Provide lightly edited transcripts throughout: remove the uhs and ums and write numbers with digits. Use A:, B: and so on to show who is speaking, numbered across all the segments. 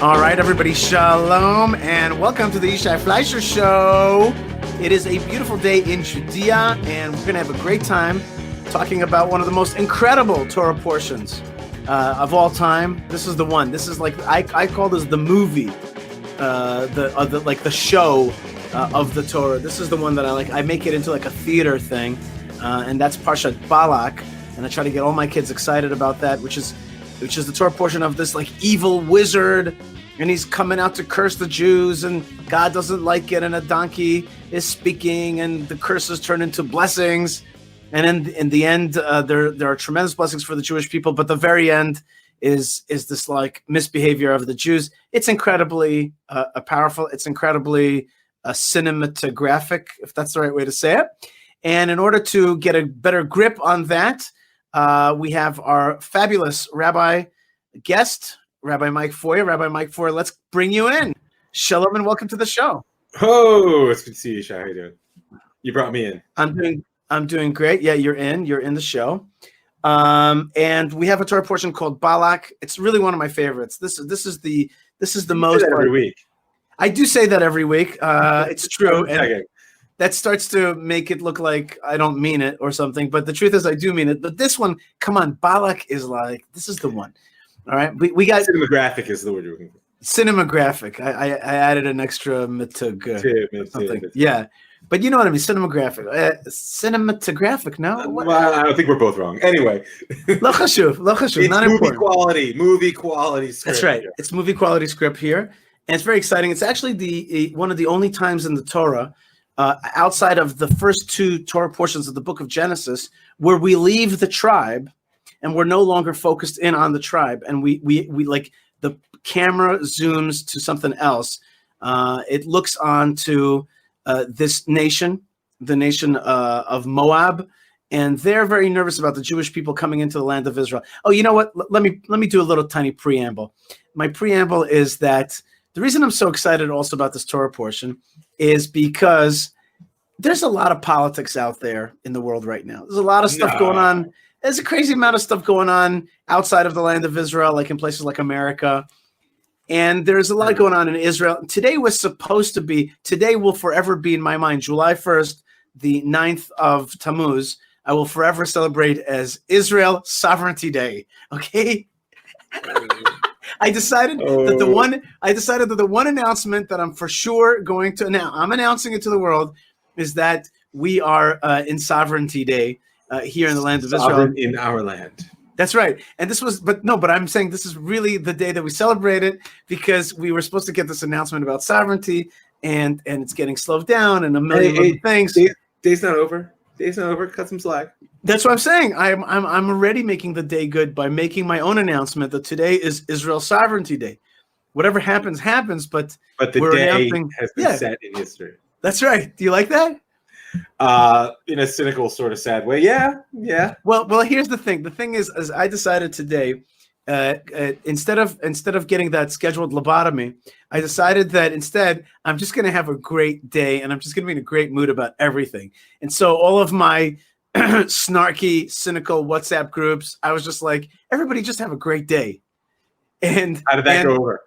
A: All right, everybody, shalom, and welcome to the Yishai Fleisher Show. It is a beautiful day in Judea, and we're going to have a great time talking about one of the most incredible Torah portions of all time. This is the one. This is like, I call this the movie, the show of the Torah. This is the one that I like. I make it into like a theater thing, and that's Parshat Balak, and I try to get all my kids excited about that, which is the Torah portion of this like evil wizard, and he's coming out to curse the Jews, and God doesn't like it, and a donkey is speaking, and the curses turn into blessings, and in the end, there are tremendous blessings for the Jewish people, but the very end is this like misbehavior of the Jews. It's incredibly powerful. It's incredibly cinematographic, if that's the right way to say it. And in order to get a better grip on that, we have our fabulous rabbi guest, Rabbi Mike Feuer. Rabbi Mike Feuer, let's bring you in. Shalom and welcome to the show.
B: Oh, it's good to see you, Yishai. How you doing? You brought me in.
A: I'm doing great. Yeah, you're in the show. And we have a Torah portion called Balak. It's really one of my favorites. This is the most
B: every week.
A: I do say that every week. It's true. And that starts to make it look like I don't mean it or something, but the truth is I do mean it. But this one, come on, Balak is like, this is the one. All right, we got
B: cinematographic is the word you're looking for.
A: Cinematographic. I added an extra something. Yeah, but you know what I mean. Cinematographic. Cinematographic. No.
B: Well, I don't think we're both wrong. Anyway,
A: Lo chashuv. It's
B: not important. Movie quality script.
A: That's right. Here. It's movie quality script here, and it's very exciting. It's actually one of the only times in the Torah, outside of the first two Torah portions of the book of Genesis, where we leave the tribe. And we're no longer focused in on the tribe, and we like the camera zooms to something else. It looks on to this nation, the nation of Moab, and they're very nervous about the Jewish people coming into the land of Israel. Oh, you know what? Let me do a little tiny preamble. My preamble is that the reason I'm so excited also about this Torah portion is because there's a lot of politics out there in the world right now. There's a lot of stuff going on. There's a crazy amount of stuff going on outside of the land of Israel, like in places like America. And there's a lot going on in Israel. Today will forever be in my mind, July 1st, the 9th of Tammuz, I will forever celebrate as Israel Sovereignty Day. Okay? I decided that the one announcement that I'm for sure going to announce, I'm announcing it to the world, is that we are in Sovereignty Day. Here in the land of Israel,
B: in our land.
A: That's right. And but I'm saying this is really the day that we celebrate it, because we were supposed to get this announcement about sovereignty, and it's getting slowed down, and a million other things.
B: Day's not over. Cut some slack.
A: That's what I'm saying. I'm already making the day good by making my own announcement that today is Israel Sovereignty Day. Whatever happens, but
B: the day has been set in history.
A: That's right. Do you like that?
B: In a cynical sort of sad way. Yeah.
A: Well, here's the thing. The thing is I decided today, instead of getting that scheduled lobotomy, I decided that instead I'm just going to have a great day, and I'm just going to be in a great mood about everything. And so all of my snarky, cynical WhatsApp groups, I was just like, everybody just have a great day. And
B: how did that go over?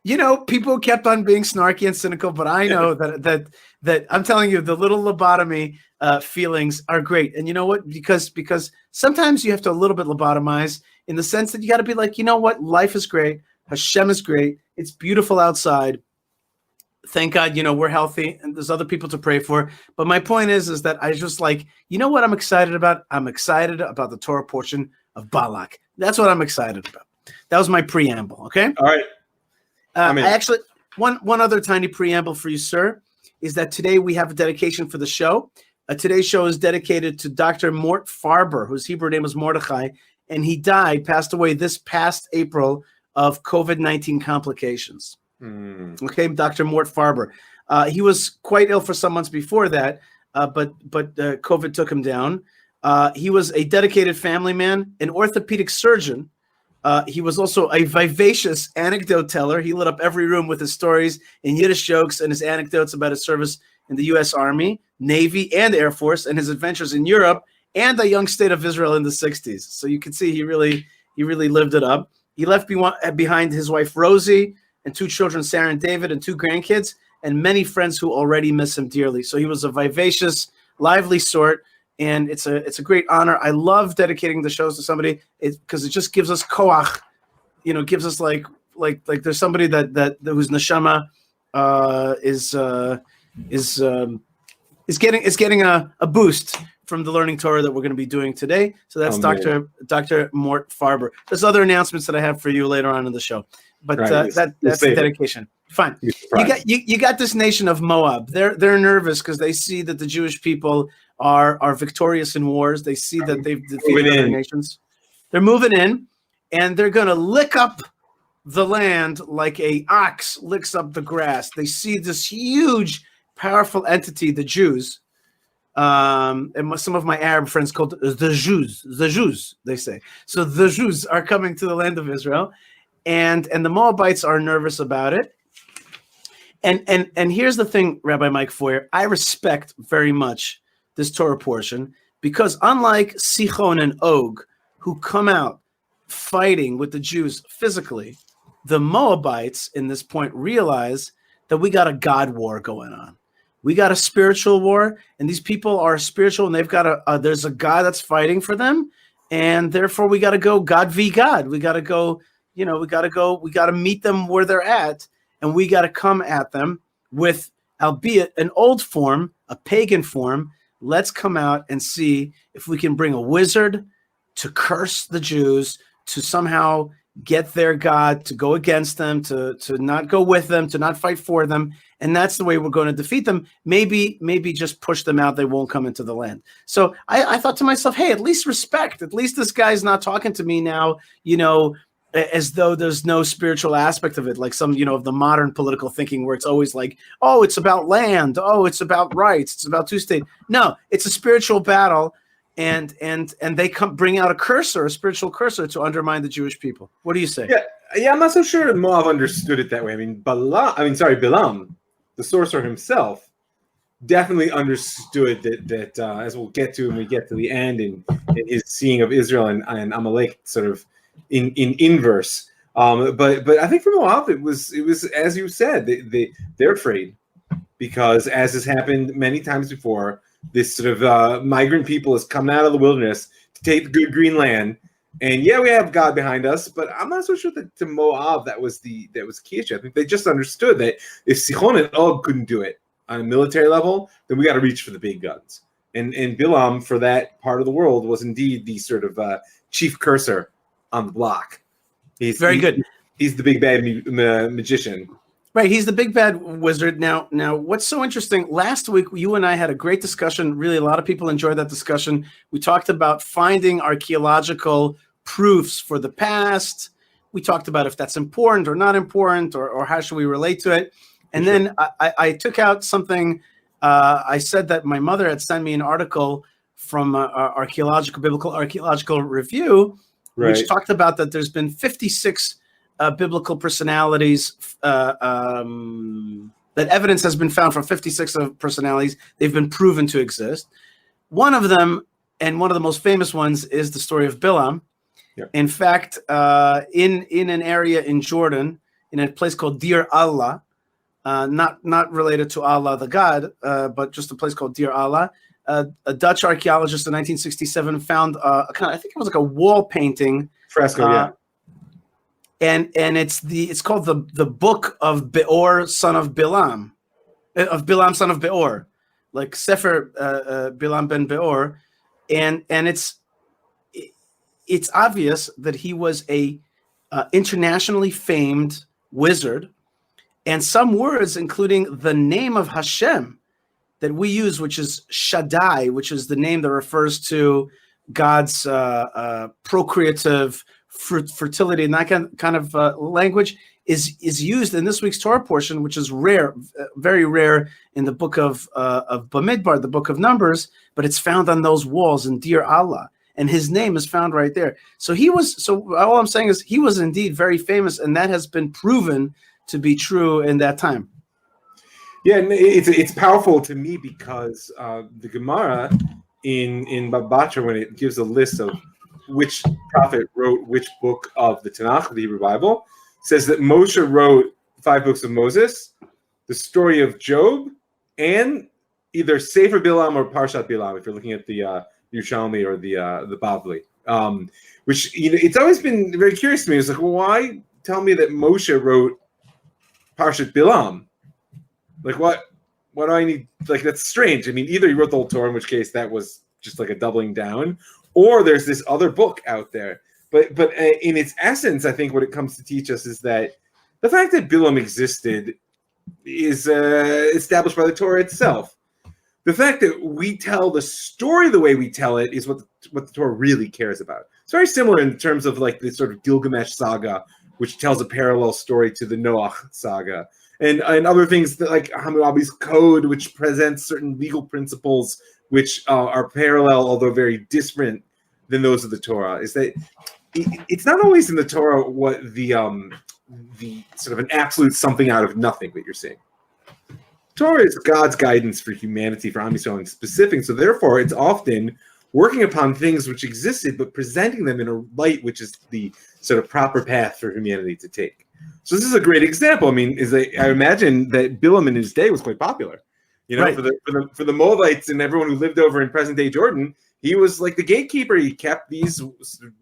A: You know, people kept on being snarky and cynical, but I know that I'm telling you, the little lobotomy feelings are great. And you know what? Because sometimes you have to a little bit lobotomize, in the sense that you got to be like, you know what? Life is great. Hashem is great. It's beautiful outside. Thank God, we're healthy, and there's other people to pray for. But my point is that I just like, you know what I'm excited about? I'm excited about the Torah portion of Balak. That's what I'm excited about. That was my preamble. Okay.
B: All right.
A: I actually, one other tiny preamble for you, sir, is that today we have a dedication for the show. Today's show is dedicated to Dr. Mort Farber, whose Hebrew name was Mordechai, and he passed away this past April of COVID-19 complications. Okay, Dr. Mort Farber. He was quite ill for some months before that, but COVID took him down. He was a dedicated family man, an orthopedic surgeon. He was also a vivacious anecdote teller. He lit up every room with his stories and Yiddish jokes and his anecdotes about his service in the U.S. Army, Navy, and Air Force, and his adventures in Europe and the young state of Israel in the 60s. So you can see he really lived it up. He left behind his wife, Rosie, and 2 children, Sarah and David, and 2 grandkids, and many friends who already miss him dearly. So he was a vivacious, lively sort, and it's a great honor. I love dedicating the shows to somebody because it just gives us koach, gives us like there's somebody that whose neshama is getting a boost from the learning Torah that we're going to be doing today. So that's Dr. Mort Farber. There's other announcements that I have for you later on in the show, but that's the dedication. Fine. You got this nation of Moab. They're nervous because they see that the Jewish people are victorious in wars. They see that they've defeated other nations. They're moving in, and they're going to lick up the land like a ox licks up the grass. They see this huge, powerful entity, the Jews. And some of my Arab friends called the Jews, they say. So the Jews are coming to the land of Israel, and the Moabites are nervous about it. And here's the thing, Rabbi Mike Feuer, I respect very much this Torah portion because unlike Sichon and Og, who come out fighting with the Jews physically, the Moabites in this point realize that we got a God war going on. We got a spiritual war, and these people are spiritual, and they've got there's a God that's fighting for them, and therefore we got to go God v God. We got to go, we got to meet them where they're at, and we got to come at them with, albeit an old form, a pagan form. Let's come out and see if we can bring a wizard to curse the Jews, to somehow get their God to go against them, to not go with them, to not fight for them. And that's the way we're going to defeat them. Maybe just push them out. They won't come into the land. So I thought to myself, hey, at least respect. At least this guy's not talking to me now, as though there's no spiritual aspect of it, like some, of the modern political thinking where it's always like, oh, it's about land. Oh, it's about rights. It's about two-state. No, it's a spiritual battle. And they bring out a spiritual cursor to undermine the Jewish people. What do you say?
B: Yeah, I'm not so sure Moab understood it that way. I mean, Balaam, the sorcerer himself, definitely understood that as we'll get to when we get to the end in his seeing of Israel and Amalek sort of in inverse. But I think for Moab it was as you said, they're afraid because as has happened many times before, this sort of migrant people has come out of the wilderness to take the good green land. And yeah, we have God behind us, but I'm not so sure that to Moab that was key issue. I think they just understood that if Sichon and Og couldn't do it on a military level, then we got to reach for the big guns. And Balaam for that part of the world was indeed the sort of chief cursor on the block. He's good. He's the big bad magician.
A: Right, he's the big bad wizard. Now, what's so interesting, last week you and I had a great discussion. Really, a lot of people enjoyed that discussion. We talked about finding archaeological proofs for the past. We talked about if that's important or not important, or how should we relate to it. And then I took out something. I said that my mother had sent me an article from Biblical Archaeological Review, which talked about that there's been 56 biblical personalities, that evidence has been found for 56 personalities. They've been proven to exist. One of them, and one of the most famous ones, is the story of Balaam. Yep. In fact, in an area in Jordan, in a place called Deir Allah, not related to Allah the God, but just a place called Deir Allah, a Dutch archaeologist in 1967 found I think it was like a wall painting
B: fresco,
A: and it's called the Book of Beor, son of Balaam, son of Beor, like Sefer Balaam ben Beor, and it's obvious that he was a internationally famed wizard, and some words, including the name of Hashem that we use, which is Shaddai, which is the name that refers to God's procreative fertility, and that kind of language is used in this week's Torah portion, which is rare, very rare in the book of Bamidbar, the book of Numbers, but it's found on those walls in Deir Allah, and his name is found right there. So all I'm saying is he was indeed very famous, and that has been proven to be true in that time.
B: Yeah, it's powerful to me because the Gemara in Baba Batra, when it gives a list of which prophet wrote which book of the Tanakh, the Hebrew Bible, says that Moshe wrote 5 books of Moses, the story of Job, and either Sefer Bilam or Parshat Bilam, if you're looking at the Yerushalmi or the Bavli. Which, it's always been very curious to me. It's like, well, why tell me that Moshe wrote Parshat Bilam? Like, what do I need? Like, that's strange. I mean, either he wrote the whole Torah, in which case that was just like a doubling down, or there's this other book out there. But in its essence, I think what it comes to teach us is that the fact that Bilam existed is established by the Torah itself. The fact that we tell the story the way we tell it is what the Torah really cares about. It's very similar in terms of like the sort of Gilgamesh saga, which tells a parallel story to the Noach saga, and other things that, like Hammurabi's Code, which presents certain legal principles which are parallel, although very different than those of the Torah. Is that it's not always in the Torah what the sort of an absolute something out of nothing that you're seeing. Torah is God's guidance for humanity, for Am Yisrael in specific, so therefore it's often working upon things which existed, but presenting them in a light which is the sort of proper path for humanity to take. So this is a great example. I mean, I imagine that Bilam in his day was quite popular. Right. For the Moabites and everyone who lived over in present-day Jordan, he was like the gatekeeper. He kept these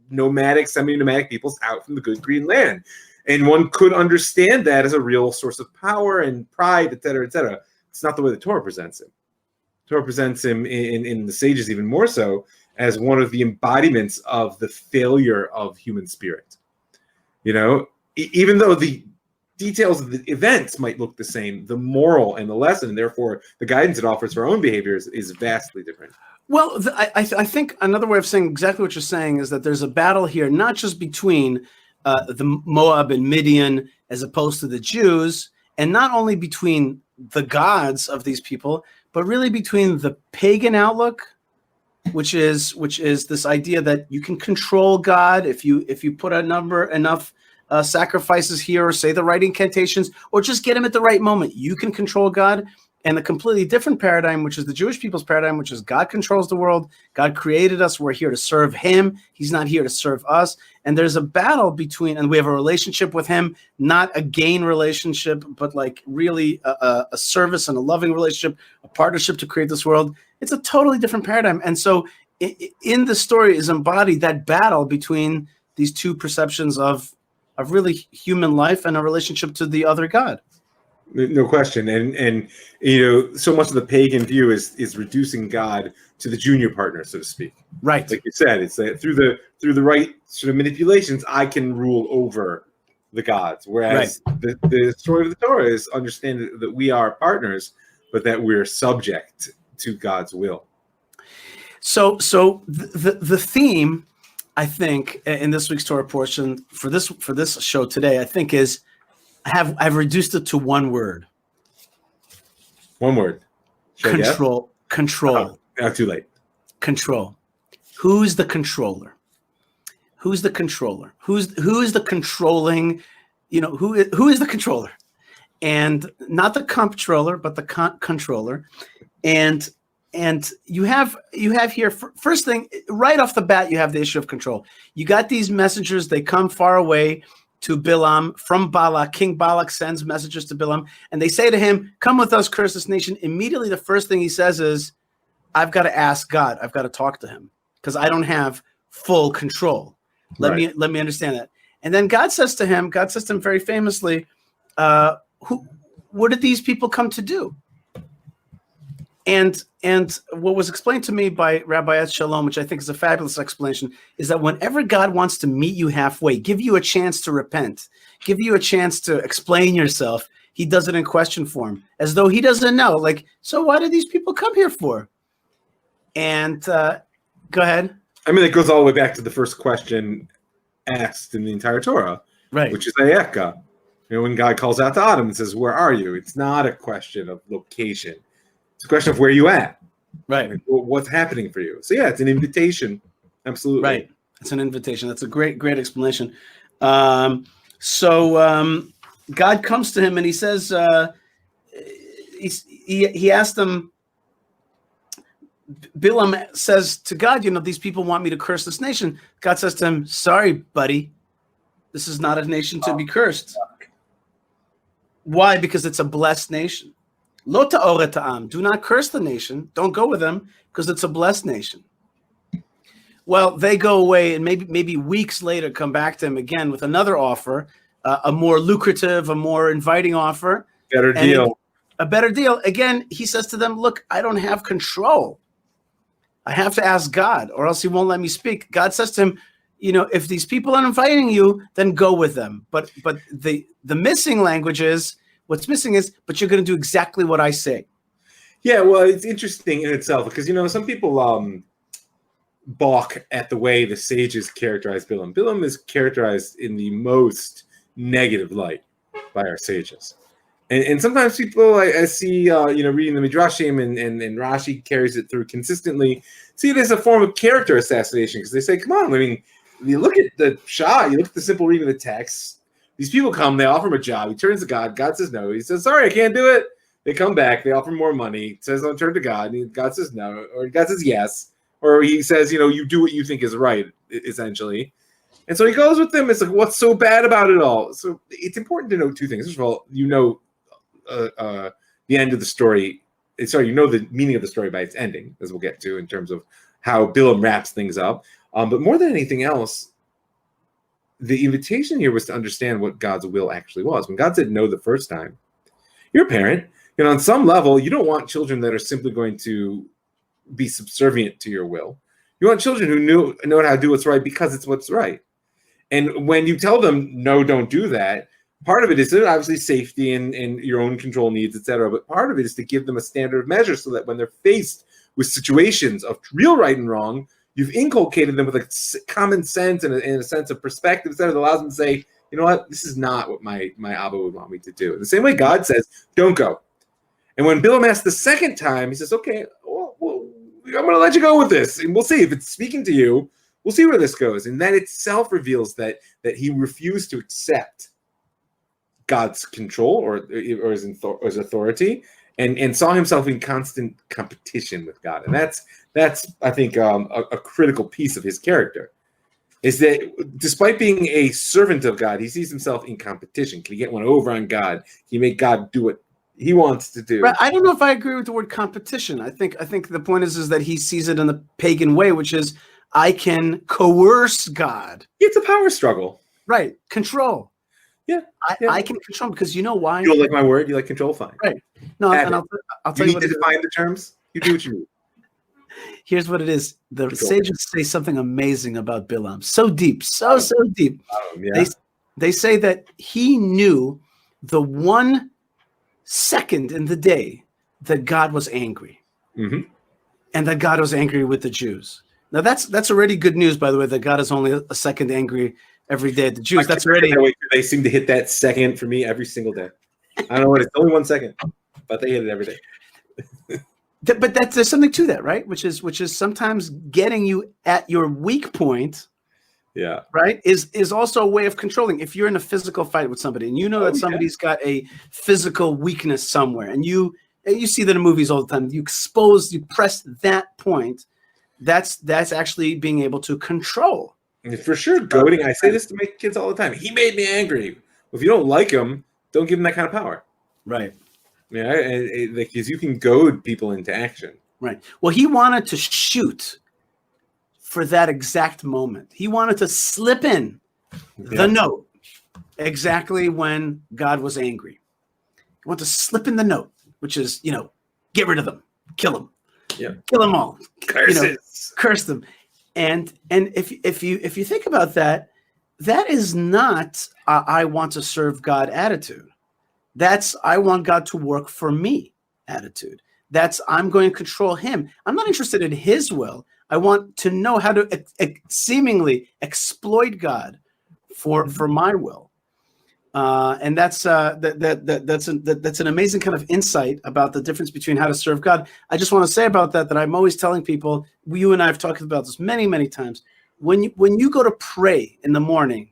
B: nomadic, semi-nomadic peoples out from the good green land. And one could understand that as a real source of power and pride, et cetera, et cetera. It's not the way the Torah presents him. The Torah presents him in the sages even more so as one of the embodiments of the failure of human spirit. Even though the details of the events might look the same, the moral and the lesson, and therefore the guidance it offers for our own behaviors is vastly different.
A: Well, I think another way of saying exactly what you're saying is that there's a battle here, not just between the Moab and Midian as opposed to the Jews, and not only between the gods of these people, but really between the pagan outlook, which is this idea that you can control God if you put enough sacrifices here, or say the right incantations, or just get him at the right moment. You can control God. And the completely different paradigm, which is the Jewish people's paradigm, which is God controls the world. God created us. We're here to serve him. He's not here to serve us. And there's a battle between, and we have a relationship with him, not a gain relationship, but like really a service and a loving relationship, a partnership to create this world. It's a totally different paradigm. And so in the story is embodied that battle between these two perceptions of really human life and a relationship to the other God.
B: No question, and so much of the pagan view is reducing God to the junior partner, so to speak.
A: Right,
B: like you said, it's that through the right sort of manipulations, I can rule over the gods. Whereas the story of the Torah is understand that we are partners, but that we're subject to God's will. So
A: the theme, I think, in this week's Torah portion for this show today, I think is. I've reduced it to one word.
B: One word.
A: Control. Control.
B: Not too late.
A: Control. Who's the controller? Who's the controller? Who is the controlling? Who is the controller? And not the comptroller, but the controller. And you have here first thing right off the bat, you have the issue of control. You got these messengers. They come far away to Balaam from Balak. King Balak sends messengers to Balaam, and they say to him, "Come with us, curse this nation." Immediately, the first thing he says is, "I've got to ask God. I've got to talk to him because I don't have full control. Let me understand that." And then God says to him very famously, "What did these people come to do?" And what was explained to me by Rabbi Ed Shalom, which I think is a fabulous explanation, is that whenever God wants to meet you halfway, give you a chance to repent, give you a chance to explain yourself, he does it in question form, as though he doesn't know. Like, so why did these people come here for? And go ahead.
B: I mean, it goes all the way back to the first question asked in the entire Torah,
A: right?
B: Which is Ayeka. When God calls out to Adam and says, "Where are you?" It's not a question of location. It's a question of where you at,
A: right?
B: Like, what's happening for you? So yeah, it's an invitation. Absolutely,
A: right. It's an invitation. That's a great explanation. God comes to him and he says, he asked him. Balaam says to God, "These people want me to curse this nation." God says to him, "Sorry, buddy, this is not a nation to be cursed." Why? Because it's a blessed nation. Lo ta'oret ta'am. Do not curse the nation. Don't go with them because it's a blessed nation. Well, they go away and maybe weeks later come back to him again with another offer, a more lucrative, a more inviting offer.
B: Better deal.
A: A better deal. Again, he says to them, look, I don't have control. I have to ask God or else he won't let me speak. God says to him, if these people are inviting you, then go with them. But the missing language is, what's missing is, but you're going to do exactly what I say.
B: Yeah, well, it's interesting in itself because, some people balk at the way the sages characterize Balaam. Balaam is characterized in the most negative light by our sages. And sometimes people I see, reading the Midrashim and Rashi carries it through consistently, see it as a form of character assassination because they say, come on, you look at the Shah, you look at the simple reading of the text, these people come, they offer him a job, he turns to God, God says no, he says, sorry, I can't do it. They come back, they offer him more money, says, I'll turn to God, and God says no, or God says yes, or he says, you do what you think is right, essentially. And so he goes with them. It's like, what's so bad about it all? So it's important to know two things. First of all, the end of the story. Sorry, the meaning of the story by its ending, as we'll get to in terms of how Balaam wraps things up. But more than anything else, the invitation here was to understand what God's will actually was. When God said no the first time, you're a parent. On some level, you don't want children that are simply going to be subservient to your will. You want children who know how to do what's right because it's what's right. And when you tell them, no, don't do that, part of it is obviously safety and your own control needs, etc. But part of it is to give them a standard of measure so that when they're faced with situations of real right and wrong, you've inculcated them with a common sense and a sense of perspective that allows them to say, you know what, this is not what my Abba would want me to do. In the same way God says, don't go. And when Balaam asks the second time, he says, okay, well, I'm going to let you go with this. And we'll see if it's speaking to you. We'll see where this goes. And that itself reveals that he refused to accept God's control or his authority and saw himself in constant competition with God. And that's I think, a critical piece of his character, is that despite being a servant of God, he sees himself in competition. Can he get one over on God? Can he make God do what he wants to do?
A: Right. I don't know if I agree with the word competition. I think the point is that he sees it in the pagan way, which is I can coerce God.
B: It's a power struggle.
A: Right. Control.
B: Yeah.
A: I can control because you know why?
B: You don't like my word? You like control? Fine.
A: Right. No, and I'll tell you what.
B: You need to define the terms. You do what you need.
A: Here's what it is. The sages say something amazing about Balaam. So deep, so deep.
B: Yeah.
A: They say that he knew the 1 second in the day that God was angry, and that God was angry with the Jews. Now that's already good news, by the way, that God is only a second angry every day at the Jews. That's already.
B: They seem to hit that second for me every single day. I don't know what it's only 1 second, but they hit it every day.
A: But there's something to that, right? Which is sometimes getting you at your weak point.
B: Yeah.
A: Right. Is also a way of controlling. If you're in a physical fight with somebody and you know that somebody's got a physical weakness somewhere, and you see that in movies all the time, you press that point. That's actually being able to control.
B: For sure, goading. I say this to my kids all the time. He made me angry. Well, if you don't like him, don't give him that kind of power.
A: Right.
B: Yeah, because you can goad people into action.
A: Right. Well, he wanted to shoot for that exact moment. He wanted to slip in the note exactly when God was angry. He wanted to slip in the note, which is, get rid of them, kill them, kill them all, curse them. And if you think about that, that is not I want to serve God attitude. That's I want God to work for me attitude. That's I'm going to control him. I'm not interested in his will. I want to know how to seemingly exploit God for my will. And that's an amazing kind of insight about the difference between how to serve God. I just want to say about that I'm always telling people, you and I have talked about this many, many times. When you go to pray in the morning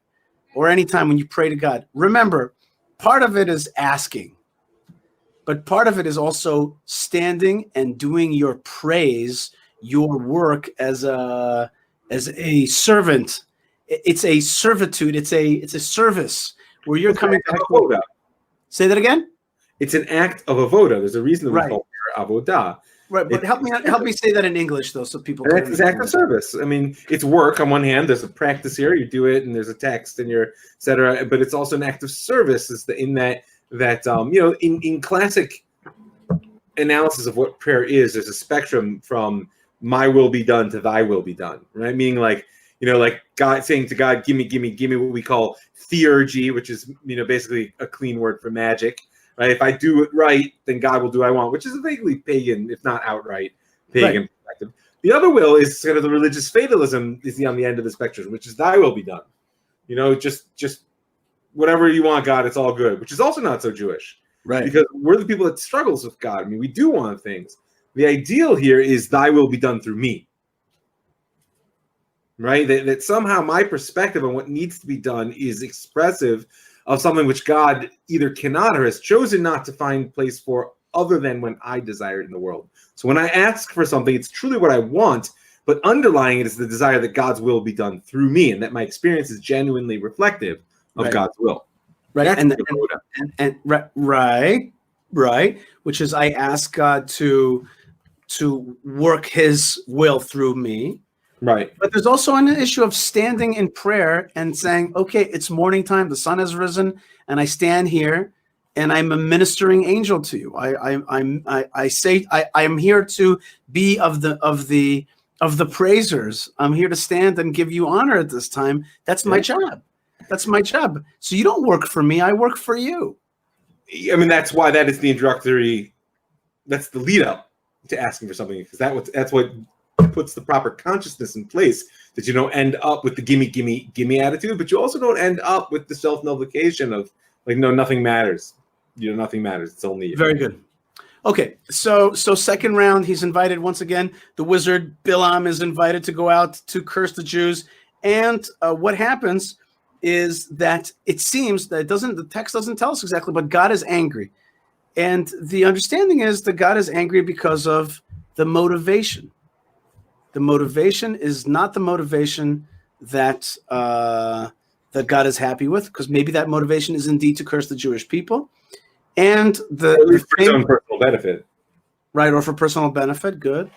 A: or anytime when you pray to God, remember, part of it is asking, but part of it is also standing and doing your praise, your work as a servant. It's a servitude. It's a service where you're coming to quota. Say that again.
B: It's an act of avoda. There's a reason that we call it avodah.
A: Right, but help me say that in English though, so people.
B: And it's an act of service. I mean, it's work on one hand. There's a practice here. You do it, and there's a text, and you're et cetera. But it's also an act of service. Is in that in classic analysis of what prayer is, there's a spectrum from my will be done to thy will be done. Right, meaning like God saying to God, give me what we call theurgy, which is basically a clean word for magic. Right, if I do it right, then God will do what I want, which is a vaguely pagan, if not outright pagan perspective. The other will is sort of the religious fatalism is on the end of the spectrum, which is thy will be done. Just whatever you want, God, it's all good, which is also not so Jewish. Right. Because we're the people that struggles with God. I mean, we do want things. The ideal here is thy will be done through me. Right? That somehow my perspective on what needs to be done is expressive of something which God either cannot or has chosen not to find place for other than when I desire it in the world. So when I ask for something, it's truly what I want, but underlying it is the desire that God's will be done through me and that my experience is genuinely reflective of God's will.
A: Right. Right. Which is I ask God to work his will through me.
B: Right.
A: But there's also an issue of standing in prayer and saying, okay, it's morning time, the sun has risen, and I stand here and I'm a ministering angel to you. I say I am here to be of the praisers. I'm here to stand and give you honor at this time. That's my job. That's my job. So you don't work for me, I work for you.
B: I mean, that's why that is the introductory, that's the lead up to asking for something, because that's what puts the proper consciousness in place, that you don't end up with the gimme attitude, but you also don't end up with the self-nullification of like, no, nothing matters. Nothing matters. It's only you.
A: Very good. Okay, so second round, he's invited once again. The wizard Balaam is invited to go out to curse the Jews, and what happens is that it seems that the text doesn't tell us exactly, but God is angry, and the understanding is that God is angry because of the motivation. The motivation is not the motivation that that God is happy with, because maybe that motivation is indeed to curse the Jewish people, and for his own
B: personal benefit,
A: right, or for personal benefit. Good,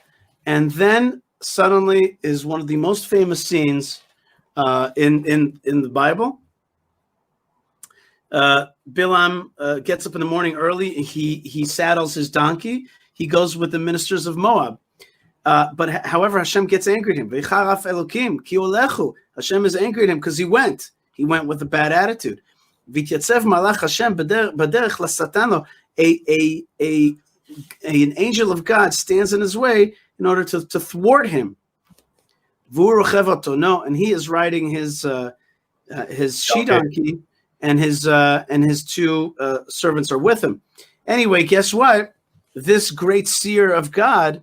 A: and then suddenly is one of the most famous scenes in the Bible. Balaam gets up in the morning early. He saddles his donkey. He goes with the ministers of Moab. But however, Hashem gets angry at him. Hashem is angry at him because he went with a bad attitude. An angel of God stands in his way in order to thwart him. No, and he is riding his she-donkey, and his two servants are with him. Anyway, guess what? This great seer of God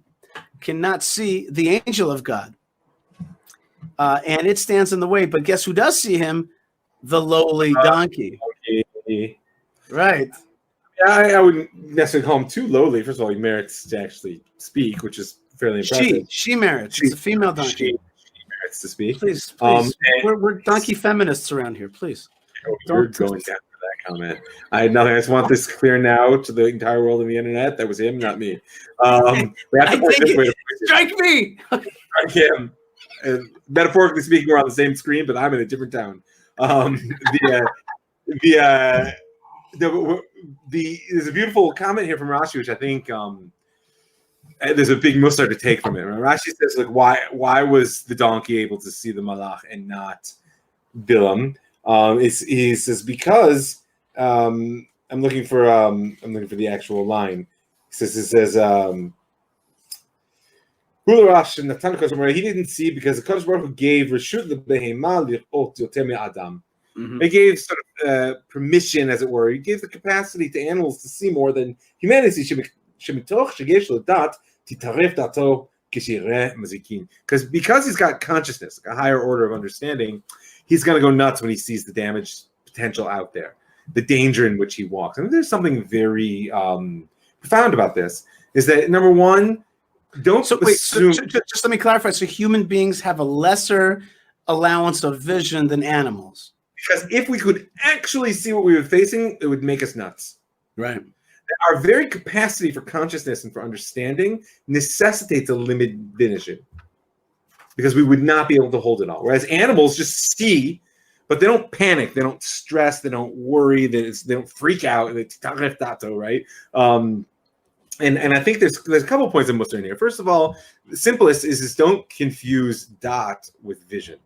A: cannot see the angel of God, and it stands in the way. But guess who does see him? The lowly donkey. Right.
B: I wouldn't necessarily call him too lowly. First of all, he merits to actually speak, which is fairly impressive.
A: She merits. It's a female donkey.
B: She merits to speak.
A: Please. We're donkey feminists around here. Please.
B: You're going down for that comment. I had nothing. I just want this clear now to the entire world of the internet. That was him, not me. We have to work this way.
A: Strike me.
B: Strike him. Metaphorically speaking, we're on the same screen, but I'm in a different town. There's a beautiful comment here from Rashi, which I think there's a big musar to take from it. Rashi says, like, why was the donkey able to see the malach and not Balaam? He says because I'm looking for the actual line. He says he didn't see because the Kadosh Baruch Hu gave reshut lebehema lichot yoter me'adam. He gave sort of permission, as it were. He gave the capacity to animals to see more than humanity. Because he's got consciousness, a higher order of understanding, he's going to go nuts when he sees the damage potential out there, the danger in which he walks. I mean, there's something very profound about this. Is that number one? Just let me clarify. So human beings have a lesser allowance of vision than animals. Because if we could actually see what we were facing, it would make us nuts.
A: Right.
B: Our very capacity for consciousness and for understanding necessitates a limited vision, because we would not be able to hold it all. Whereas animals just see, but they don't panic, they don't stress, they don't worry, they don't freak out. Right? And I think there's a couple points in Musar in here. First of all, the simplest is don't confuse dot with vision.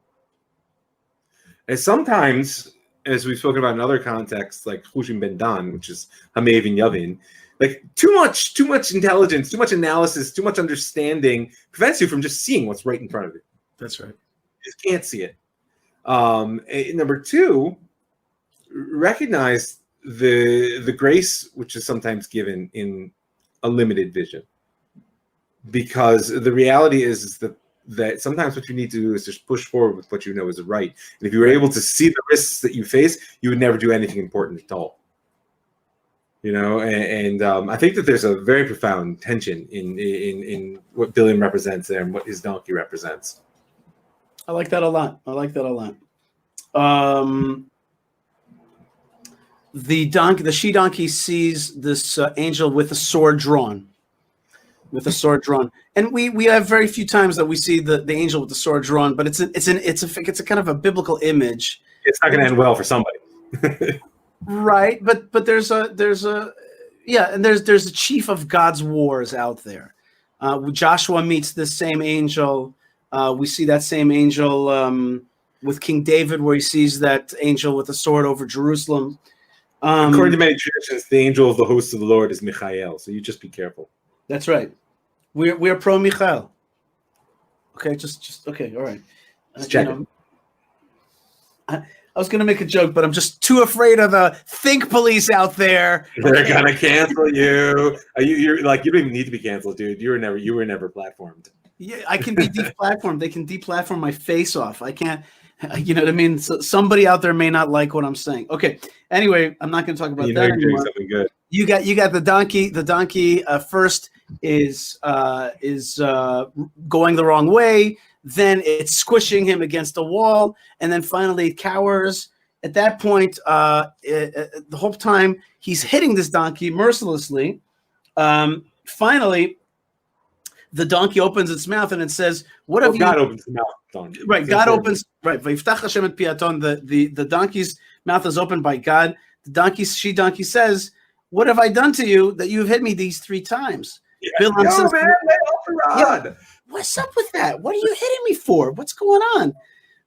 B: And sometimes, as we've spoken about in other contexts, like Chushim Ben Dan, which is Hamev and Yavin, like too much intelligence, too much analysis, too much understanding prevents you from just seeing what's right in front of you.
A: That's right.
B: You just can't see it. Number two, recognize the grace which is sometimes given in a limited vision, because the reality is that sometimes what you need to do is just push forward with what you know is right. And if you were able to see the risks that you face, you would never do anything important at all. And I think that there's a very profound tension in what Balaam represents there and what his donkey represents.
A: I like that a lot. The she donkey sees this angel with a sword drawn. And we have very few times that we see the angel with the sword drawn, but it's a kind of a biblical image.
B: It's not going to end well for somebody.
A: Right, but there's a chief of God's wars out there. Joshua meets this same angel. We see that same angel with King David, where he sees that angel with a sword over Jerusalem.
B: According to many traditions, the angel of the hosts of the Lord is Michael, so you just be careful.
A: That's right. We're pro Michael. Okay, just okay, all right.
B: Just checking.
A: I was going to make a joke, but I'm just too afraid of the think police out there.
B: They're gonna cancel you. You're like, you don't even need to be canceled, dude. You were never platformed.
A: Yeah, I can be deplatformed. They can deplatform my face off. I can't. You know what I mean? So somebody out there may not like what I'm saying. Okay. Anyway, I'm not going to talk about that anymore.
B: Doing something good.
A: You got the donkey. The donkey first is going the wrong way. Then it's squishing him against the wall, and then finally it cowers. At that point, the whole time he's hitting this donkey mercilessly. Finally, the donkey opens its mouth and it says, "What have you?"
B: God opens the mouth. Donkey.
A: Right, God opens. Right, the donkey's mouth is opened by God. The she donkey says, "What have I done to you that you have hit me these 3 times?"
B: Yeah.
A: Balaam says,
B: man, lay off the rod.
A: Yeah, what's up with that? What are you hitting me for? What's going on?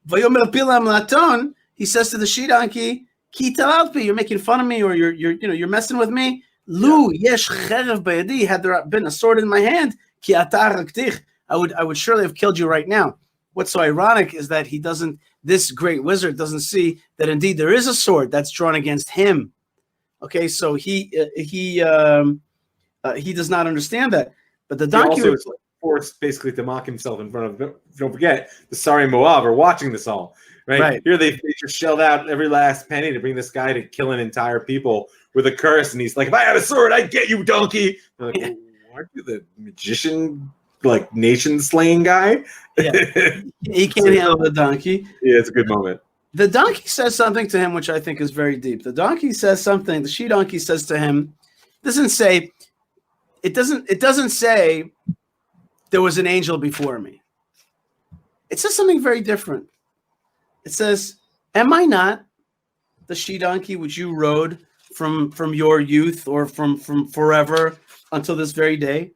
A: Vayomer Balaam laton. He says to the she donkey, "Ki talalpi, you're making fun of me, or you're messing with me." Lu yesh cherev b'yadi. Had there been a sword in my hand, ki ata haraktich, I would surely have killed you right now. What's so ironic is that this great wizard doesn't see that indeed there is a sword that's drawn against him. Okay, so he does not understand that. But the donkey
B: also is forced basically to mock himself in front of. Don't forget, the Sari Moab are watching this all. Right? Here they just shelled out every last penny to bring this guy to kill an entire people with a curse, and he's like, "If I had a sword, I'd get you, donkey." They're like, well, aren't you the magician, like nation slaying guy?
A: Yeah. He can't handle the donkey.
B: Yeah, it's a good moment.
A: The donkey says something to him, which I think is very deep. The donkey says something. The she donkey says to him, it doesn't say there was an angel before me. It says something very different. It says, "Am I not the she donkey which you rode from your youth or from forever until this very day?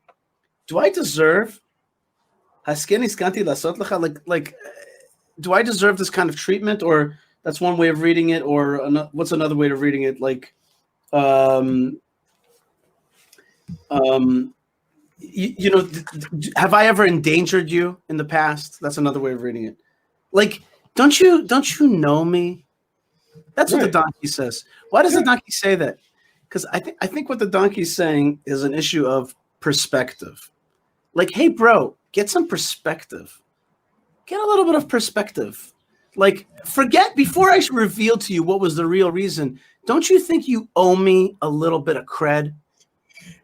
A: Do I deserve like do I deserve this kind of treatment?" Or that's one way of reading it. Or what's another way of reading it? Like, have I ever endangered you in the past? That's another way of reading it. Like, don't you know me? That's what the donkey says. Why does the donkey say that? Because I think what the donkey is saying is an issue of perspective. Like, hey, bro, get some perspective. Get a little bit of perspective. Like, forget, before I reveal to you what was the real reason, don't you think you owe me a little bit of cred?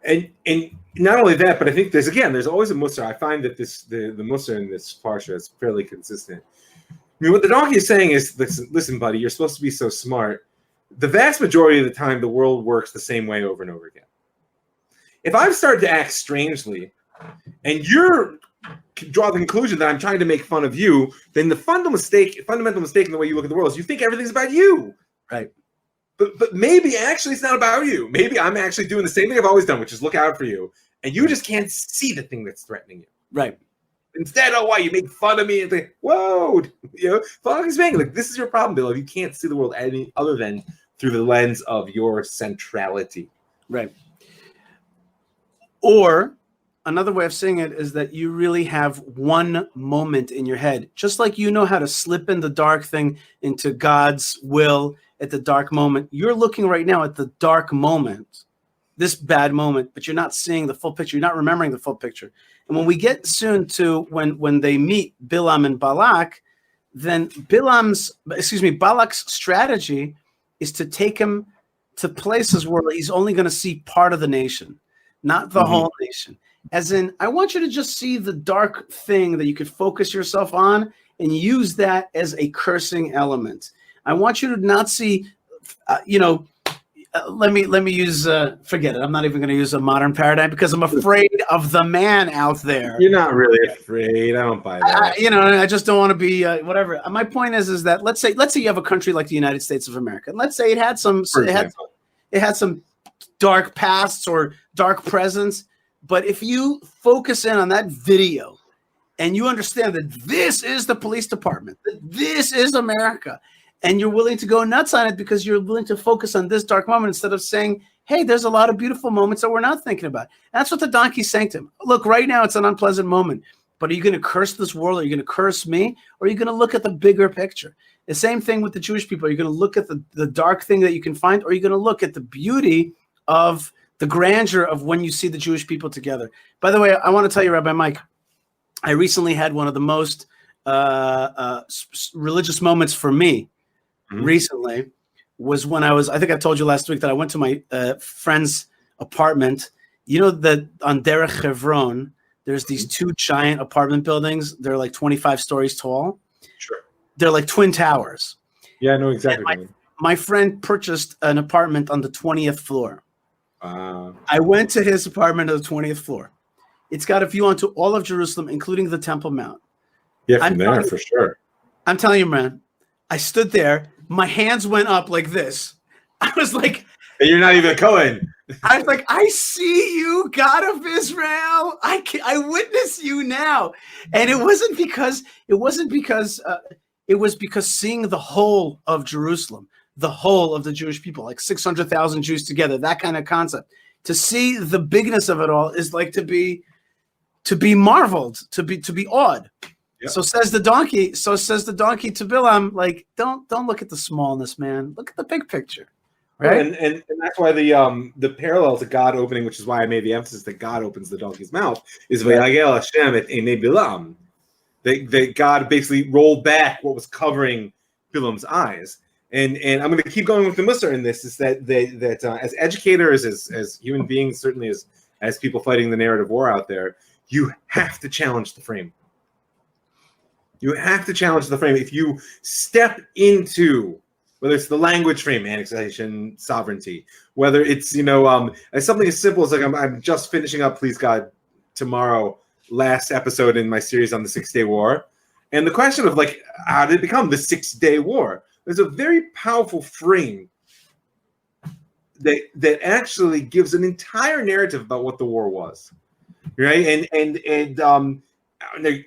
A: And
B: not only that, but I think there's always a Musar. I find that the Musar in this parsha is fairly consistent. I mean, what the donkey is saying is, listen, buddy, you're supposed to be so smart. the vast majority of the time, the world works the same way over and over again. If I've started to act strangely, and you're draw the conclusion that I'm trying to make fun of you, then the fundamental mistake in the way you look at the world is you think everything's about you.
A: Right.
B: But maybe actually it's not about you. Maybe I'm actually doing the same thing I've always done, which is look out for you, and you just can't see the thing that's threatening you.
A: Right.
B: Instead, why you make fun of me and think, whoa, focus bang. Like, this is your problem, Bill. If you can't see the world any other than through the lens of your centrality.
A: Right. Or another way of saying it is that you really have one moment in your head, just like you know how to slip in the dark thing into God's will at the dark moment. You're looking right now at the dark moment, this bad moment, but you're not seeing the full picture. You're not remembering the full picture. And when we get soon to when they meet Balaam and Balak, then Balak's strategy is to take him to places where he's only going to see part of the nation, not the whole nation. As in, I want you to just see the dark thing that you could focus yourself on and use that as a cursing element. I want you to not see, let me use, forget it. I'm not even going to use a modern paradigm because I'm afraid of the man out there.
B: You're not really afraid. I don't buy that.
A: I just don't want to be whatever. My point is that let's say you have a country like the United States of America. And let's say it had some dark pasts or dark presence. But if you focus in on that video and you understand that this is the police department, that this is America, and you're willing to go nuts on it because you're willing to focus on this dark moment instead of saying, hey, there's a lot of beautiful moments that we're not thinking about. That's what the donkey's saying to him. Look, right now it's an unpleasant moment, but are you going to curse this world? Are you going to curse me? Or are you going to look at the bigger picture? The same thing with the Jewish people. Are you going to look at the dark thing that you can find? Or are you going to look at the beauty of the grandeur of when you see the Jewish people together? By the way, I want to tell you, Rabbi Mike, I recently had one of the most religious moments for me recently was when I think I told you last week that I went to my friend's apartment. You know that on Derech Hebron, there's these two giant apartment buildings. They're like 25 stories tall.
B: Sure.
A: They're like twin towers.
B: Yeah, I know exactly.
A: My friend purchased an apartment on the 20th floor. I went to his apartment on the 20th floor. It's got a view onto all of Jerusalem, including the Temple Mount.
B: Yeah, from there, for sure.
A: I'm telling you, man, I stood there. My hands went up like this. I was like,
B: and you're not even a Cohen.
A: I was like, I see you, God of Israel. I witness you now. And it was because seeing the whole of Jerusalem, the whole of the Jewish people, like 600,000 Jews together, that kind of concept. To see the bigness of it all is like to be marveled, to be awed. Yep. So says the donkey to Balaam, like, don't look at the smallness, man. Look at the big picture. Right.
B: And that's why the parallel to God opening, which is why I made the emphasis that God opens the donkey's mouth, is Vayagel Hashem et einei Balaam. That God basically rolled back what was covering Balaam's eyes. And I'm going to keep going with the Musar in this, is that as educators, as human beings, certainly as people fighting the narrative war out there, you have to challenge the frame. You have to challenge the frame. If you step into, whether it's the language frame, annexation, sovereignty, whether it's as something as simple as like I'm just finishing up, please God, tomorrow, last episode in my series on the 6-Day War, and the question of like how did it become the 6-Day War? There's a very powerful frame that actually gives an entire narrative about what the war was, right? And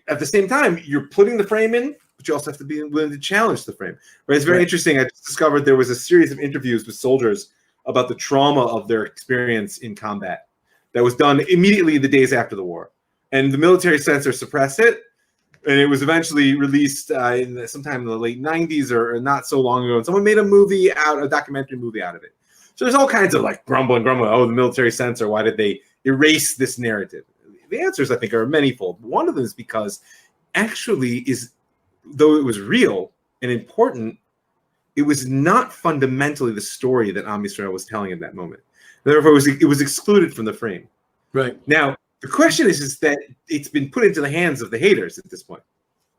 B: at the same time, you're putting the frame in, but you also have to be willing to challenge the frame. Right? It's very interesting. I just discovered there was a series of interviews with soldiers about the trauma of their experience in combat that was done immediately the days after the war, and the military censor suppressed it. And it was eventually released sometime in the late 90s or not so long ago. And someone made a documentary movie out of it. So there's all kinds of like grumbling. Oh, the military censor, why did they erase this narrative? The answers, I think, are manyfold. One of them is because actually though it was real and important, it was not fundamentally the story that Am Yisrael was telling at that moment. Therefore, it was excluded from the frame.
A: Right. Now,
B: the question is that it's been put into the hands of the haters at this point,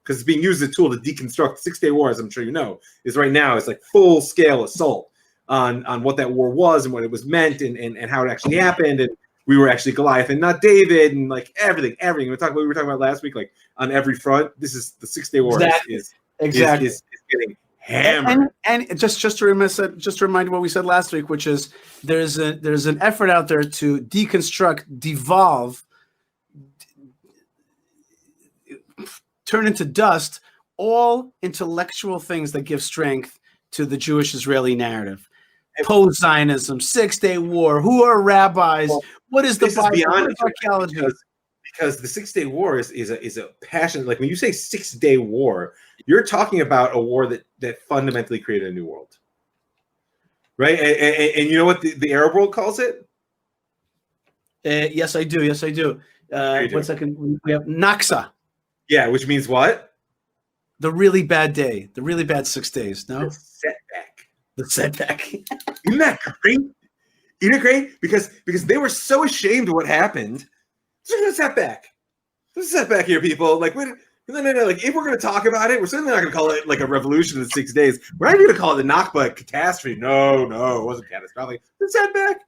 B: because it's being used as a tool to deconstruct. 6-Day War, as I'm sure you know, is right now it's like full-scale assault on what that war was and what it was meant and how it actually happened, and we were actually Goliath and not David, and like everything. We were talking about last week, like on every front. This is the 6 Day War is getting hammered.
A: And just to remind what we said last week, which is there's an effort out there to deconstruct, devolve, turn into dust all intellectual things that give strength to the Jewish-Israeli narrative. Post-Zionism, 6 Day War, who are rabbis, what is the Bible, what is archaeology?
B: Because the 6 Day War is a passion. Like when you say 6 Day War, you're talking about a war that fundamentally created a new world, right? And you know what the Arab world calls it?
A: Yes, I do. 1 second. We have Naksa.
B: Yeah, which means what?
A: The really bad day, the really bad 6 days. No, the setback.
B: Isn't that great? Isn't it great? Because they were so ashamed of what happened. There's a setback. There's a setback here, people. Like, no. Like, if we're going to talk about it, we're certainly not going to call it like a revolution in 6 days. We're not even going to call it the Nakba catastrophe. No, it wasn't catastrophic. It's a setback.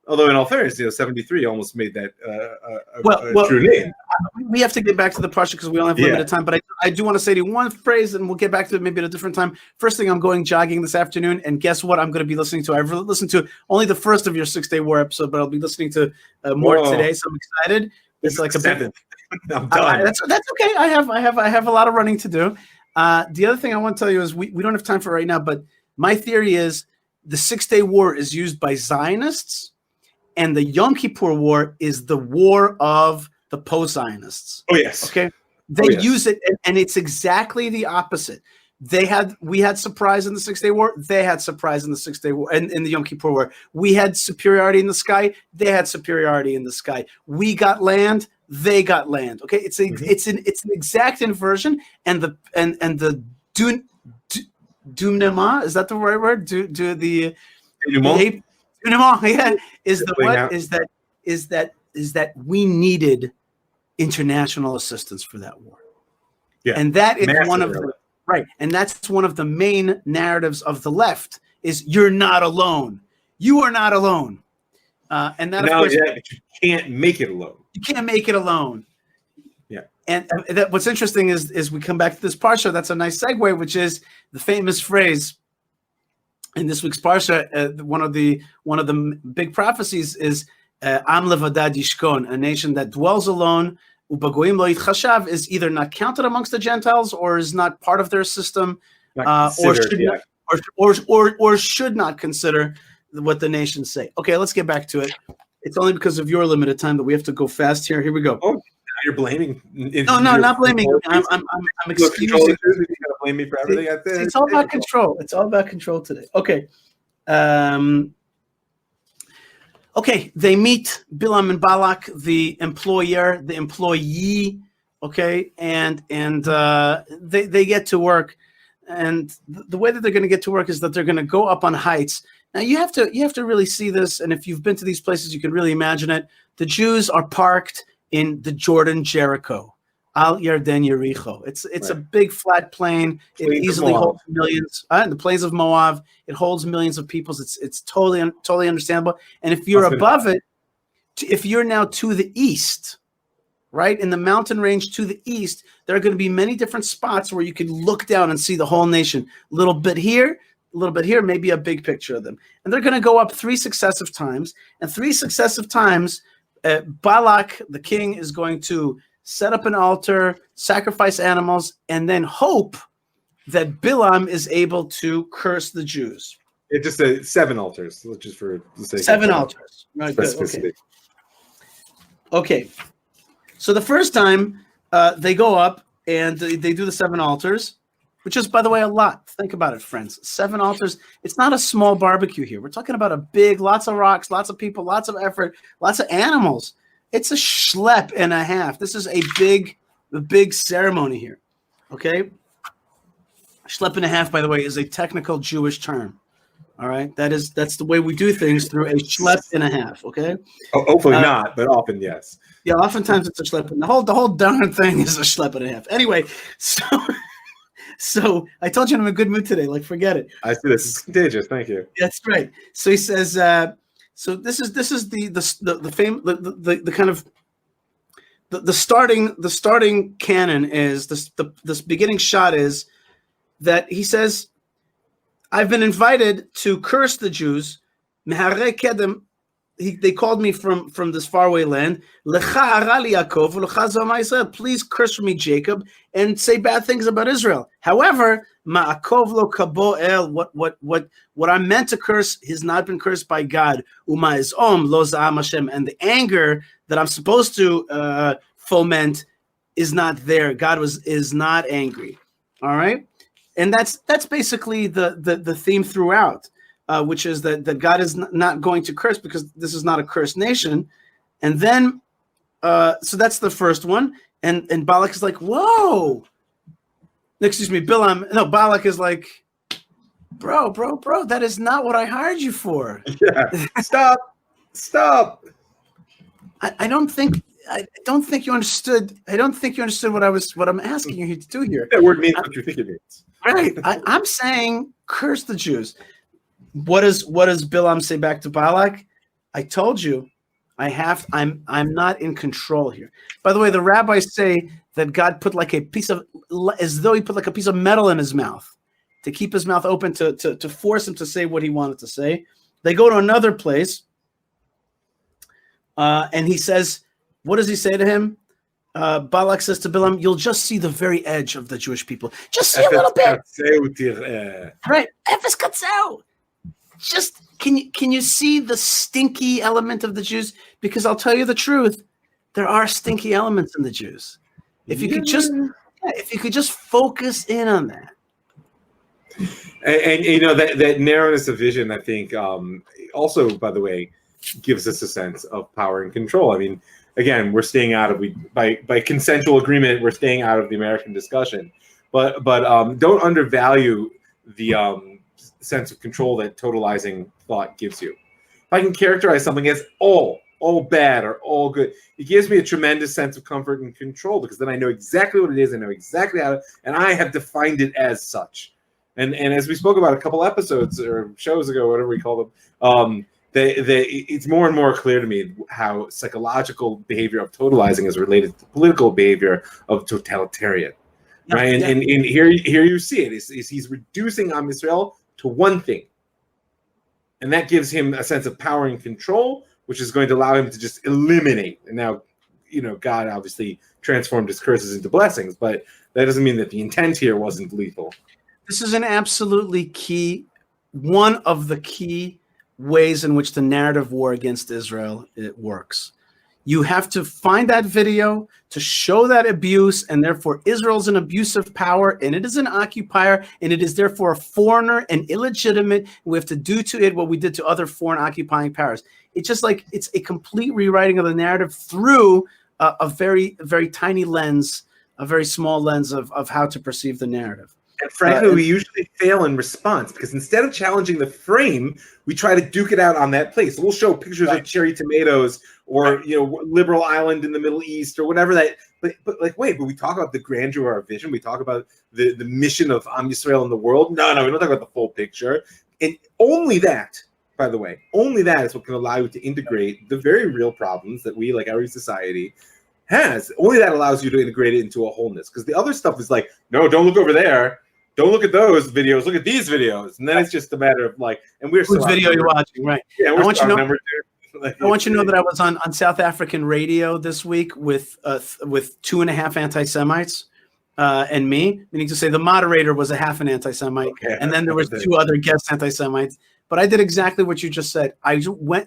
B: Although, in all fairness, 73 almost made that a true name.
A: We have to get back to the project because we only have limited time. But I do want to say to you one phrase, and we'll get back to it maybe at a different time. First thing, I'm going jogging this afternoon, and guess what? I'm going to be listening to. I've listened to only the first of your 6 Day War episode, but I'll be listening to more today. So I'm excited. It's like a bit.
B: I'm done.
A: That's okay. I have a lot of running to do. The other thing I want to tell you is we don't have time for it right now, but my theory is the 6 Day War is used by Zionists, and the Yom Kippur War is the war of the post-Zionists.
B: Oh, yes.
A: Okay? They use it, and it's exactly the opposite. We had surprise in the 6 Day War. They had surprise in the 6 Day War, and in the Yom Kippur War. We had superiority in the sky. They had superiority in the sky. We got land. They got land. Okay, it's an exact inversion, and the dunema, is that the right word? Is that we needed international assistance for that war.
B: Yeah.
A: And that is one of the right. And that's one of the main narratives of the left is you're not alone. You are not alone. And that, of course,
B: but you can't make it alone.
A: You can't make it alone.
B: Yeah.
A: And what's interesting is we come back to this parsha. That's a nice segue, which is the famous phrase in this week's parsha. One of the big prophecies is Am levadad yishkon, a nation that dwells alone. Ubagoyim lo yitchashav is either not counted amongst the Gentiles or is not part of their system, or should not consider what the nations say. Okay, let's get back to it. It's only because of your limited time that we have to go fast here. Here we go.
B: Oh, now you're blaming.
A: No, not blaming. I'm excusing.
B: You're gonna blame me for everything.
A: It's all about control. It's all about control today. Okay. Okay, they meet Balaam and Balak, the employer, the employee. Okay, and they get to work, and the way that they're going to get to work is that they're going to go up on heights. Now you have to really see this, and if you've been to these places, you can really imagine it. The Jews are parked in the Jordan Jericho, Al Yarden Yericho. It's right. A big flat plain. It easily holds millions. The plains of Moab. It holds millions of people. It's totally understandable. And if you're above it, if you're now to the east, right in the mountain range to the east, there are going to be many different spots where you can look down and see the whole nation. A little bit here, maybe a big picture of them. And they're going to go up 3 successive times. And 3 successive times, Balak, the king, is going to set up an altar, sacrifice animals, and then hope that Balaam is able to curse the Jews.
B: It just said 7 altars, just for the sake
A: 7 altars. Right, good. Okay. So the first time they go up and they do the 7 altars, which is, by the way, a lot. Think about it, friends. 7 altars. It's not a small barbecue here. We're talking about a big, lots of rocks, lots of people, lots of effort, lots of animals. It's a schlep and a half. This is a big ceremony here. Okay? Schlep and a half, by the way, is a technical Jewish term. All right? That's the way we do things, through a schlep and a half. Okay?
B: Hopefully not, but often yes.
A: Yeah, oftentimes it's a schlep. And the whole darn thing is a schlep and a half. Anyway, so So I told you I'm in a good mood today. Like, forget it.
B: I see this. It's contagious. Thank you.
A: That's right. So he says. So this is the kind of the starting canon is this beginning shot is that he says, I've been invited to curse the Jews. They called me from this faraway land. Please curse for me, Jacob, and say bad things about Israel. However, what I'm meant to curse has not been cursed by God. And the anger that I'm supposed to foment is not there. God is not angry. All right, and that's basically the theme throughout. Which is that God is not going to curse because this is not a cursed nation. And then, so that's the first one. And Balak is like, whoa. Excuse me, Balak is like, bro, that is not what I hired you for.
B: Yeah. Stop.
A: I don't think you understood. I don't think you understood what I'm asking you to do here.
B: That word means what you think it means.
A: Right. I'm saying curse the Jews. What does Balaam say back to Balak? I told you, I'm not in control here. By the way, the rabbis say that God put like as though he put like a piece of metal in his mouth to keep his mouth open to force him to say what he wanted to say. They go to another place, and he says, what does he say to him? Balak says to Balaam, you'll just see the very edge of the Jewish people. Just see a little bit. Right. Efes katzeu. Just can you see the stinky element of the Jews? Because I'll tell you the truth, there are stinky elements in the Jews. If you could just focus in on that.
B: And you know that narrowness of vision, I think, also, by the way, gives us a sense of power and control. I mean, again, we're staying out of by consensual agreement, we're staying out of the American discussion. But don't undervalue the sense of control that totalizing thought gives you. If I can characterize something as all bad or all good, it gives me a tremendous sense of comfort and control, because then I know exactly what it is, I know exactly how and I have defined it as such. And as we spoke about a couple episodes or shows ago, whatever we call them, it's more and more clear to me how psychological behavior of totalizing is related to political behavior of totalitarian. Right, and here you see it. Is he's reducing Am Yisrael to one thing, and that gives him a sense of power and control, which is going to allow him to just eliminate. And now, God obviously transformed his curses into blessings, but that doesn't mean that the intent here wasn't lethal.
A: This is an absolutely one of the key ways in which the narrative war against Israel works. You have to find that video to show that abuse, and therefore Israel's an abusive power, and it is an occupier, and it is therefore a foreigner and illegitimate. We have to do to it what we did to other foreign occupying powers. It's just like it's a complete rewriting of the narrative through a very, very tiny lens, a very small lens of how to perceive the narrative.
B: And frankly, we usually fail in response, because instead of challenging the frame, we try to duke it out on that place. So we'll show pictures of cherry tomatoes or liberal island in the Middle East or whatever that. But wait, but we talk about the grandeur of our vision. We talk about the mission of Am Yisrael in the world. No, we don't talk about the full picture. And only that, by the way, only that is what can allow you to integrate the very real problems that we, like every society, has. Only that allows you to integrate it into a wholeness. Because the other stuff is like, no, don't look over there. Don't look at those videos. Look at these videos, and then it's just a matter of like. And we're
A: whose video you're watching, right?
B: Yeah,
A: I want you to know.
B: Number two.
A: I want you to know that I was on South African radio this week with 2.5 anti-Semites and me, meaning to say the moderator was a half an anti-Semite, and then there was 2 other guest anti-Semites. But I did exactly what you just said.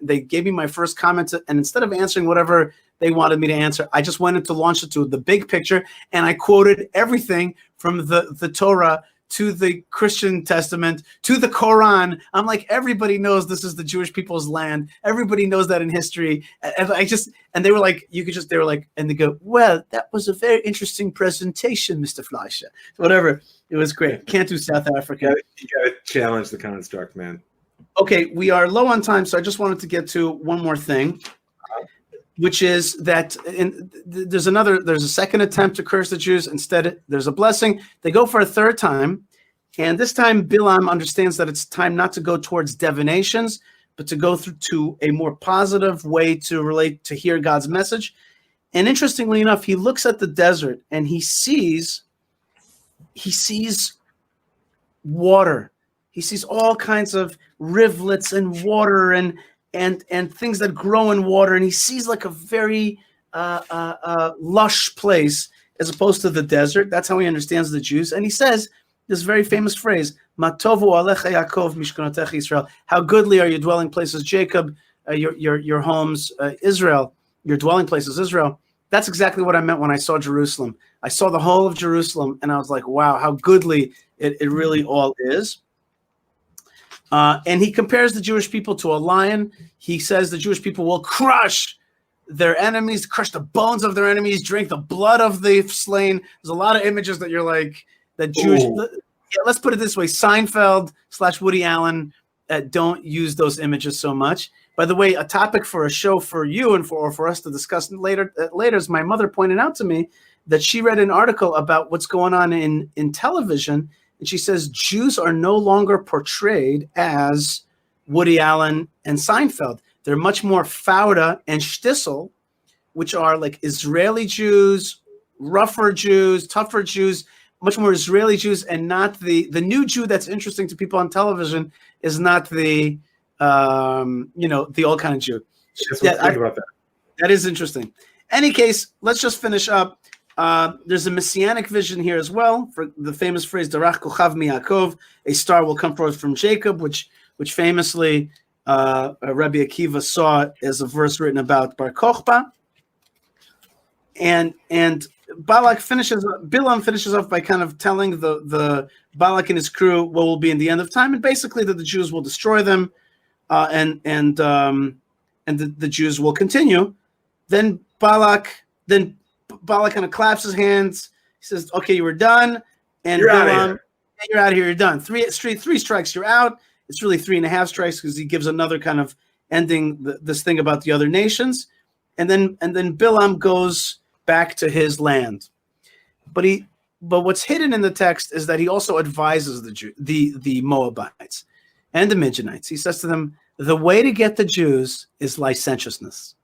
A: They gave me my first comments, and instead of answering whatever they wanted me to answer, I just went into launch it to the big picture, and I quoted everything from the Torah to the Christian Testament, to the Quran. I'm like, everybody knows this is the Jewish people's land. Everybody knows that in history. And they were like, and they go, well, that was a very interesting presentation, Mr. Fleisher. Whatever. It was great. Can't do South Africa.
B: You got to challenge the construct, man.
A: Okay, we are low on time, so I just wanted to get to one more thing. which is that there's a second attempt to curse the Jews. Instead, there's a blessing. They go for a third time, and this time Balaam understands that it's time not to go towards divinations, but to go through to a more positive way to relate, to hear God's message. And interestingly enough, he looks at the desert and he sees water. He sees all kinds of rivulets and water and things that grow in water, and he sees like a very lush place as opposed to the desert. That's how he understands the Jews. And he says this very famous phrase, "Ma tovu alecha Yaakov mishkonotecha Israel." How goodly are your dwelling places, Jacob, your homes, Israel, your dwelling places, Israel. That's exactly what I meant when I saw Jerusalem. I saw the whole of Jerusalem, and I was like, wow, how goodly it really all is. And he compares the Jewish people to a lion. He says the Jewish people will crush their enemies, crush the bones of their enemies, drink the blood of the slain. There's a lot of images that you're like, that Jewish, let's put it this way, Seinfeld / Woody Allen don't use those images so much. By the way, a topic for a show for you and for us to discuss later is my mother pointed out to me that she read an article about what's going on in television. And she says Jews are no longer portrayed as Woody Allen and Seinfeld. They're much more Fauda and Shtisel, which are like Israeli Jews, rougher Jews, tougher Jews, much more Israeli Jews, and not the new Jew that's interesting to people on television is not the the old kind of Jew.
B: About that.
A: That is interesting. Any case, let's just finish up. There's a messianic vision here as well for the famous phrase "Darach kochav miYaakov," a star will come forth from Jacob, which famously Rabbi Akiva saw as a verse written about Bar Kochba. And Balaam finishes off by kind of telling the Balak and his crew what will be in the end of time, and basically that the Jews will destroy them, and the Jews will continue. Then Balak kind of claps his hands. He says, "Okay, you were done." And
B: you're
A: Balaam,
B: out of here.
A: You're out of here. You're done. Three strikes. You're out. It's really 3.5 strikes because he gives another kind of ending this thing about the other nations, and then Balaam goes back to his land. But what's hidden in the text is that he also advises the Moabites and the Midianites. He says to them, the way to get the Jews is licentiousness.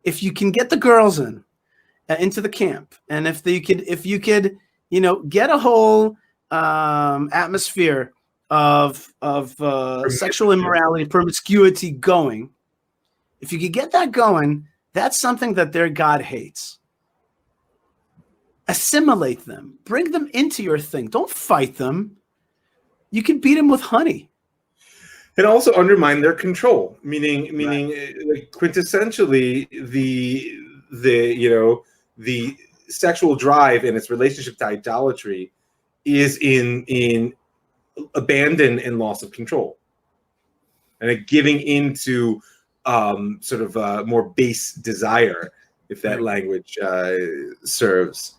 A: If you can get the girls into the camp, and if you could get a whole atmosphere of sexual immorality, promiscuity going, if you could get that going, that's something that their God hates. Assimilate them, bring them into your thing. Don't fight them. You can beat them with honey.
B: And also undermine their control, meaning like quintessentially the sexual drive and its relationship to idolatry is in abandon and loss of control, and giving into sort of more base desire, if that language serves.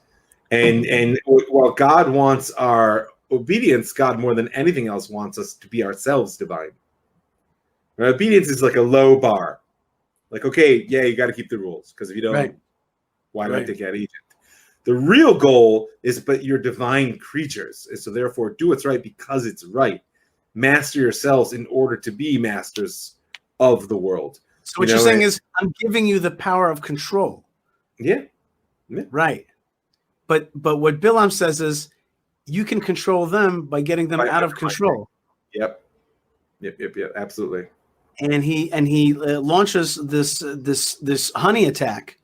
B: And while God wants our obedience, God more than anything else wants us to be ourselves divine. Right? Obedience is like a low bar. Like, okay, yeah, you got to keep the rules, because if you don't, why not take out Egypt? The real goal is, but you're divine creatures, and so therefore do what's right because it's right. Master yourselves in order to be masters of the world.
A: So what you're saying is, I'm giving you the power of control.
B: Yeah.
A: Right. But what Balaam says is, you can control them by getting them out of control.
B: Yep. Absolutely.
A: And he launches this honey attack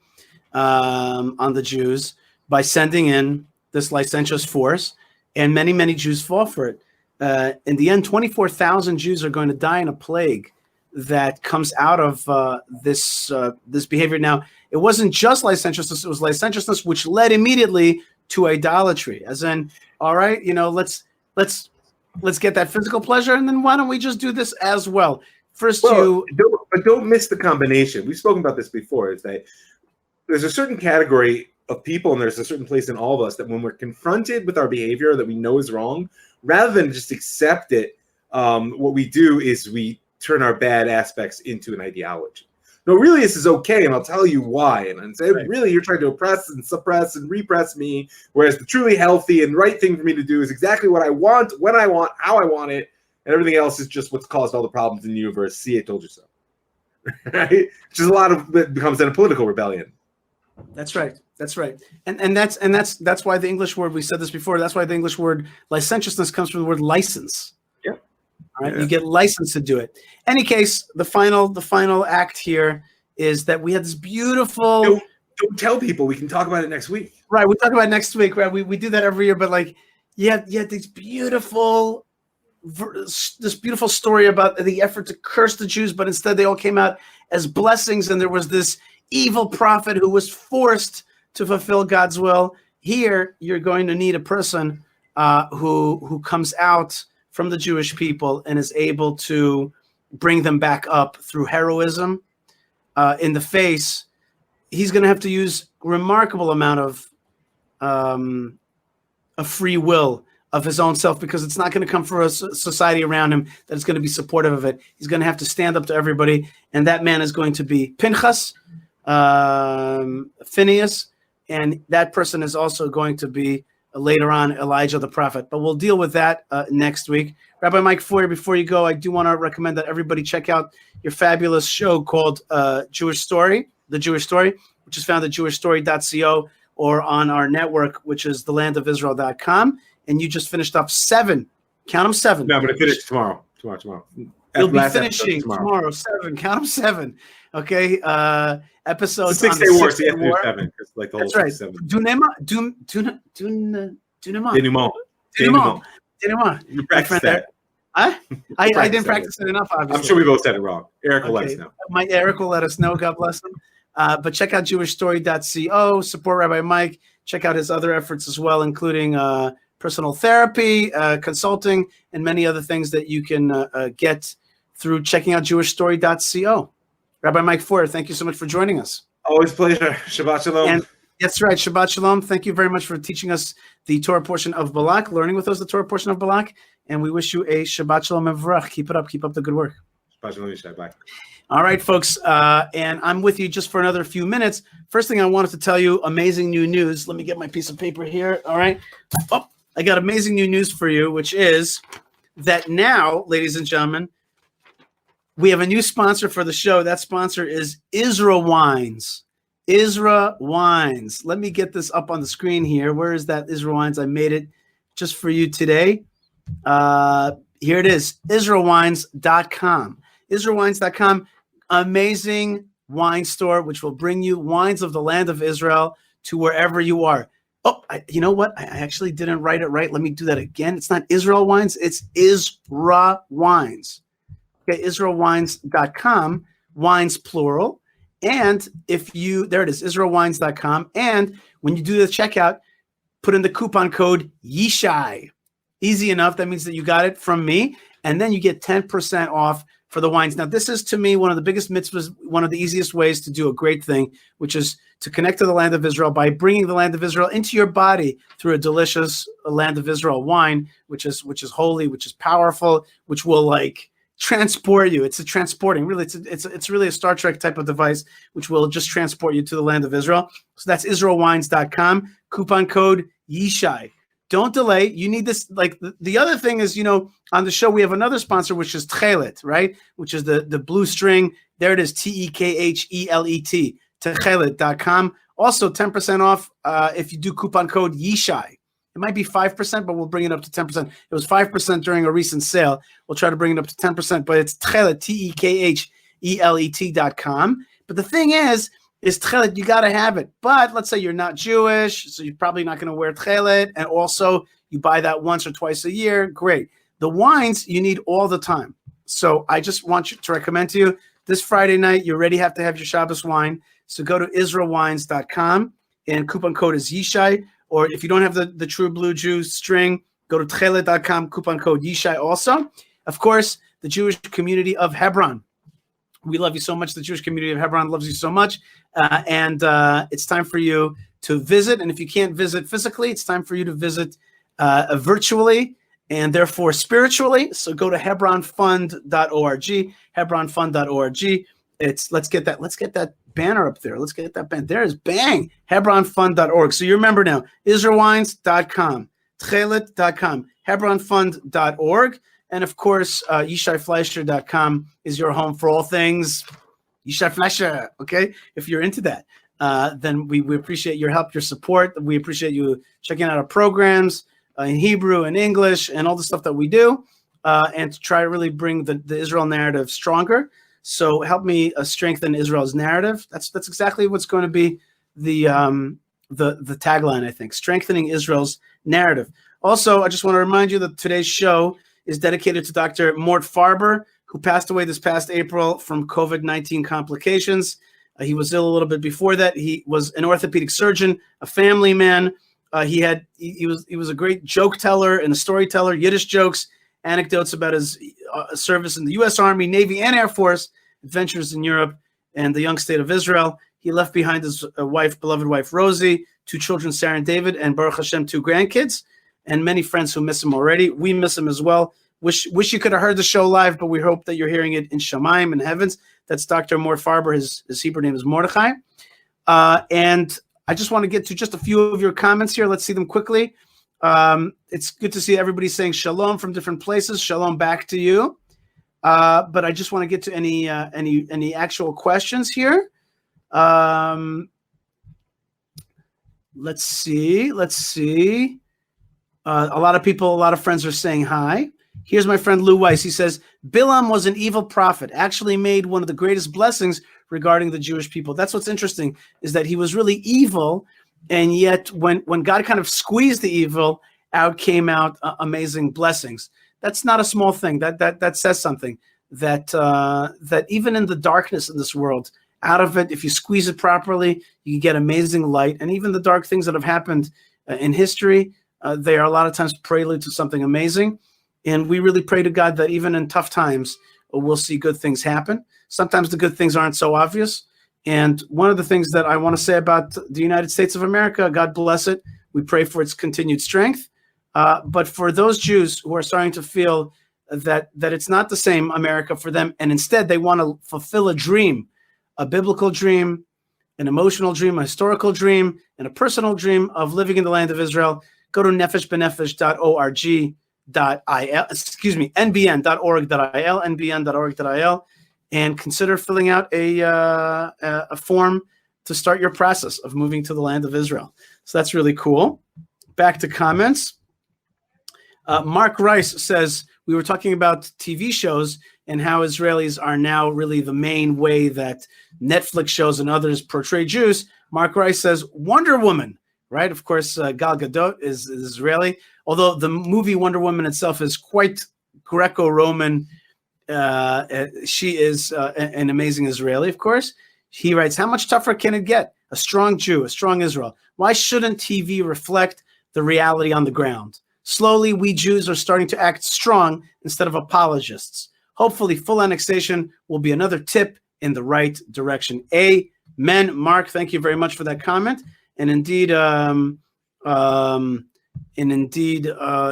A: on the Jews by sending in this licentious force, and many Jews fall for it. In the end, 24,000 Jews are going to die in a plague that comes out of this behavior. Now, it wasn't just licentiousness; it was licentiousness which led immediately to idolatry. As in, all right, let's get that physical pleasure, and then why don't we just do this as well? First,
B: don't miss the combination. We've spoken about this before. Is that there's a certain category of people, and there's a certain place in all of us that when we're confronted with our behavior that we know is wrong, rather than just accept it, what we do is we turn our bad aspects into an ideology. no, really, this is okay, and I'll tell you why. And say,
A: Right.
B: really, you're trying to oppress and suppress and repress me, whereas the truly healthy and right thing for me to do is exactly what I want, when I want, how I want it, and everything else is just what's caused all the problems in the universe. See, I told you so. Right? Which is a lot of it becomes then a political rebellion.
A: That's right. That's right. And that's why the English word, we said this before, that's why the English word licentiousness comes from the word license.
B: Yeah.
A: All right.
B: Yeah.
A: You get licensed to do it. Any case, the final act here is that we had this beautiful.
B: Don't tell people. We can talk about it next week.
A: Right. We talk about it next week. Right. We do that every year, but like you had these this beautiful story about the effort to curse the Jews, but instead they all came out as blessings, and there was this evil prophet who was forced to fulfill God's will. Here, you're going to need a person who comes out from the Jewish people and is able to bring them back up through heroism in the face. He's going to have to use a remarkable amount of free will of his own self, because it's not going to come from a society around him that is going to be supportive of it. He's going to have to stand up to everybody, and that man is going to be Pinchas, Phineas, and that person is also going to be later on Elijah the prophet. But we'll deal with that next week. Rabbi Mike Feuer, before you go, I do want to recommend that everybody check out your fabulous show called Jewish Story, The Jewish Story, which is found at jewishstory.co or on our network, which is thelandofisrael.com. And you just finished up 7. Count them 7.
B: No, I'm going to finish tomorrow.
A: You'll be finishing tomorrow. 7. Count them 7. Okay. Episodes.
B: It's a 6-day war, so you have to do 7. It's like the whole
A: That's right.
B: 7.
A: Denouement.
B: You practice that.
A: I didn't practice it enough, obviously.
B: I'm sure we both said it wrong. Eric will let us know.
A: Eric will let us know. God bless him. But check out jewishstory.co. Support Rabbi Mike. Check out his other efforts as well, including personal therapy, consulting, and many other things that you can get through checking out jewishstory.co. Rabbi Mike Feuer, thank you so much for joining us.
B: Always a pleasure. Shabbat shalom.
A: And that's right. Shabbat shalom. Thank you very much for teaching us the Torah portion of Balak, learning with us the Torah portion of Balak. And we wish you a Shabbat shalom and v'rach. Keep it up. Keep up the good work.
B: Shabbat shalom, Yishai. Bye.
A: All right, folks. And I'm with you just for another few minutes. First thing I wanted to tell you, amazing new news. Let me get my piece of paper here. All right. Oh, I got amazing new news for you, which is that now, ladies and gentlemen, we have a new sponsor for the show. That sponsor is Isra Wines. Isra Wines. Let me get this up on the screen here. Where is that Isra Wines? I made it just for you today. Here it is, IsraWines.com. IsraWines.com, amazing wine store, which will bring you wines of the land of Israel to wherever you are. Oh, you know what? I actually didn't write it right. Let me do that again. It's not Israel Wines. It's Isra Wines. Okay, IsraWines.com, wines plural. And there it is, IsraWines.com. And when you do the checkout, put in the coupon code Yishai. Easy enough. That means that you got it from me. And then you get 10% off for the wines. Now, this is, to me, one of the biggest mitzvahs, one of the easiest ways to do a great thing, which is to connect to the land of Israel by bringing the land of Israel into your body through a delicious land of Israel wine, which is holy, which is powerful, which will transport you. It's a transporting, really. It's really a Star Trek type of device, which will just transport you to the land of Israel. So that's IsraelWines.com. Coupon code Yishai. Don't delay. You need this. The other thing is, on the show, we have another sponsor, which is Tchelet, right? Which is the blue string. There it is, TEKHELET, Tchelet.com. Also 10% off if you do coupon code Yishai. It might be 5%, but we'll bring it up to 10%. It was 5% during a recent sale. We'll try to bring it up to 10%, but it's Tchelet, TEKHELET.com. But the thing is Tchelet, you got to have it. But let's say you're not Jewish, so you're probably not going to wear Tchelet. And also, you buy that once or twice a year. Great. The wines you need all the time. So I just want you to recommend to you, this Friday night, you already have to have your Shabbos wine. So go to IsraelWines.com, and coupon code is Yishai. Or if you don't have the True Blue Jew string, go to Tchelet.com, coupon code Yishai also. Of course, the Jewish community of Hebron. We love you so much. The Jewish community of Hebron loves you so much. And it's time for you to visit. And if you can't visit physically, it's time for you to visit virtually and therefore spiritually. So go to HebronFund.org, HebronFund.org. let's get that banner up there. Let's get that banner. There is bang, HebronFund.org. So you remember now, IsraelWines.com, Tchelet.com, HebronFund.org, and of course, YishaiFleisher.com is your home for all things Yishai Fleisher. Okay, if you're into that, then we appreciate your help, your support. We appreciate you checking out our programs in Hebrew and English and all the stuff that we do, and to try to really bring the Israel narrative stronger. So help me strengthen Israel's narrative. That's exactly what's going to be the tagline, I think, strengthening Israel's narrative. Also, I just want to remind you that today's show is dedicated to Dr. Mort Farber, who passed away this past April from COVID-19 complications. He was ill a little bit before that. He was an orthopedic surgeon, a family man. He was a great joke teller and a storyteller, Yiddish jokes, anecdotes about his service in the U.S. Army, Navy, and Air Force, adventures in Europe, and the young state of Israel. He left behind his beloved wife, Rosie, 2 children, Sarah and David, and Baruch Hashem, 2 grandkids, and many friends who miss him already. We miss him as well. Wish you could have heard the show live, but we hope that you're hearing it in Shamayim, in heavens. That's Dr. Mort Farber. His Hebrew name is Mordechai. And I just want to get to just a few of your comments here. Let's see them quickly. It's good to see everybody saying shalom from different places. Shalom back to you. But I just want to get to any actual questions here. Let's see. A lot of friends are saying hi. Here's my friend Lou Weiss. He says, Balaam was an evil prophet, actually made one of the greatest blessings regarding the Jewish people. That's what's interesting, is that he was really evil, and yet when God kind of squeezed the evil, out came out amazing blessings. That's not a small thing. That says something, that even in the darkness in this world, out of it, if you squeeze it properly, you get amazing light. And even the dark things that have happened in history, they are a lot of times prelude to something amazing. And we really pray to God that even in tough times, we'll see good things happen. Sometimes the good things aren't so obvious. And one of the things that I want to say about the United States of America, God bless it, we pray for its continued strength. But for those Jews who are starting to feel that it's not the same America for them, and instead they want to fulfill a dream, a biblical dream, an emotional dream, a historical dream, and a personal dream of living in the land of Israel, go to nefeshbenefesh.org. nbn.org.il, and consider filling out a form to start your process of moving to the land of Israel. So that's really cool. Back to comments. Mark Rice says, we were talking about TV shows and how Israelis are now really the main way that Netflix shows and others portray Jews. Mark Rice says, Wonder Woman, right? Of course, Gal Gadot is Israeli. Although the movie Wonder Woman itself is quite Greco-Roman, she is an amazing Israeli, of course. He writes, how much tougher can it get? A strong Jew, a strong Israel. Why shouldn't TV reflect the reality on the ground? Slowly, we Jews are starting to act strong instead of apologists. Hopefully, full annexation will be another tip in the right direction. Amen. Mark, thank you very much for that comment. And indeed,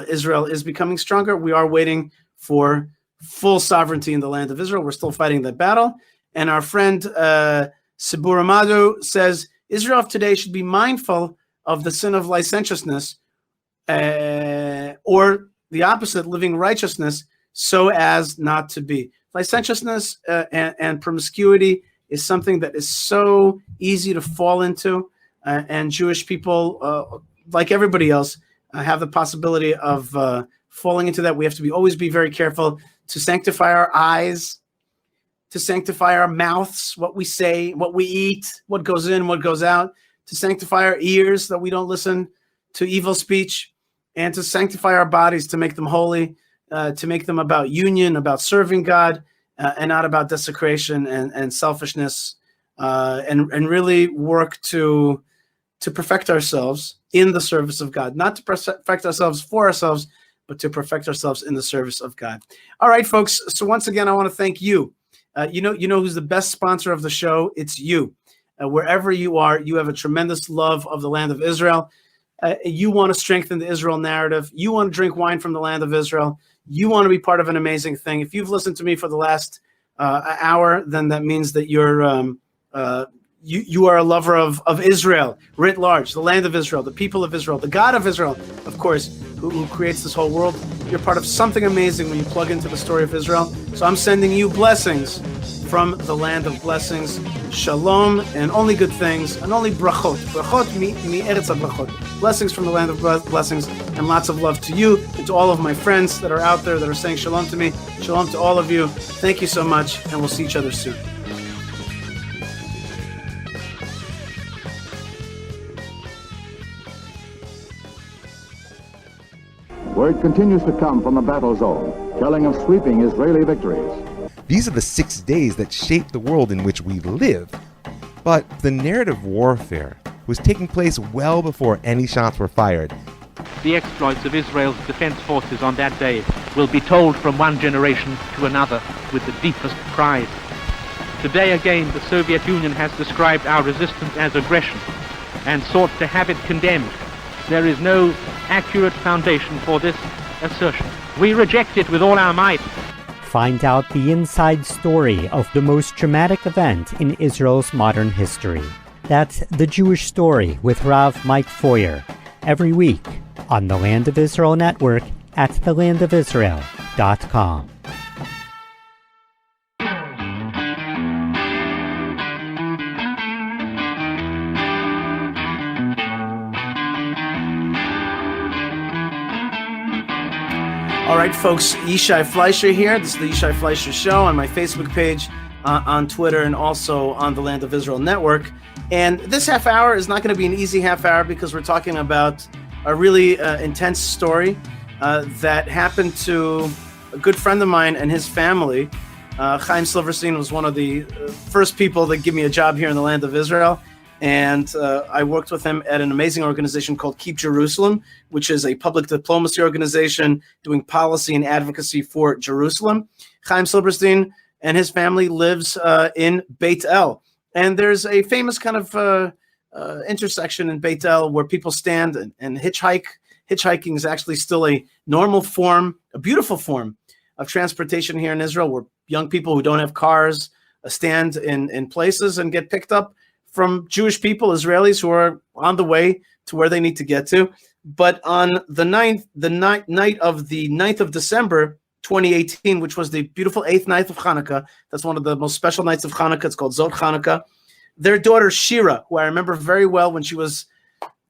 A: Israel is becoming stronger. We are waiting for full sovereignty in the land of Israel. We're still fighting that battle. And our friend Sibur Amadu says, Israel of today should be mindful of the sin of licentiousness, or the opposite, living righteousness, so as not to be. Licentiousness and promiscuity is something that is so easy to fall into, and Jewish people, like everybody else, have the possibility of falling into that. We have to always be very careful to sanctify our eyes, to sanctify our mouths, what we say, what we eat, what goes in, what goes out, to sanctify our ears, that we don't listen to evil speech, and to sanctify our bodies, to make them holy, to make them about union, about serving God, and not about desecration and selfishness, and really work to perfect ourselves in the service of God, not to perfect ourselves for ourselves, but to perfect ourselves in the service of God. All right, folks. So once again, I want to thank you. You know who's the best sponsor of the show? It's you. Wherever you are, you have a tremendous love of the land of Israel. You want to strengthen the Israel narrative. You want to drink wine from the land of Israel. You want to be part of an amazing thing. If you've listened to me for the last hour, then that means that you are a lover of Israel writ large, the land of Israel, the people of Israel, the God of Israel, of course, who creates this whole world. You're part of something amazing when you plug into the story of Israel. So I'm sending you blessings from the land of blessings, shalom, and only good things, and only brachot. Brachot mi eretz brachot. Blessings from the land of blessings, and lots of love to you and to all of my friends that are out there that are saying shalom to me. Shalom to all of you. Thank you so much, and we'll see each other soon.
C: Word continues to come from the battle zone, telling of sweeping Israeli victories.
D: These are the 6 days that shape the world in which we live. But the narrative warfare was taking place well before any shots were fired.
E: The exploits of Israel's defense forces on that day will be told from one generation to another with the deepest pride. Today again, the Soviet Union has described our resistance as aggression and sought to have it condemned. There is no accurate foundation for this assertion. We reject it with all our might.
F: Find out the inside story of the most dramatic event in Israel's modern history. That's The Jewish Story with Rav Mike Feuer, every week on the Land of Israel Network at thelandofisrael.com.
A: All right, folks, Yishai Fleisher here. This is the Yishai Fleisher Show on my Facebook page, on Twitter, and also on the Land of Israel Network. And this half hour is not going to be an easy half hour because we're talking about a really intense story that happened to a good friend of mine and his family. Chaim Silberstein was one of the first people that give me a job here in the Land of Israel. And I worked with him at an amazing organization called Keep Jerusalem, which is a public diplomacy organization doing policy and advocacy for Jerusalem. Chaim Silberstein and his family lives in Beit El. And there's a famous kind of intersection in Beit El where people stand and hitchhike. Hitchhiking is actually still a normal form, a beautiful form of transportation here in Israel, where young people who don't have cars stand in places and get picked up from Jewish people, Israelis who are on the way to where they need to get to. But on the night of the 9th of December, 2018, which was the beautiful 8th night of Chanukah, that's one of the most special nights of Chanukah, it's called Zot Chanukah, their daughter Shira, who I remember very well when she was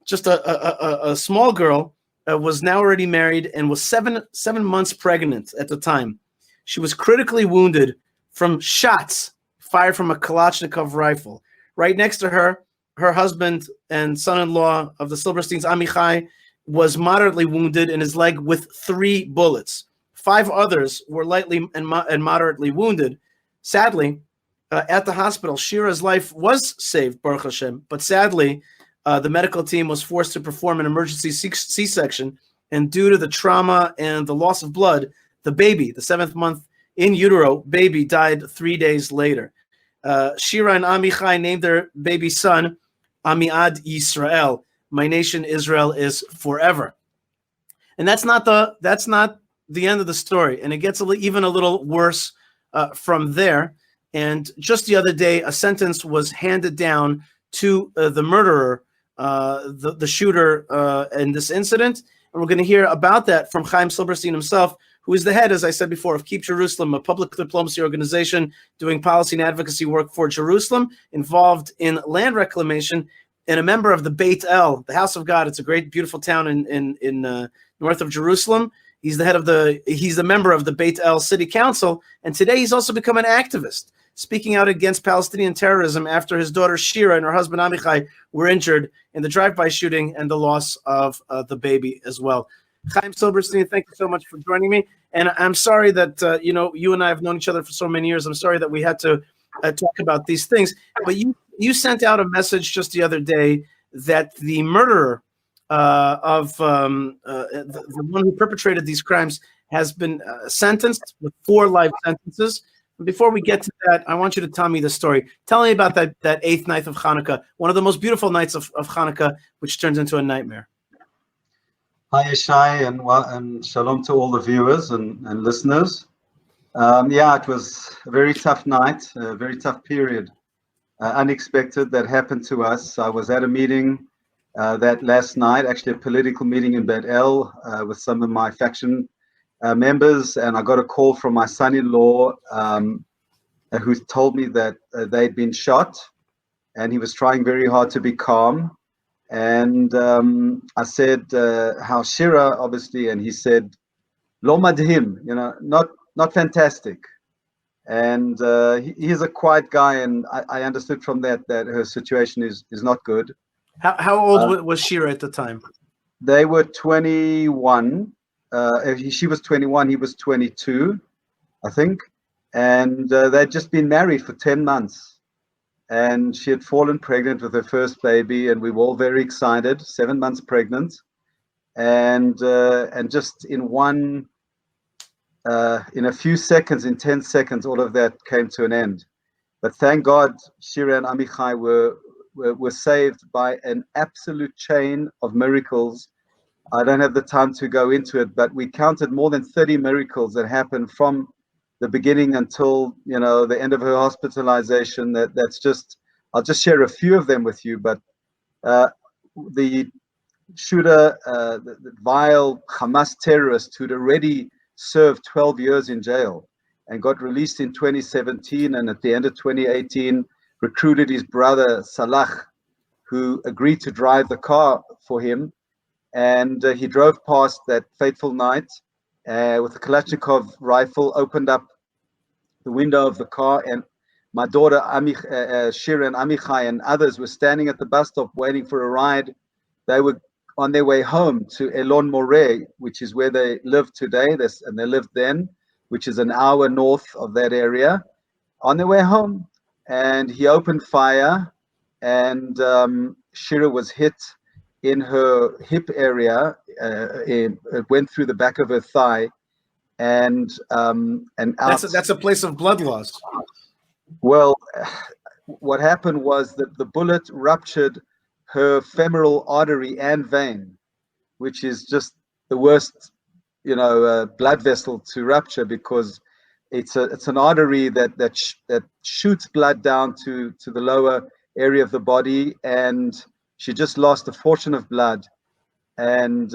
A: just a small girl, was now already married and was seven months pregnant at the time. She was critically wounded from shots fired from a Kalashnikov rifle. Right next to her, her husband and son-in-law of the Silbersteins, Amichai, was moderately wounded in his leg with 3 bullets. 5 others were lightly and moderately wounded. Sadly, at the hospital, Shira's life was saved, Baruch Hashem, but sadly, the medical team was forced to perform an emergency C-section, and due to the trauma and the loss of blood, the baby, the 7th month in utero baby, died 3 days later. Shira and Amichai named their baby son Amiad Yisrael. My nation Israel is forever. And that's not the end of the story. And it gets even a little worse from there. And just the other day, a sentence was handed down to the murderer, the shooter in this incident. And we're going to hear about that from Chaim Silberstein himself, who is the head, as I said before, of Keep Jerusalem, a public diplomacy organization doing policy and advocacy work for Jerusalem, involved in land reclamation, and a member of the Beit El, the House of God. It's a great, beautiful town in north of Jerusalem. He's the member of the Beit El City Council, and today he's also become an activist, speaking out against Palestinian terrorism after his daughter Shira and her husband Amichai were injured in the drive-by shooting and the loss of the baby as well. Chaim Silberstein, thank you so much for joining me. And I'm sorry that, you and I have known each other for so many years. I'm sorry that we had to talk about these things. But you sent out a message just the other day that the murderer of the one who perpetrated these crimes has been sentenced with 4 life sentences. Before we get to that, I want you to tell me the story. Tell me about that 8th night of Chanukah, one of the most beautiful nights of Chanukah, which turns into a nightmare.
G: Hi, Yishai, and shalom to all the viewers and listeners. Yeah, it was a very tough night, a very tough period, unexpected that happened to us. I was at a meeting that last night, actually a political meeting in Bet El with some of my faction members, and I got a call from my son-in-law who told me that they'd been shot, and he was trying very hard to be calm. And I said, how Shira, obviously, and he said, Lo madhim, not fantastic. And he's a quiet guy, and I understood from that her situation is not good.
A: How old was Shira at the time?
G: They were 21. She was 21, he was 22, I think. And they'd just been married for 10 months. And she had fallen pregnant with her first baby, and we were all very excited, 7 months pregnant. And just in a few seconds, in 10 seconds, all of that came to an end. But thank God, Shira and Amichai were saved by an absolute chain of miracles. I don't have the time to go into it, but we counted more than 30 miracles that happened from the beginning until the end of her hospitalization. That's just, I'll just share a few of them with you. But the shooter, the vile Hamas terrorist who'd already served 12 years in jail and got released in 2017, and at the end of 2018 recruited his brother Salah, who agreed to drive the car for him, and he drove past that fateful night with a Kalashnikov rifle, opened up the window of the car, and my daughter Shira and Amichai and others were standing at the bus stop waiting for a ride. They were on their way home to Elon Moreh, which is where they live today, and they lived then, which is an hour north of that area, on their way home. And he opened fire, and Shira was hit in her hip area. It went through the back of her thigh, and out.
A: That's a place of blood loss.
G: Well, what happened was that the bullet ruptured her femoral artery and vein, which is just the worst, blood vessel to rupture, because it's an artery that shoots blood down to the lower area of the body, and she just lost a fortune of blood, and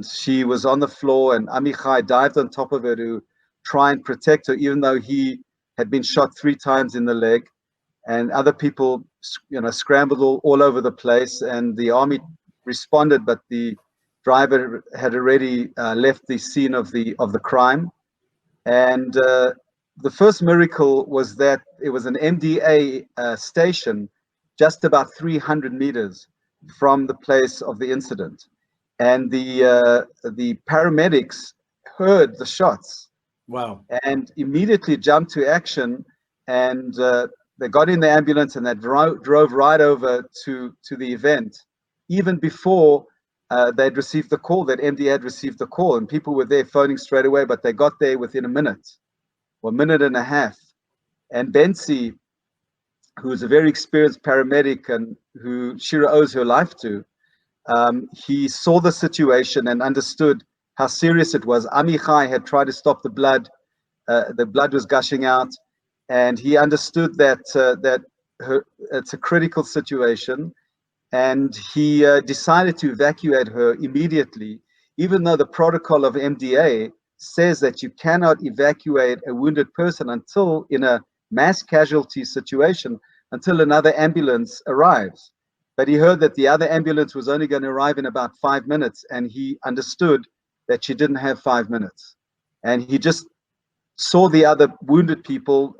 G: she was on the floor, and Amichai dived on top of her to try and protect her, even though he had been shot 3 times in the leg. And other people, scrambled all over the place, and the army responded, but the driver had already left the scene of the crime. And the first miracle was that it was an MDA station just about 300 meters from the place of the incident, and the paramedics heard the shots.
A: Wow!
G: And immediately jumped to action, and they got in the ambulance, and they drove right over to the event, even before they'd received the call, that MD had received the call, and people were there phoning straight away, but they got there within a minute, or a minute and a half. And Bensi, who is a very experienced paramedic and who Shira owes her life to, he saw the situation and understood how serious it was. Amichai had tried to stop the blood was gushing out, and he understood that it's a critical situation, and he decided to evacuate her immediately, even though the protocol of MDA says that you cannot evacuate a wounded person until, in a mass casualty situation, until another ambulance arrives. But he heard that the other ambulance was only going to arrive in about 5 minutes, and he understood that she didn't have 5 minutes. And he just saw the other wounded people,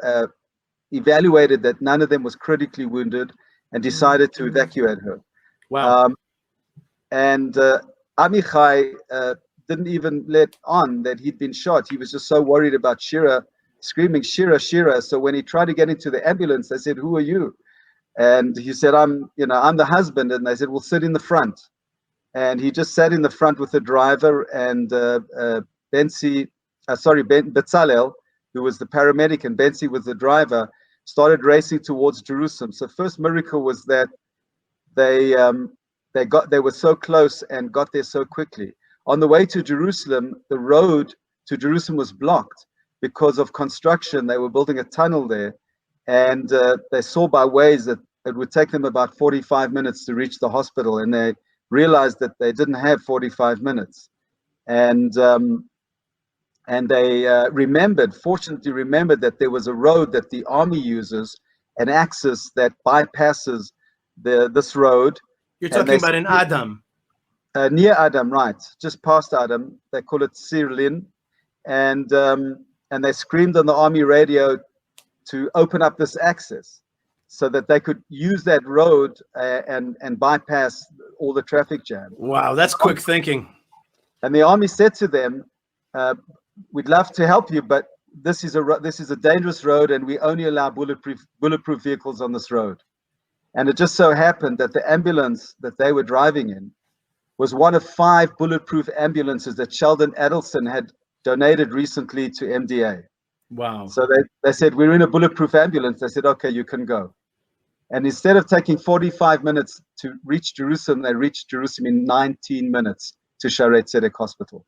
G: evaluated that none of them was critically wounded, and decided to evacuate her.
A: Wow.
G: And Amichai didn't even let on that he'd been shot. He was just so worried about Shira, screaming, Shira, Shira. So when he tried to get into the ambulance, they said, who are you? And he said, I'm the husband. And they said, well, sit in the front. And he just sat in the front with the driver, and Bezalel, who was the paramedic, and Bensi was the driver, started racing towards Jerusalem. So first miracle was that they were so close and got there so quickly. On the way to Jerusalem, the road to Jerusalem was blocked because of construction. They were building a tunnel there, and they saw by Waze that it would take them about 45 minutes to reach the hospital, and they realized that they didn't have 45 minutes. And they fortunately remembered that there was a road that the army uses, an axis that bypasses this road.
A: You're talking about in Adam.
G: Near Adam, right, just past Adam. They call it Sirlin, and they screamed on the army radio to open up this access so that they could use that road and bypass all the traffic jam.
A: Wow, that's quick thinking.
G: And the army said to them, "We'd love to help you, but this is a dangerous road, and we only allow bulletproof vehicles on this road." And it just so happened that the ambulance that they were driving in was one of 5 bulletproof ambulances that Sheldon Adelson had donated recently to MDA.
A: Wow.
G: So they said, "We're in a bulletproof ambulance." They said, "Okay, you can go." And instead of taking 45 minutes to reach Jerusalem, they reached Jerusalem in 19 minutes to Shaarei Tzedek Hospital.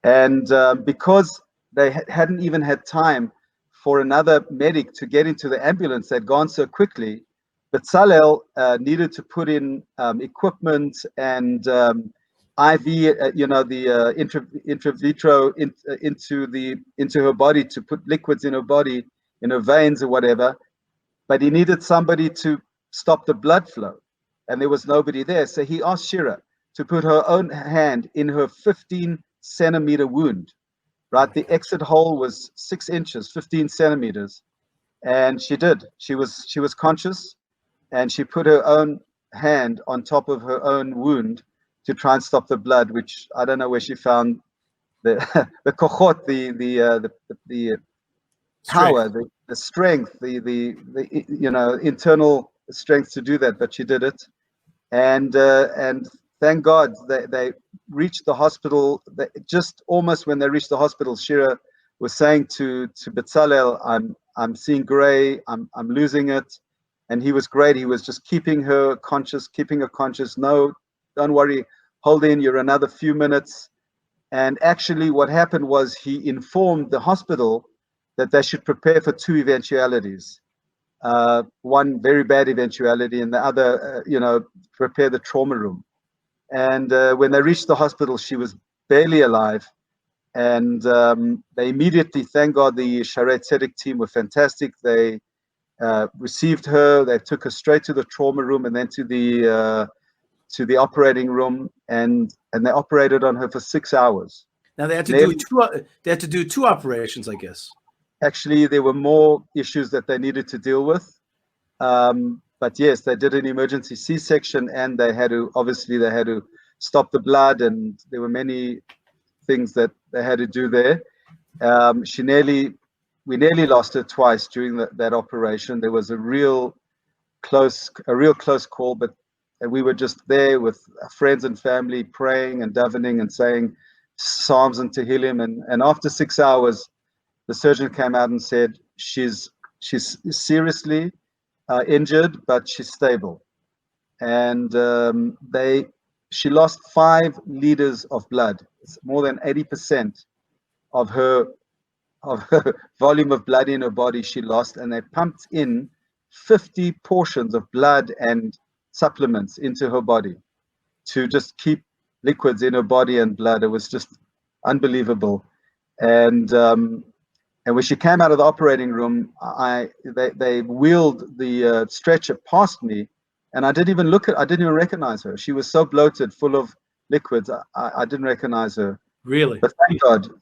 G: And because they hadn't even had time for another medic to get into the ambulance, they'd gone so quickly, Bezalel needed to put in equipment and IV, the intravitro into her body, to put liquids in her body, in her veins or whatever. But he needed somebody to stop the blood flow, and there was nobody there. So he asked Shira to put her own hand in her 15-centimeter wound. Right, the exit hole was 6 inches, 15 centimeters, and she did. She was conscious, and she put her own hand on top of her own wound to try and stop the blood, which I don't know where she found the kochot, the power, the strength, the internal strength to do that, but she did it, and thank God they reached the hospital. Just almost when they reached the hospital, Shira was saying to Bezalel, "I'm seeing gray. I'm losing it," and he was great. He was just keeping her conscious. No, don't worry, hold in. You're another few minutes. And actually, what happened was he informed the hospital that they should prepare for 2 eventualities. One very bad eventuality, and the other, prepare the trauma room. And when they reached the hospital, she was barely alive. And they immediately, thank God, the Shaarei Tzedek team were fantastic. They received her. They took her straight to the trauma room and then to the operating room, and they operated on her for 6 hours.
A: Now they had to do 2 operations, I guess.
G: Actually, there were more issues that they needed to deal with. But yes, they did an emergency C-section, and they had to stop the blood, and there were many things that they had to do there. We nearly lost her twice during that operation. There was a real close call, but we were just there with friends and family, praying and davening and saying psalms and tehillim. And after 6 hours, the surgeon came out and said she's seriously injured, but she's stable. And she lost 5 liters of blood. It's more than 80% of her volume of blood in her body she lost, and they pumped in 50 portions of blood and supplements into her body to just keep liquids in her body and blood. It was just unbelievable. And when she came out of the operating room, they wheeled the stretcher past me, and I didn't even recognize her. She was so bloated, full of liquids. I didn't recognize her.
A: Really?
G: But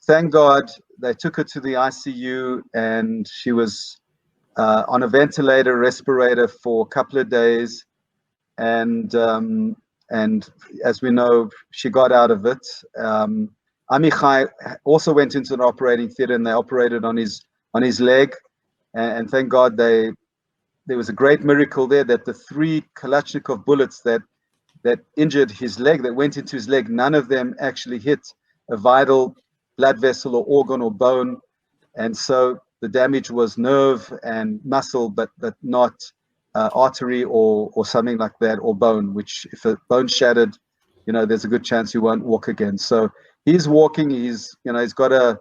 G: thank God, they took her to the ICU, and she was on a ventilator, respirator for a couple of days, and as we know, she got out of it. Amichai also went into an operating theater, and they operated on his leg, and thank God there was a great miracle there that the 3 Kalashnikov bullets that injured his leg, that went into his leg, none of them actually hit a vital blood vessel or organ or bone, and so the damage was nerve and muscle, but not artery or something like that, or bone, which if a bone shattered, there's a good chance he won't walk again. So he's walking. He's got a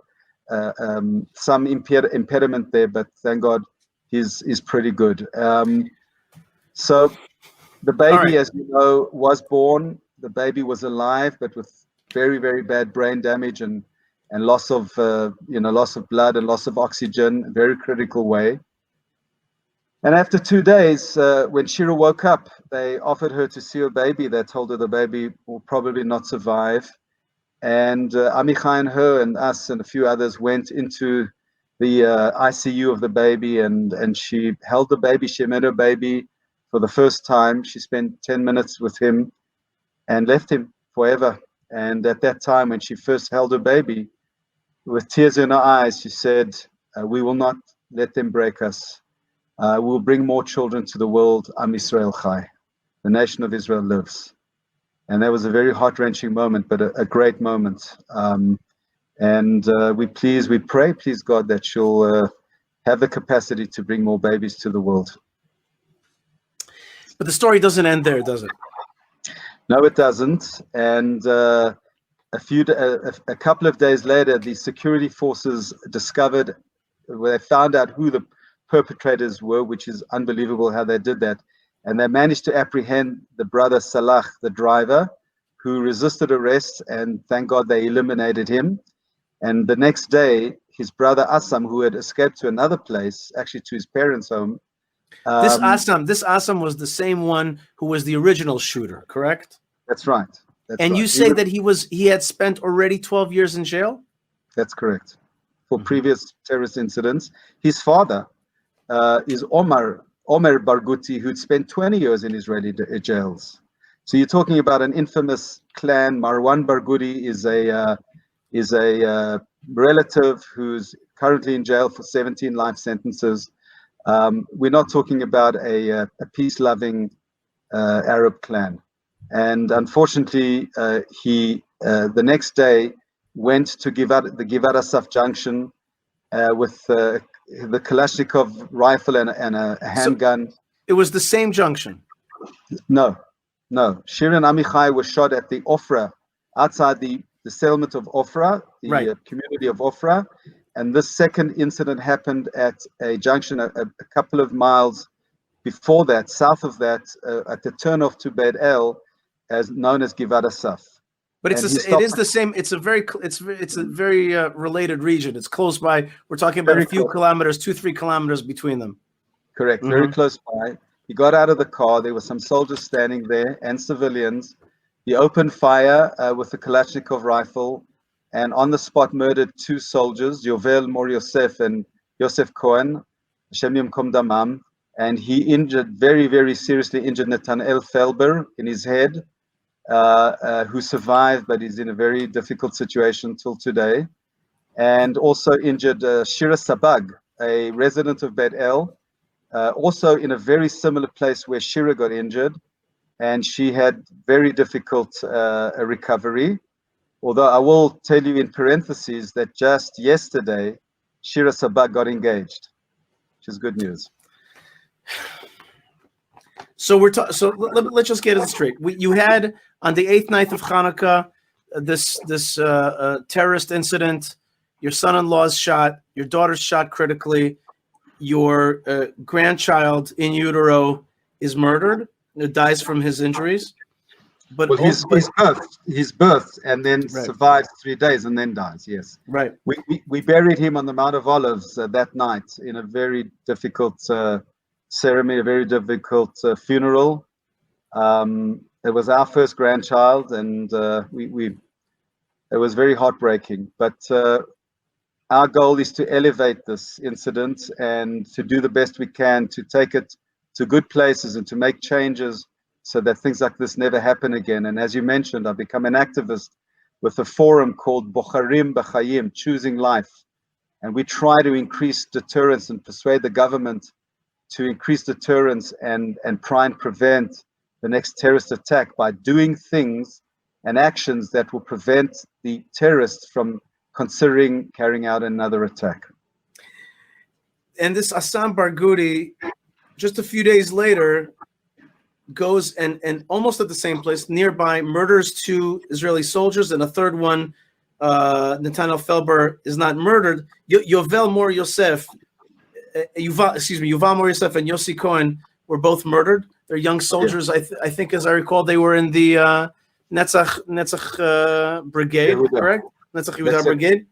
G: some impediment there, but thank God he's pretty good. So the baby,
A: right.
G: as you know, was born. The baby was alive, but with very, very bad brain damage and loss of loss of blood and loss of oxygen, very critical way. And after 2 days, when Shira woke up, they offered her to see her baby. They told her the baby will probably not survive. And Amichai and her and us and a few others went into the ICU of the baby, and she held the baby. She met her baby for the first time. She spent 10 minutes with him and left him forever. And at that time, when she first held her baby, with tears in her eyes, she said, we will not let them break us. We will bring more children to the world. Am Yisrael Chai. The nation of Israel lives. And that was a very heart-wrenching moment, but a great moment. We pray, please God, that she'll have the capacity to bring more babies to the world.
A: But the story doesn't end there, does it?
G: No, it doesn't. And a couple of days later, the security forces discovered, they found out who the perpetrators were, which is unbelievable how they did that. And they managed to apprehend the brother Salah, the driver, who resisted arrest, and thank God they eliminated him. And the next day, his brother Assam, who had escaped to another place, actually to his parents' home.
A: This Assam was the same one who was the original shooter, correct?
G: That's right.
A: And you say that he had spent already 12 years in jail?
G: That's correct. For previous terrorist incidents. His father is Omer Barghouti, who'd spent 20 years in Israeli jails. So you're talking about an infamous clan. Marwan Barghouti is a relative who's currently in jail for 17 life sentences. We're not talking about a peace-loving Arab clan. And unfortunately, he the next day went to the Givat Asaf junction with the Kalashnikov rifle and a handgun.
A: So it was the same junction?
G: No. Shira and Amichai were shot at the Ofra, outside the settlement of Ofra, the community of Ofra. And this second incident happened at a junction a couple of miles before that, south of that, at the turnoff to Beit El, as known as Givat Asaf.
A: But it is the same. It's a very related region. It's close by. We're talking about a few kilometers, 2-3 kilometers between them.
G: Correct. Very close by. He got out of the car. There were some soldiers standing there and civilians. He opened fire with a Kalashnikov rifle, and on the spot murdered 2 soldiers, Yovel Mor Yosef and Yosef Cohen, Hashem Yomkom Damam. And he very, very seriously injured Nathanael Felber in his head, who survived, but is in a very difficult situation till today. And also injured Shira Sabag, a resident of Beit El, also in a very similar place where Shira got injured. And she had very difficult recovery. Although I will tell you in parentheses that just yesterday, Shira Sabag got engaged, which is good news.
A: So let's just get it straight. You had on the 8th night of Chanukah this terrorist incident. Your son-in-law's shot. Your daughter's shot critically. Your grandchild in utero is murdered. Dies from his injuries. But
G: he's birthed and then survives 3 days and then dies. Yes.
A: Right.
G: We buried him on the Mount of Olives that night in a very difficult ceremony, a very difficult funeral. It was our first grandchild, and it was very heartbreaking. But our goal is to elevate this incident and to do the best we can to take it to good places and to make changes so that things like this never happen again. And as you mentioned, I've become an activist with a forum called Bocharim B'Chayim, Choosing Life. And we try to increase deterrence and persuade the government to increase deterrence and try and prevent the next terrorist attack by doing things and actions that will prevent the terrorists from considering carrying out another attack.
A: And this Assam Barghouti, just a few days later, goes and almost at the same place nearby, murders 2 Israeli soldiers, and a third one Nathaniel Felber is not murdered, Yovel Mor Yosef, Yuval Mor Yosef and Yossi Cohen were both murdered. They're young soldiers. I think, as I recall, they were in the Netzach Brigade,
G: Yehuda.
A: correct? Netzach Yehuda Brigade.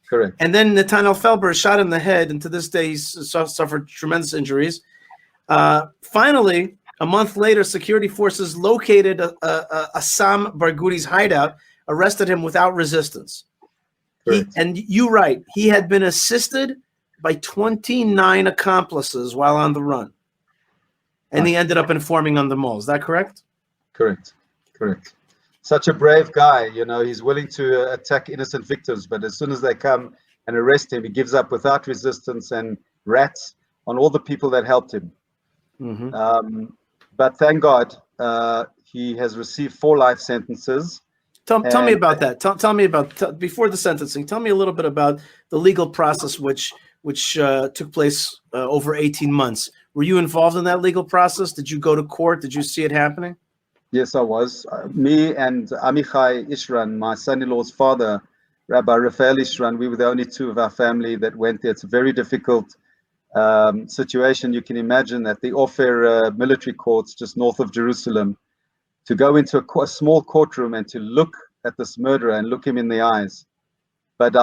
G: Correct.
A: And then Nathaniel Felber is shot in the head, and to this day he's suffered tremendous injuries. Finally, a month later, security forces located Assam Barghouti's hideout, arrested him without resistance. And you write, he had been assisted by 29 accomplices while on the run. And he ended up informing on them all. Is that correct?
G: Correct. Such a brave guy, you know, he's willing to attack innocent victims, but as soon as they come and arrest him, he gives up without resistance and rats on all the people that helped him.
A: Mm-hmm.
G: But thank God, he has received 4 life sentences.
A: Tell me about that. Tell me about, before the sentencing, tell me a little bit about the legal process which took place over 18 months. Were you involved in that legal process? Did you go to court? Did you see it happening?
G: Yes, I was. Me and Amichai Ishran, my son-in-law's father, Rabbi Raphael Ishran, we were the only 2 of our family that went there. It's a very difficult situation. You can imagine that the Ofer military courts just north of Jerusalem, to go into a small courtroom and to look at this murderer and look him in the eyes. But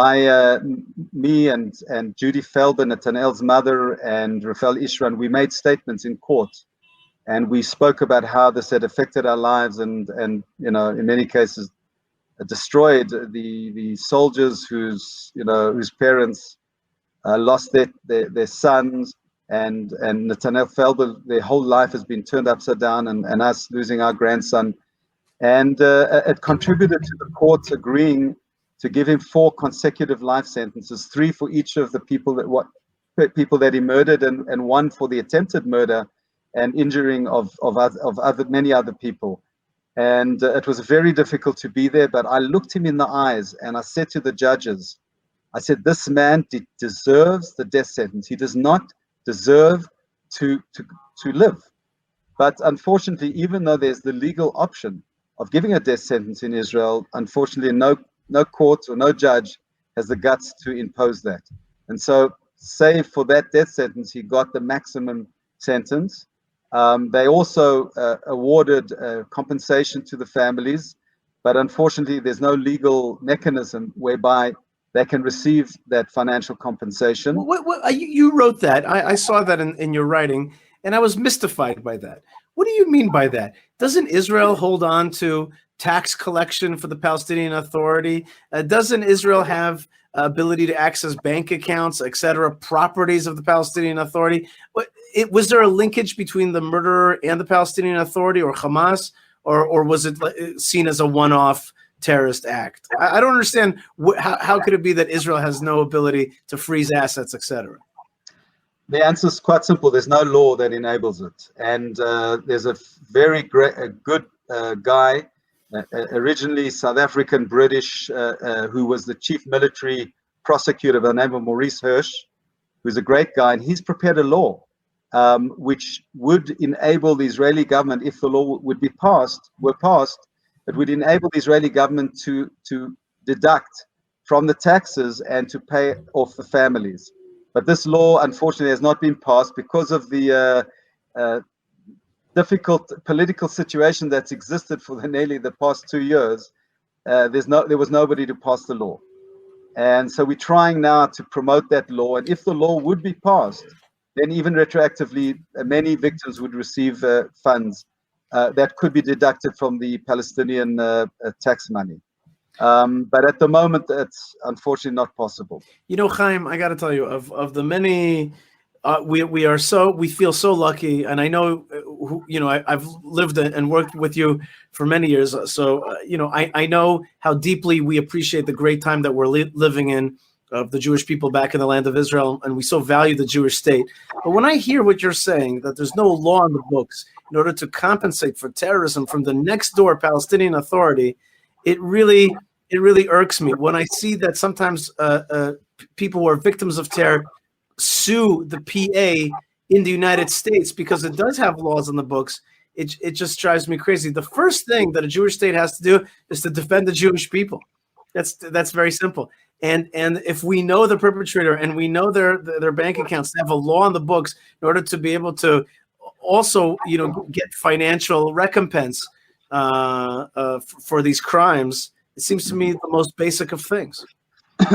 G: me and Judy Felber, Nathaniel's mother, and Raphael Ishran, we made statements in court, and we spoke about how this had affected our lives, and you know, in many cases, destroyed the soldiers whose parents lost their sons, and Nathaniel Felber, their whole life has been turned upside down, and us losing our grandson, and it contributed to the court agreeing to give him 4 consecutive life sentences, 3 for each of the people that he murdered, and 1 for the attempted murder and injuring of many other people. And it was very difficult to be there, but I looked him in the eyes and I said to the judges, I said, this man deserves the death sentence. He does not deserve to live. But unfortunately, even though there's the legal option of giving a death sentence in Israel, unfortunately, no court or no judge has the guts to impose that. And so, save for that death sentence, he got the maximum sentence. They also awarded compensation to the families, but unfortunately, there's no legal mechanism whereby they can receive that financial compensation.
A: You wrote that. I saw that in your writing, and I was mystified by that. What do you mean by that? Doesn't Israel hold on to tax collection for the Palestinian Authority? Doesn't Israel have ability to access bank accounts, etc., properties of the Palestinian Authority? Was there a linkage between the murderer and the Palestinian Authority or Hamas, or was it seen as a one-off terrorist act? I don't understand. How could it be that Israel has no ability to freeze assets, etc.?
G: The answer is quite simple. There's no law that enables it. And there's a very good guy, originally South African British, who was the chief military prosecutor by the name of Maurice Hirsch, who's a great guy, and he's prepared a law which would enable the Israeli government, if the law were passed, it would enable the Israeli government to deduct from the taxes and to pay off the families. But this law, unfortunately, has not been passed because of the difficult political situation that's existed for nearly the past 2 years. There was nobody to pass the law. And so we're trying now to promote that law. And if the law would be passed, then even retroactively, many victims would receive funds that could be deducted from the Palestinian tax money. But at the moment, it's unfortunately not possible.
A: You know, Chaim, I got to tell you, of the many, we feel so lucky, and I know, I've lived and worked with you for many years, so I know how deeply we appreciate the great time that we're living in of the Jewish people back in the land of Israel, and we so value the Jewish state. But when I hear what you're saying, that there's no law in the books in order to compensate for terrorism from the next door Palestinian Authority, it really irks me when I see that sometimes people who are victims of terror sue the PA in the United States because it does have laws in the books. It just drives me crazy. The first thing that a Jewish state has to do is to defend the Jewish people. That's very simple. And if we know the perpetrator and we know their bank accounts, they have a law on the books in order to be able to also, get financial recompense for these crimes. It seems to me the most basic of things.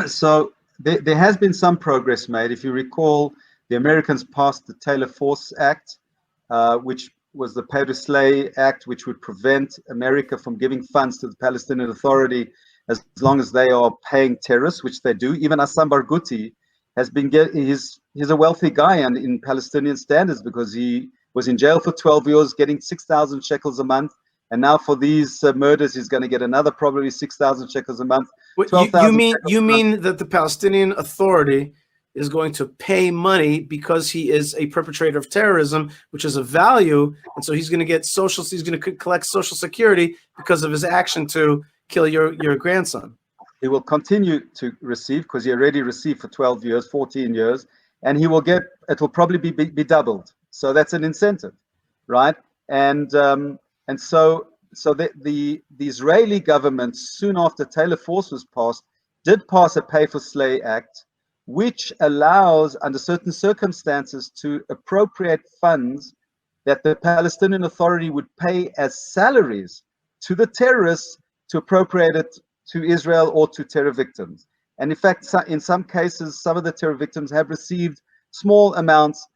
G: So there has been some progress made. If you recall, the Americans passed the Taylor Force Act, which was the Pay to Slay Act, which would prevent America from giving funds to the Palestinian Authority as long as they are paying terrorists, which they do. Even Hassan Barghouti has been he's a wealthy guy and in Palestinian standards, because he was in jail for 12 years, getting 6,000 shekels a month. And now for these murders, he's going to get another probably 6,000 shekels a month.
A: You mean that the Palestinian Authority is going to pay money because he is a perpetrator of terrorism, which is a value, and so he's going to get he's going to collect Social Security because of his action to kill your grandson.
G: He will continue to receive, because he already received for 12 years, 14 years, and he will get, it will probably be doubled. So that's an incentive, right? And so the Israeli government, soon after Taylor Force was passed, did pass a Pay for Slay Act, which allows, under certain circumstances, to appropriate funds that the Palestinian Authority would pay as salaries to the terrorists to appropriate it to Israel or to terror victims. And in fact, in some cases, some of the terror victims have received small amounts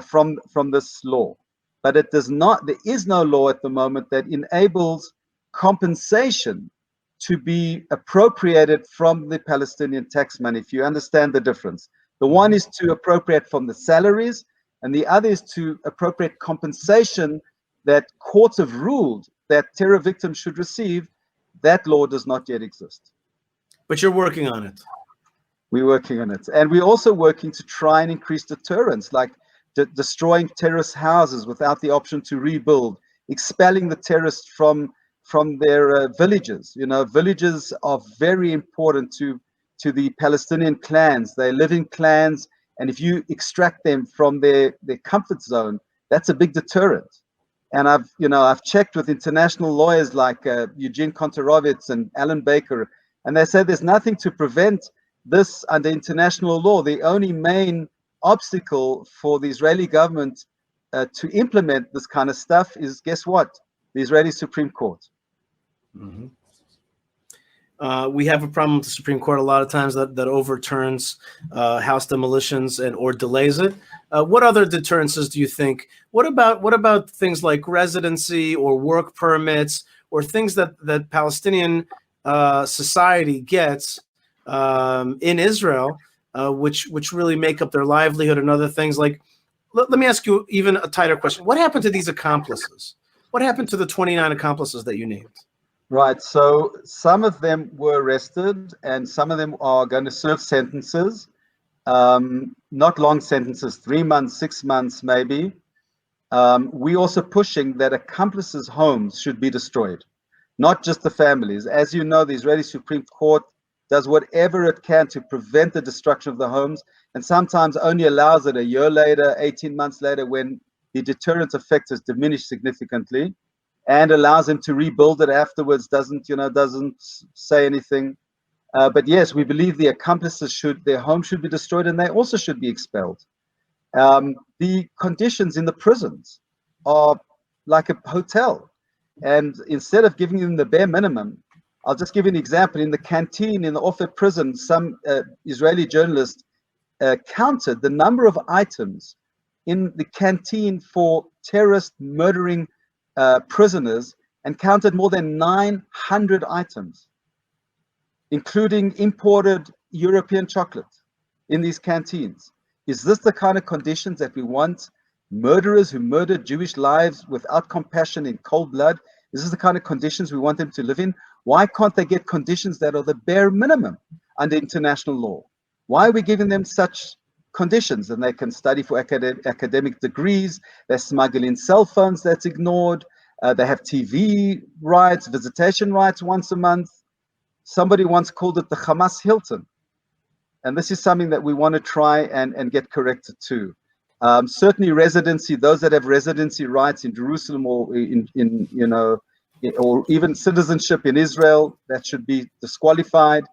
G: from this law. But it does not, there is no law at the moment that enables compensation to be appropriated from the Palestinian tax money, if you understand the difference. The one is to appropriate from the salaries, and the other is to appropriate compensation that courts have ruled that terror victims should receive. That law does not yet exist.
A: But you're working on it.
G: We're working on it. And we're also working to try and increase deterrence, like destroying terrorist houses without the option to rebuild, expelling the terrorists from their villages. Villages are very important to the Palestinian clans. They live in clans, and if you extract them from their comfort zone, that's a big deterrent. And I've checked with international lawyers like Eugene Kontorovitz and Alan Baker, and they say there's nothing to prevent this under international law. The only main obstacle for the Israeli government to implement this kind of stuff is, guess what? The Israeli Supreme Court.
A: Mm-hmm. We have a problem with the Supreme Court a lot of times that overturns house demolitions or delays it. What other deterrences do you think? What about things like residency or work permits or things that Palestinian society gets in Israel, which really make up their livelihood and other things? Like, let me ask you even a tighter question. What happened to these accomplices? What happened to the 29 accomplices that you named?
G: Right, so some of them were arrested and some of them are going to serve sentences, not long sentences, 3 months, 6 months maybe. We also pushing that accomplices' homes should be destroyed, not just the families. As you know, the Israeli Supreme Court does whatever it can to prevent the destruction of the homes, and sometimes only allows it a year later, 18 months later, when the deterrent effect has diminished significantly, and allows them to rebuild it afterwards, doesn't say anything. But yes, we believe the accomplices their home should be destroyed, and they also should be expelled. The conditions in the prisons are like a hotel. And instead of giving them the bare minimum, I'll just give you an example. In the canteen in the Ofer prison, some Israeli journalist counted the number of items in the canteen for terrorist murdering prisoners, and counted more than 900 items, including imported European chocolate in these canteens. Is this the kind of conditions that we want murderers who murdered Jewish lives without compassion in cold blood? Is this the kind of conditions we want them to live in? Why can't they get conditions that are the bare minimum under international law? Why are we giving them such conditions? And they can study for academic degrees. They smuggle in cell phones that's ignored. They have TV rights, visitation rights once a month. Somebody once called it the Hamas Hilton. And this is something that we want to try and get corrected too. Certainly residency, those that have residency rights in Jerusalem or or even citizenship in Israel, that should be disqualified.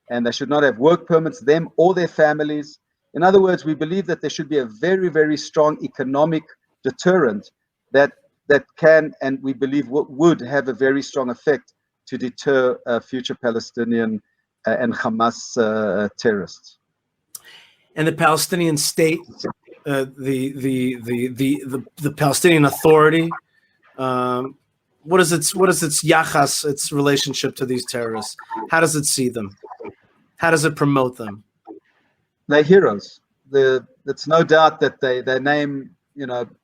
G: and they should not have work permits, them or their families. In other words, we believe that there should be a very, very strong economic deterrent that can, and we believe would have a very strong effect to deter future Palestinian and Hamas terrorists.
A: And the Palestinian state, the Palestinian Authority, what is its yachas, its relationship to these terrorists? How does it see them? How does it promote them?
G: They're heroes. It's no doubt that they name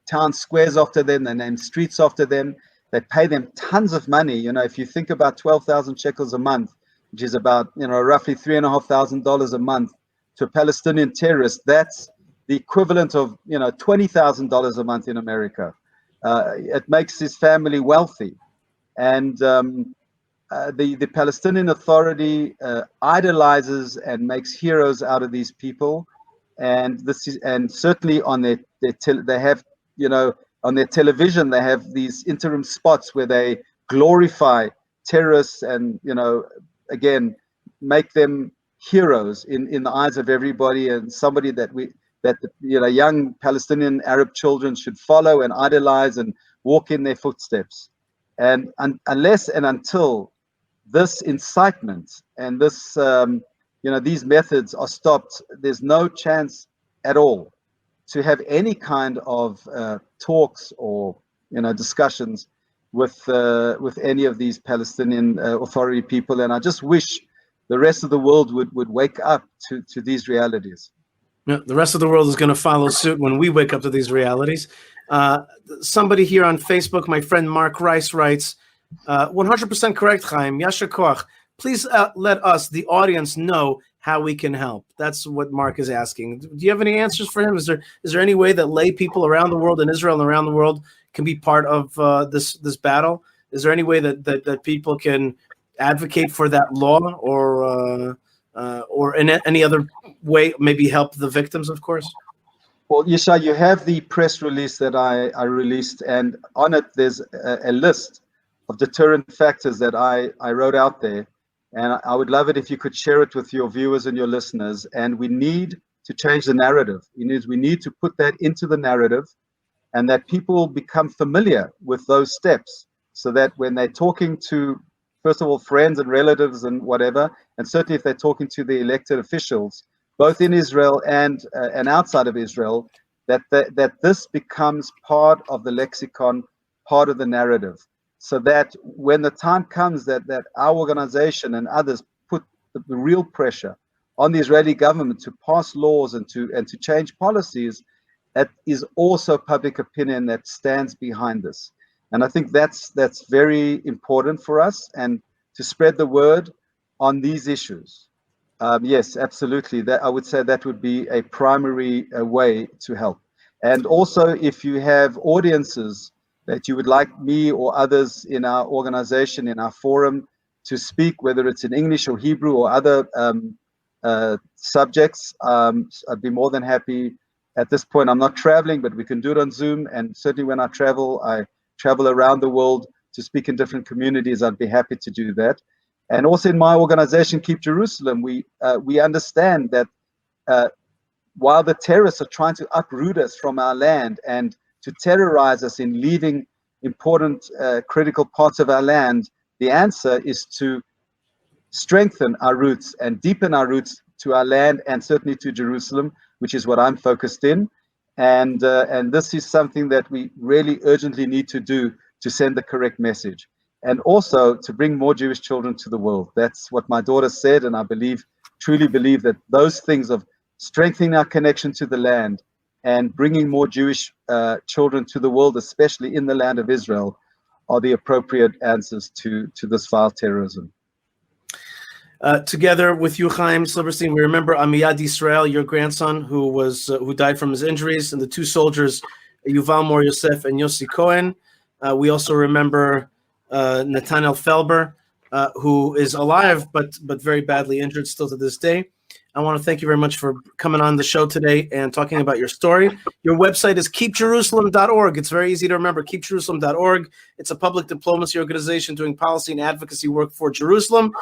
G: town squares after them. They name streets after them. They pay them tons of money. If you think about 12,000 shekels a month, which is about roughly $3,500 a month to a Palestinian terrorist, that's the equivalent of $20,000 a month in America. It makes his family wealthy, and the Palestinian Authority idolizes and makes heroes out of these people, and certainly on their on their television they have these interim spots where they glorify terrorists and again make them heroes in the eyes of everybody, and somebody that young Palestinian Arab children should follow and idolize and walk in their footsteps. And unless and until this incitement and this these methods are stopped, there's no chance at all to have any kind of talks or discussions with any of these Palestinian Authority people. And I just wish the rest of the world would wake up to these realities.
A: Yeah, the rest of the world is going to follow suit when we wake up to these realities. Somebody here on Facebook, my friend Mark Rice, writes, 100% correct, Chaim. Yasher koach. Please let us, the audience, know how we can help. That's what Mark is asking. Do you have any answers for him? Is there any way that lay people around the world, in Israel and around the world, can be part of this battle? Is there any way that people can advocate for that law, or in any other way, maybe help the victims, of course?
G: Well, Yishai, you have the press release that I released, and on it there's a list of deterrent factors that I wrote out there. And I would love it if you could share it with your viewers and your listeners. And we need to change the narrative. We need to put that into the narrative, and that people become familiar with those steps, so that when they're talking to, first of all, friends and relatives and whatever, and certainly if they're talking to the elected officials, both in Israel and outside of Israel, that this becomes part of the lexicon, part of the narrative. So that when the time comes that our organization and others put the real pressure on the Israeli government to pass laws and to change policies, that is also public opinion that stands behind this. And I think that's very important for us, and to spread the word on these issues. Yes, absolutely. That I would say that would be a primary way to help. And also, if you have audiences that you would like me or others in our organization, in our forum, to speak, whether it's in English or Hebrew or other subjects, I'd be more than happy. At this point, I'm not traveling, but we can do it on Zoom. And certainly when I travel around the world to speak in different communities, I'd be happy to do that. And also in my organization, Keep Jerusalem, we understand that while the terrorists are trying to uproot us from our land and to terrorize us in leaving important critical parts of our land, the answer is to strengthen our roots and deepen our roots to our land, and certainly to Jerusalem, which is what I'm focused in. And this is something that we really urgently need to do to send the correct message, and also to bring more Jewish children to the world. That's what my daughter said, and I truly believe that those things of strengthening our connection to the land and bringing more Jewish children to the world, especially in the land of Israel, are the appropriate answers to this vile terrorism.
A: Together with you, Chaim Silberstein, we remember Amiyad Yisrael, your grandson, who died from his injuries, and the two soldiers, Yuval Mor Yosef and Yossi Cohen. We also remember Nathaniel Felber, who is alive but very badly injured still to this day. I want to thank you very much for coming on the show today and talking about your story. Your website is keepjerusalem.org. It's very easy to remember, keepjerusalem.org. It's a public diplomacy organization doing policy and advocacy work for Jerusalem.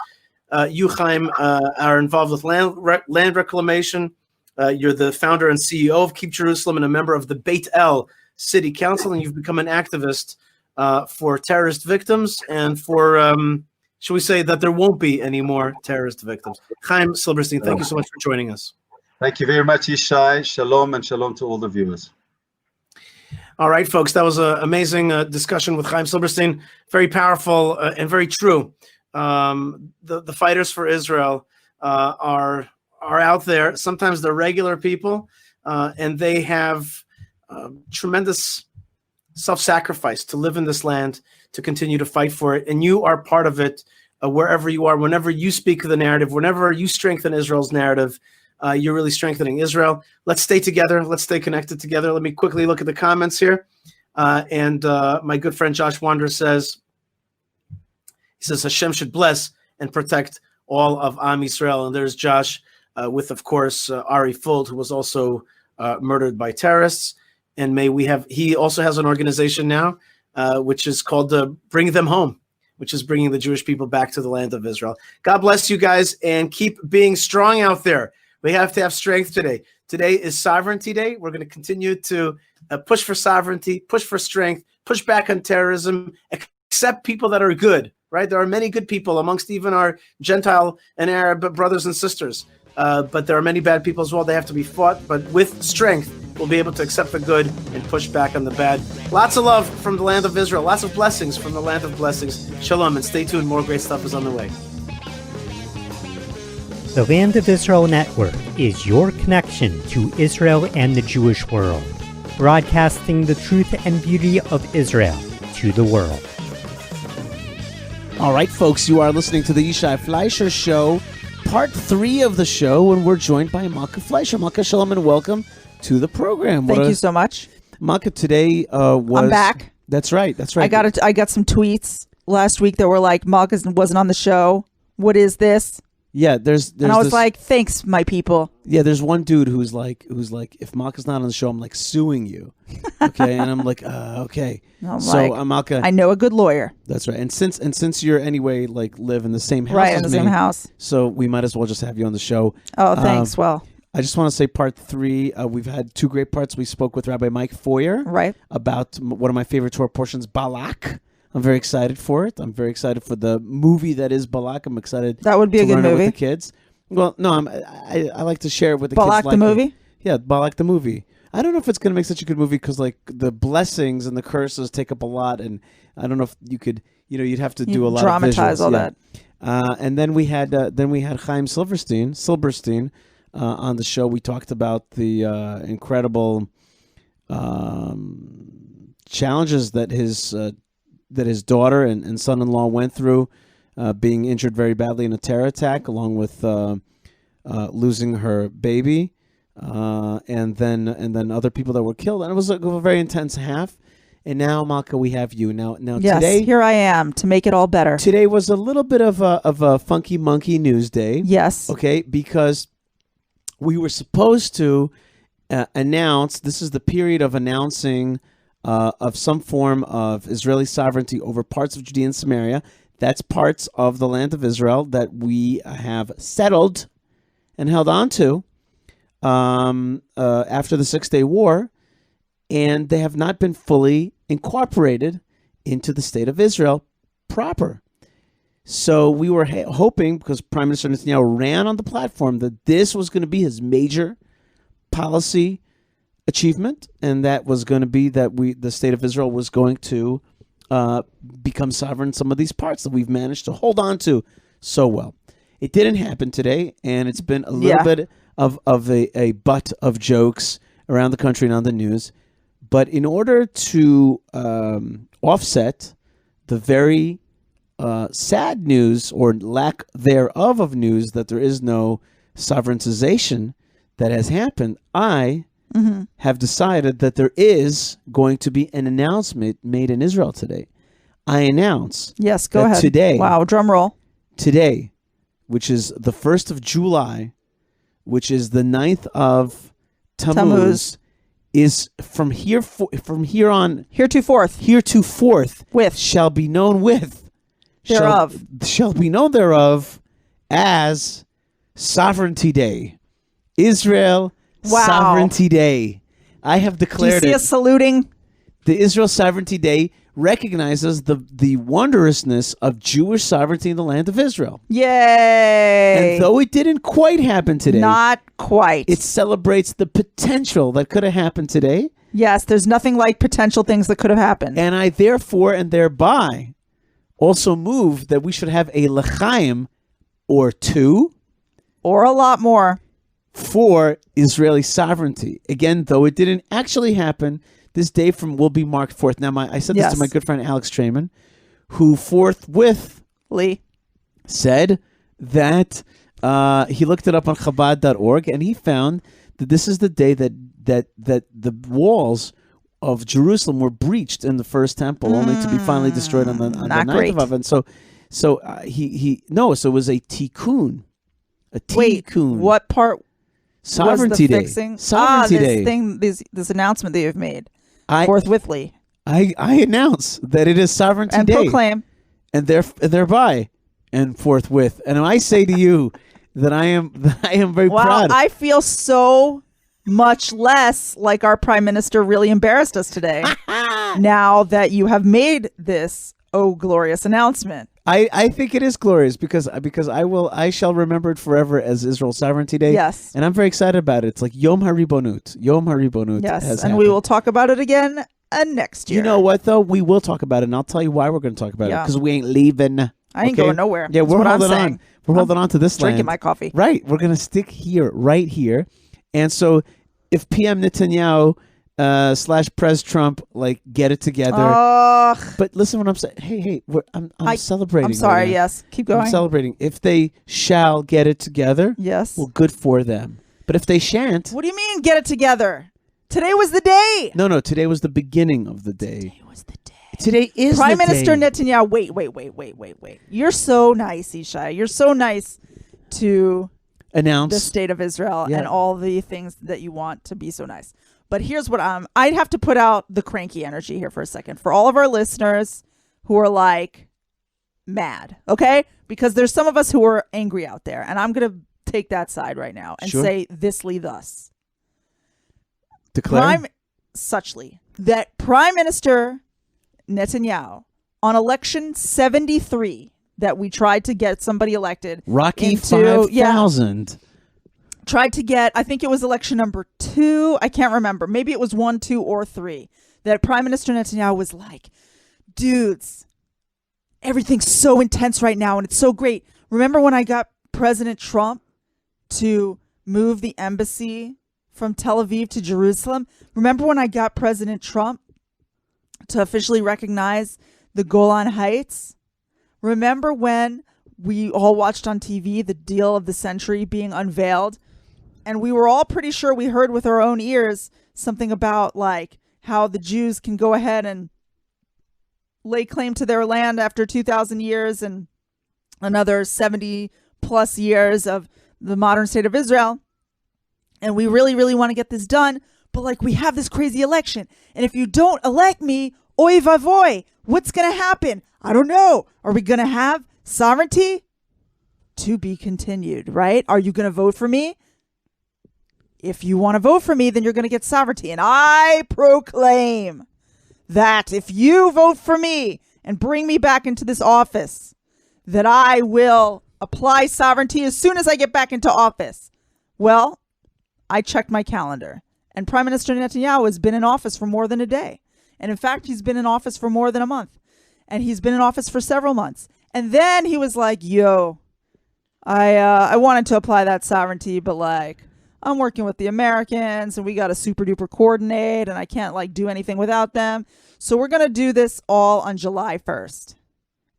A: You, Chaim, are involved with land reclamation. You're the founder and CEO of Keep Jerusalem and a member of the Beit El City Council, and you've become an activist for terrorist victims and for, should we say, that there won't be any more terrorist victims. Chaim Silberstein, thank you so much for joining us.
G: Thank you very much, Yishai. Shalom, and shalom to all the viewers.
A: All right, folks, that was an amazing discussion with Chaim Silberstein. Very powerful and very true. The fighters for Israel are out there. Sometimes they're regular people, and they have tremendous self-sacrifice to live in this land, to continue to fight for it. And you are part of it wherever you are. Whenever you speak the narrative, whenever you strengthen Israel's narrative, you're really strengthening Israel. Let's stay together. Let's stay connected together. Let me quickly look at the comments here. And my good friend Josh Wander says, Hashem should bless and protect all of Am Yisrael. And there's Josh with, of course, Ari Fuld, who was also murdered by terrorists. And he also has an organization now, which is called Bring Them Home, which is bringing the Jewish people back to the land of Israel. God bless you guys, and keep being strong out there. We have to have strength today. Today is Sovereignty Day. We're going to continue to push for sovereignty, push for strength, push back on terrorism, accept people that are good, right? There are many good people amongst even our Gentile and Arab brothers and sisters. But there are many bad people as well. They have to be fought. But with strength, we'll be able to accept the good and push back on the bad. Lots of love from the land of Israel. Lots of blessings from the land of blessings. Shalom, and stay tuned. More great stuff is on the way.
F: The Land of Israel Network is your connection to Israel and the Jewish world, broadcasting the truth and beauty of Israel to the world.
H: All right, folks, you are listening to the Yishai Fleisher Show, part 3 of the show, and we're joined by Malkah Fleisher. Malkah, shalom, and welcome to the program.
I: Thank you so much.
H: Malkah, today was...
I: I'm back.
H: That's right.
I: I got some tweets last week that were like, Malkah wasn't on the show. What is this?
H: Yeah, there's
I: and I was like, thanks, my people.
H: Yeah, there's one dude who's like, if Malkah's not on the show, I'm like suing you. Okay, and I'm like, okay. Malkah,
I: I know a good lawyer.
H: That's right. And since you're anyway like live in the same house,
I: right, in the same house,
H: so we might as well just have you on the show.
I: Oh, thanks. Well,
H: I just want to say part 3. We've had 2 great parts. We spoke with Rabbi Mike Feuer,
I: right,
H: about one of my favorite Torah portions, Balak. I'm very excited for it. I'm very excited for the movie that is Balak. I'm excited.
I: That would be a good movie
H: with the kids. Well, no, I like to share it with the
I: Balak
H: kids.
I: Balak the movie?
H: Yeah, Balak the movie. I don't know if it's going to make such a good movie because like the blessings and the curses take up a lot, and I don't know if you could, you'd have to do a lot
I: dramatize
H: of visuals.
I: All that.
H: And then we had Chaim Silberstein on the show. We talked about the incredible challenges that his daughter and son-in-law went through, being injured very badly in a terror attack, along with losing her baby, and then other people that were killed. And it was a very intense half. And now, Malkah, we have you. Now
I: yes,
H: today,
I: here I am to make it all better.
H: Today was a little bit of a funky monkey news day.
I: Yes.
H: Okay, because we were supposed to announce. This is the period of announcing of some form of Israeli sovereignty over parts of Judea and Samaria. That's parts of the land of Israel that we have settled and held on to after the 6-Day War, and they have not been fully incorporated into the state of Israel proper. So we were hoping, because Prime Minister Netanyahu ran on the platform, that this was going to be his major policy achievement, and that was going to be that the state of Israel was going to become sovereign in some of these parts that we've managed to hold on to so well. It didn't happen today, and it's been a little bit of a butt of jokes around the country and on the news. But in order to offset the very sad news, or lack thereof of news, that there is no sovereigntization that has happened, I have decided that there is going to be an announcement made in Israel today. I announce
I: go ahead.
H: Today,
I: wow, drum roll.
H: Today, which is the 1st of July, which is the 9th of Tammuz, is from here on
I: heretofore
H: with shall be known thereof as Sovereignty Day. Israel
I: Wow.
H: Sovereignty Day. I have
I: Do you
H: declared
I: see
H: it.
I: us saluting?
H: The Israel Sovereignty Day recognizes the wondrousness of Jewish sovereignty in the land of Israel.
I: Yay!
H: And though it didn't quite happen today,
I: Not quite.
H: it celebrates the potential that could have happened today.
I: Yes, there's nothing like potential things that could have happened.
H: And I therefore and thereby also move that we should have a l'chaim or two
I: Or a lot more.
H: for Israeli sovereignty. Again, though it didn't actually happen, this day will be marked forth. Now, I said this
I: Yes.
H: to my good friend Alex Trayman, who forthwith
I: Lee.
H: said that he looked it up on Chabad.org and he found that this is the day that the walls of Jerusalem were breached in the first temple, only to be finally destroyed on the
I: Not
H: ninth
I: great.
H: of Av. So it was a tikkun. A
I: Wait,
H: tikkun.
I: what part
H: Sovereignty
I: was the
H: Day.
I: fixing?
H: Sovereignty
I: this
H: Day.
I: thing, this announcement that you've made.
H: I
I: Forthwithly.
H: announce that it is Sovereignty
I: And
H: Day.
I: proclaim.
H: And thereby and forthwith. And I say to you that I am very
I: Wow,
H: proud.
I: I feel so much less like our prime minister really embarrassed us today. Now that you have made this glorious announcement.
H: I think it is glorious because I shall remember it forever as Israel Sovereignty Day.
I: Yes.
H: And I'm very excited about it. It's like Yom HaRibonut. Yom HaRibonut.
I: Yes,
H: has
I: and we
H: happened.
I: will talk about it again next year.
H: You know what though? We will talk about it, and I'll tell you why we're going to talk about it
I: Yeah.
H: because we ain't leaving.
I: I ain't
H: okay?
I: going nowhere.
H: Yeah,
I: That's
H: we're
I: what I'm
H: holding on.
I: saying.
H: We're holding on to this
I: Drinking
H: land.
I: my coffee.
H: Right. We're going to stick here, right here. And so if PM Netanyahu / Pres Trump get it together. But listen what I'm saying. Hey, I'm celebrating.
I: I'm sorry.
H: right now.
I: Yes. Keep going.
H: I'm celebrating. If they shall get it together,
I: Yes.
H: well, good for them. But if they shan't,
I: What do you mean get it together? Today was the day.
H: no, today was the beginning of the day. Today was the day. Today is
I: Prime
H: the
I: Minister
H: day.
I: Netanyahu. Wait. You're so nice, Yishai. You're so nice to
H: Announce.
I: the state of Israel
H: Yeah.
I: and all the things that you want to be so nice. But here's what I'd have to put out the cranky energy here for a second for all of our listeners who are mad, okay? Because there's some of us who are angry out there, and I'm going to take that side right now and
H: Sure.
I: say thisly thus.
H: Declare.
I: Suchly, that Prime Minister Netanyahu on election 73 that we tried to get somebody elected
H: Rocky
I: into-
H: 5000.
I: tried to get, I think it was election number 2. I can't remember. Maybe it was 1, 2, or 3. That Prime Minister Netanyahu was like, dudes, everything's so intense right now and it's so great. Remember when I got President Trump to move the embassy from Tel Aviv to Jerusalem? Remember when I got President Trump to officially recognize the Golan Heights? Remember when we all watched on TV the deal of the century being unveiled? And we were all pretty sure we heard with our own ears something about how the Jews can go ahead and lay claim to their land after 2,000 years and another 70 plus years of the modern state of Israel. And we really, really want to get this done. But we have this crazy election. And if you don't elect me, oy vavoy, what's going to happen? I don't know. Are we going to have sovereignty? To be continued, right? Are you going to vote for me? If you want to vote for me, then you're going to get sovereignty. And I proclaim that if you vote for me and bring me back into this office, that I will apply sovereignty as soon as I get back into office. Well, I checked my calendar, and Prime Minister Netanyahu has been in office for more than a day. And in fact, he's been in office for more than a month. And he's been in office for several months. And then he was like, yo, I wanted to apply that sovereignty, but I'm working with the Americans and we got to super duper coordinate and I can't do anything without them. So we're going to do this all on July 1st.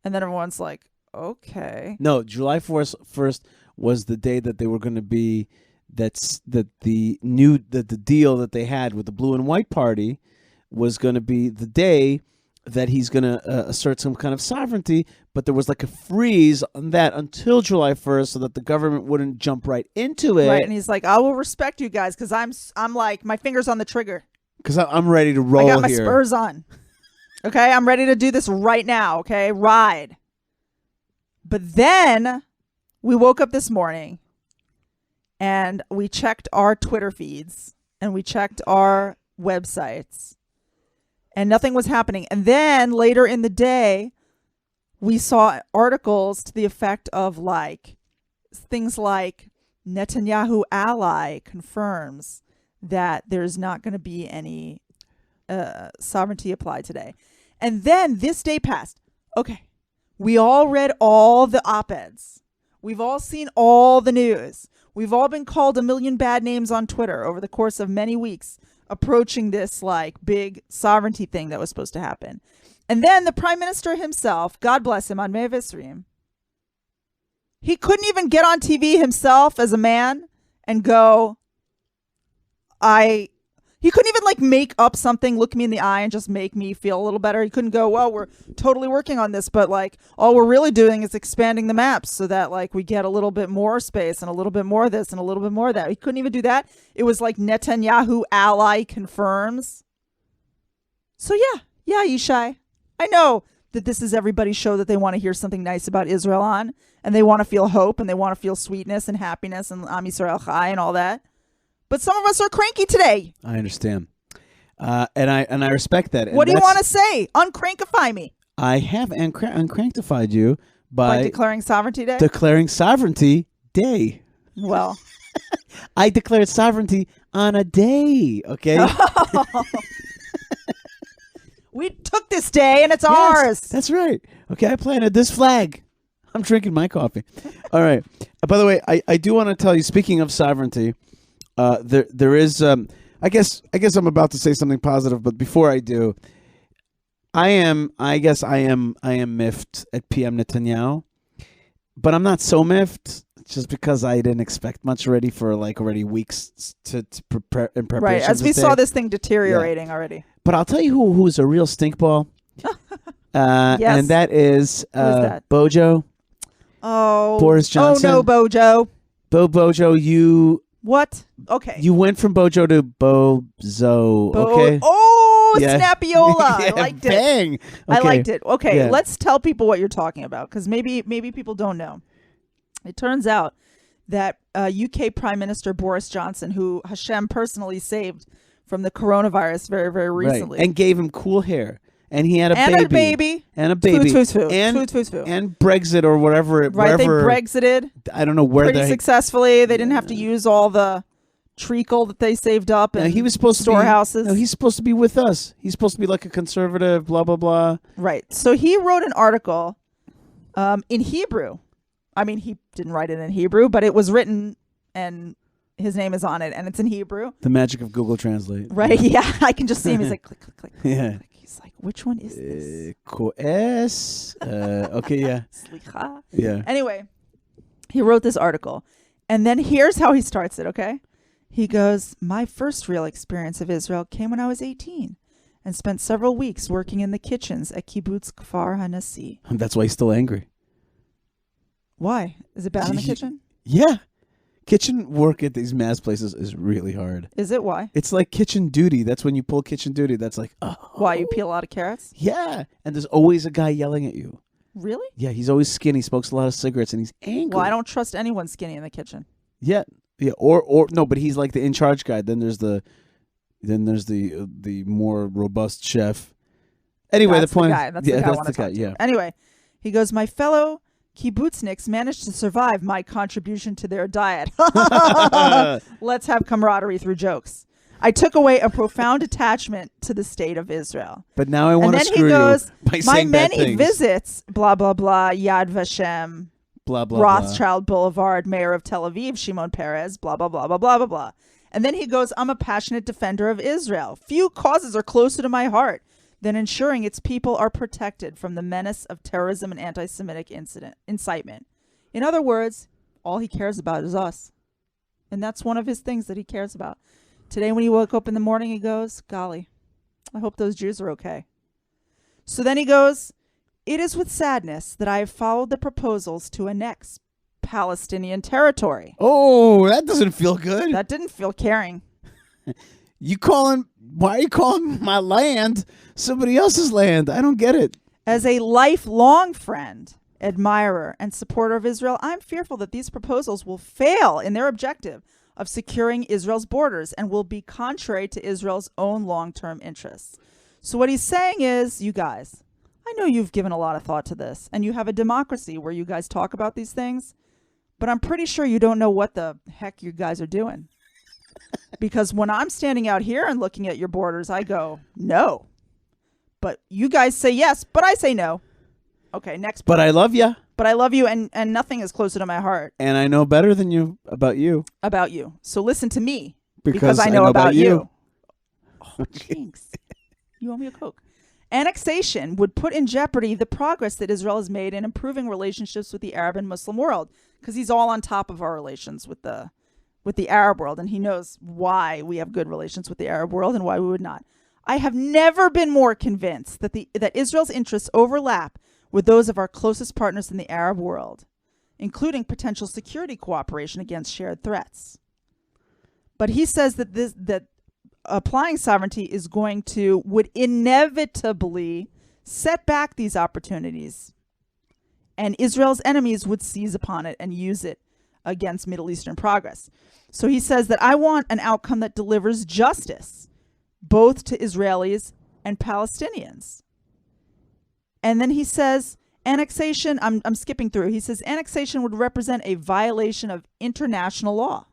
I: And then everyone's like, okay.
H: No, July 1st was the day that they were going to be the deal that they had with the Blue and White Party was going to be the day that he's going to assert some kind of sovereignty, but there was a freeze on that until July 1st so that the government wouldn't jump right into it.
I: Right, and he's like, I will respect you guys because I'm my finger's on the trigger.
H: Because I'm ready to roll here.
I: I got my spurs on. Okay, I'm ready to do this right now, okay? Ride. But then we woke up this morning and we checked our Twitter feeds and we checked our websites and nothing was happening. And then later in the day, we saw articles to the effect of like things like Netanyahu ally confirms that there's not going to be any sovereignty applied today. And then this day passed. Okay. We all read all the op-eds. We've all seen all the news. We've all been called a million bad names on Twitter over the course of many weeks approaching this like big sovereignty thing that was supposed to happen. And then the prime minister himself, God bless him, on May Visrim, he couldn't even get on TV himself as a man and go, he couldn't even like make up something, look me in the eye and just make me feel a little better. He couldn't go, well, we're totally working on this, but like all we're really doing is expanding the maps so that like we get a little bit more space and a little bit more of this and a little bit more of that. He couldn't even do that. It was like Netanyahu ally confirms. So yeah, Yishai. I know that this is everybody's show that they want to hear something nice about Israel on, and they want to feel hope and they want to feel sweetness and happiness and Am Yisrael Chai and all that. But some of us are cranky today.
H: I understand. And I respect that.
I: What do you want to say? Uncrankify me.
H: I have uncranktified you
I: by declaring Sovereignty Day?
H: Declaring Sovereignty Day.
I: Well.
H: I declared sovereignty on a day, okay?
I: We took this day and it's ours.
H: That's right. Okay, I planted this flag. I'm drinking my coffee. All right. By the way, I do want to tell you, speaking of sovereignty, there is I guess I'm about to say something positive, but before I do, I am miffed at PM Netanyahu, but I'm not so miffed just because I didn't expect much already weeks to prepare in preparation.
I: Right, as we saw this thing deteriorating already.
H: But I'll tell you who's a real stinkball.
I: Yes.
H: And that is
I: that?
H: Bojo.
I: Oh,
H: Boris Johnson.
I: Oh no, Bojo.
H: Bojo, you.
I: What? Okay.
H: You went from Bojo to Bozo. Okay.
I: Oh, Snappiola. I liked it.
H: Bang. Okay.
I: I liked it. Okay, let's tell people what you're talking about because maybe people don't know. It turns out that UK Prime Minister Boris Johnson, who Hashem personally saved from the coronavirus very, very recently.
H: Right. And gave him cool hair. And he had a baby. And a baby. And Brexit or whatever.
I: Right, they Brexited.
H: I don't know where
I: pretty successfully. They didn't have to use all the treacle that they saved up in
H: he was supposed
I: storehouses.
H: To be, he's supposed to be with us. He's supposed to be like a conservative, blah, blah, blah.
I: Right. So he wrote an article in Hebrew. I mean, he didn't write it in Hebrew, but it was written and his name is on it and it's in Hebrew.
H: The magic of Google Translate.
I: Right. Yeah. I can just see him. He's like, click, click, click.
H: Yeah.
I: Click. He's like, which one is this?
H: Okay. Yeah.
I: Slicha.
H: Yeah.
I: Anyway, he wrote this article and then here's how he starts it. Okay. He goes, my first real experience of Israel came when I was 18 and spent several weeks working in the kitchens at Kibbutz Kfar HaNasi.
H: That's why he's still angry.
I: Why? Is it bad in the kitchen?
H: Yeah. Kitchen work at these mass places is really hard.
I: Is it? Why?
H: It's like kitchen duty. That's when you pull kitchen duty. That's like, oh.
I: Why? You peel a lot of carrots?
H: Yeah. And there's always a guy yelling at you.
I: Really?
H: Yeah, he's always skinny, smokes a lot of cigarettes, and he's angry.
I: Well, I don't trust anyone skinny in the kitchen.
H: Yeah. Yeah. Or no, but he's like the in charge guy. Then there's the more robust chef. Anyway,
I: that's
H: the point.
I: That's the guy I want to talk to.
H: Yeah.
I: Anyway, he goes, my fellow kibbutzniks managed to survive my contribution to their diet. Let's have camaraderie through jokes. I took away a profound attachment to the state of Israel.
H: But now I want to screw
I: you by
H: saying
I: my many
H: bad things.
I: Visits, blah, blah, blah, Yad Vashem,
H: blah, blah,
I: Rothschild Boulevard, Mayor of Tel Aviv, Shimon Peres, blah, blah, blah, blah, blah, blah, blah. And then he goes, I'm a passionate defender of Israel. Few causes are closer to my heart than ensuring its people are protected from the menace of terrorism and anti-Semitic incitement. In other words, all he cares about is us. And that's one of his things that he cares about. Today when he woke up in the morning, he goes, golly, I hope those Jews are okay. So then he goes, it is with sadness that I have followed the proposals to annex Palestinian territory.
H: Oh, that doesn't feel good.
I: That didn't feel caring.
H: Why are you calling my land somebody else's land? I don't get it.
I: As a lifelong friend admirer, and supporter of Israel, I'm fearful that these proposals will fail in their objective of securing Israel's borders and will be contrary to Israel's own long-term interests. So what he's saying is, you guys, I know you've given a lot of thought to this, and you have a democracy where you guys talk about these things, but I'm pretty sure you don't know what the heck you guys are doing. Because when I'm standing out here and looking at your borders, I go, no. But you guys say yes, but I say no. Okay, next.
H: But I love you.
I: But I love you, and nothing is closer to my heart.
H: And I know better than you about you.
I: About you. So listen to me.
H: Because
I: I know about you.
H: Oh,
I: jinx. You owe me a Coke. Annexation would put in jeopardy the progress that Israel has made in improving relationships with the Arab and Muslim world, because he's all on top of our relations with the Arab world, and he knows why we have good relations with the Arab world and why we would not. I have never been more convinced that Israel's interests overlap with those of our closest partners in the Arab world, including potential security cooperation against shared threats. But he says that applying sovereignty would inevitably set back these opportunities, and Israel's enemies would seize upon it and use it against Middle Eastern progress. So he says that I want an outcome that delivers justice, both to Israelis and Palestinians. And then he says annexation, I'm skipping through. He says annexation would represent a violation of international law.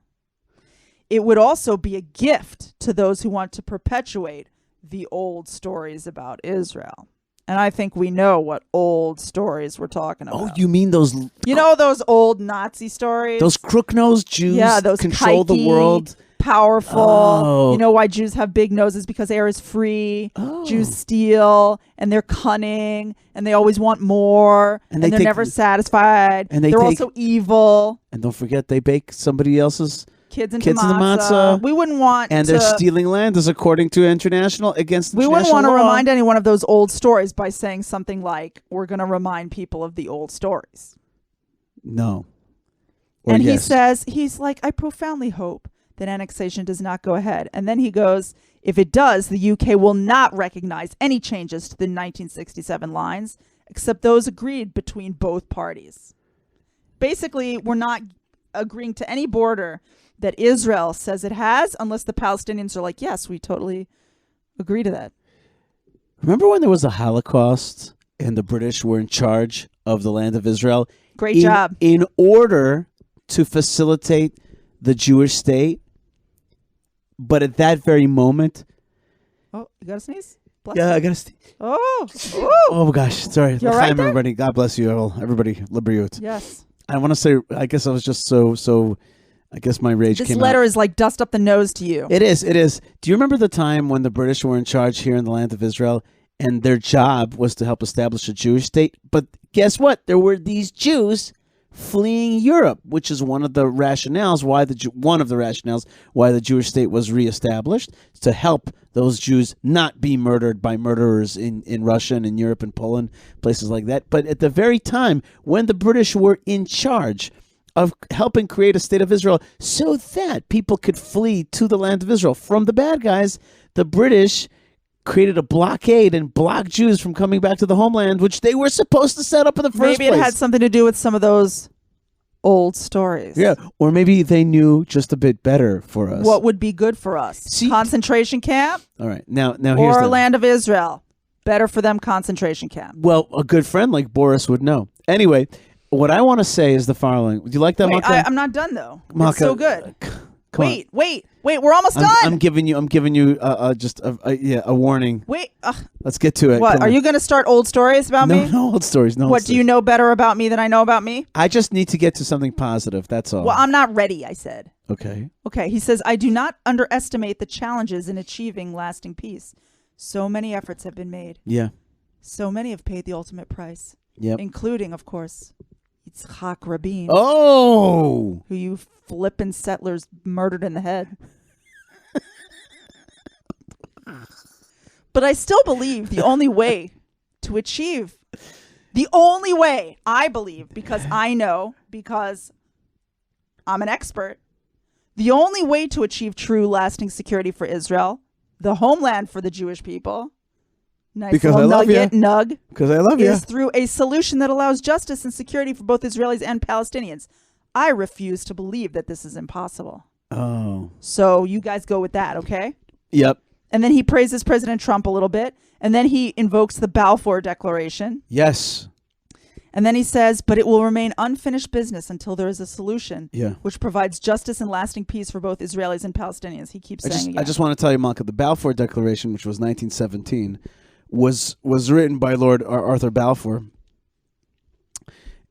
I: It would also be a gift to those who want to perpetuate the old stories about Israel. And I think we know what old stories we're talking about.
H: Oh, you mean those...
I: You know those old Nazi stories?
H: Those crook-nosed Jews
I: those
H: control the world?
I: Powerful.
H: Oh.
I: You know why Jews have big noses? Because air is free.
H: Oh.
I: Jews steal, and they're cunning, and they always want more, and they're never satisfied.
H: And
I: they're also evil.
H: And don't forget, they bake somebody else's...
I: Kids into
H: in the
I: matzah. We wouldn't want
H: and they're stealing land as according to international against
I: we
H: international
I: wouldn't want to
H: law.
I: remind anyone of those old stories by saying something like, we're going to remind people of the old stories.
H: No.
I: And he says, he's like, I profoundly hope that annexation does not go ahead. And then he goes, if it does, the UK will not recognize any changes to the 1967 lines, except those agreed between both parties. Basically, we're not agreeing to any border that Israel says it has, unless the Palestinians are like, yes, we totally agree to that.
H: Remember when there was a Holocaust and the British were in charge of the land of Israel?
I: Great job.
H: In order to facilitate the Jewish state, but at that very moment...
I: Oh, you got to sneeze? Bless
H: Yeah,
I: you.
H: I got to sneeze.
I: Oh.
H: Oh, gosh. Sorry.
I: You all right
H: L'chaim,
I: there?
H: everybody. God bless you all. Everybody, Libriut.
I: Yes.
H: I want to say, I guess I was just so I guess my rage
I: This
H: came
I: letter
H: out.
I: is like dust up the nose to you.
H: It is. Do you remember the time when the British were in charge here in the land of Israel and their job was to help establish a Jewish state? But guess what? There were these Jews fleeing Europe, which is one of the rationales why the Jewish state was reestablished, to help those Jews not be murdered by murderers in Russia and in Europe and Poland, places like that. But at the very time when the British were in charge of helping create a state of Israel so that people could flee to the land of Israel from the bad guys, the British created a blockade and blocked Jews from coming back to the homeland, which they were supposed to set up in the first place.
I: Maybe it had something to do with some of those old stories.
H: Yeah, or maybe they knew just a bit better for us.
I: What would be good for us? Concentration camp?
H: All right, now here's
I: or land of Israel? Better for them, concentration camp.
H: Well, a good friend like Boris would know. Anyway, what I want to say is the following. Do you like that,
I: Wait,
H: Malkah?
I: I'm not done though.
H: Malkah,
I: It's so good.
H: Wait,
I: we're almost done.
H: I'm giving you just a warning.
I: Wait,
H: let's get to it.
I: what?
H: Come
I: Are
H: on.
I: you going to start old stories about me?
H: No old stories. No.
I: What do you know better about me than I know about me?
H: I just need to get to something positive. That's all.
I: Well, I'm not ready, I said.
H: Okay.
I: Okay, he says, I do not underestimate the challenges in achieving lasting peace. So many efforts have been made.
H: Yeah.
I: So many have paid the ultimate price.
H: Yep.
I: Including, of course, Yitzhak Rabin.
H: Oh!
I: Who you flippin' settlers murdered in the head. But I still believe the only way to achieve, I believe, because I know, because I'm an expert, the only way to achieve true lasting security for Israel, the homeland for the Jewish people, Nice
H: Because
I: little
H: I love
I: nugget,
H: you.
I: nug.
H: Because I love you.
I: Is through a solution that allows justice and security for both Israelis and Palestinians. I refuse to believe that this is impossible.
H: Oh.
I: So you guys go with that, okay?
H: Yep.
I: And then he praises President Trump a little bit. And then he invokes the Balfour Declaration.
H: Yes.
I: And then he says, but it will remain unfinished business until there is a solution
H: Yeah.
I: which provides justice and lasting peace for both Israelis and Palestinians. He keeps saying again.
H: I just want to tell you, Malkah, the Balfour Declaration, which was 1917, was written by Lord Arthur Balfour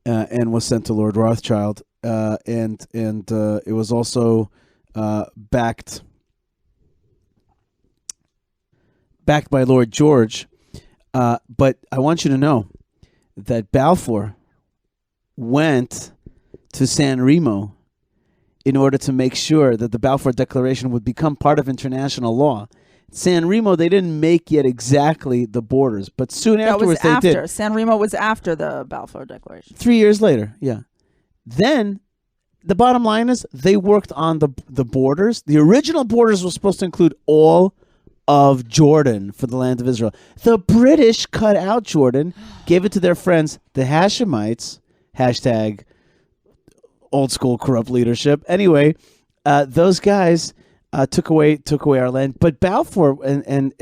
H: and was sent to Lord Rothschild. And it was also backed by Lord George. But I want you to know that Balfour went to San Remo in order to make sure that the Balfour Declaration would become part of international law. San Remo, they didn't make yet exactly the borders, but soon afterwards they did.
I: San Remo was after the Balfour Declaration.
H: 3 years later, yeah. Then the bottom line is they worked on the borders. The original borders were supposed to include all of Jordan for the land of Israel. The British cut out Jordan, gave it to their friends, the Hashemites, hashtag old school corrupt leadership. Anyway, those guys took away our land. But Balfour and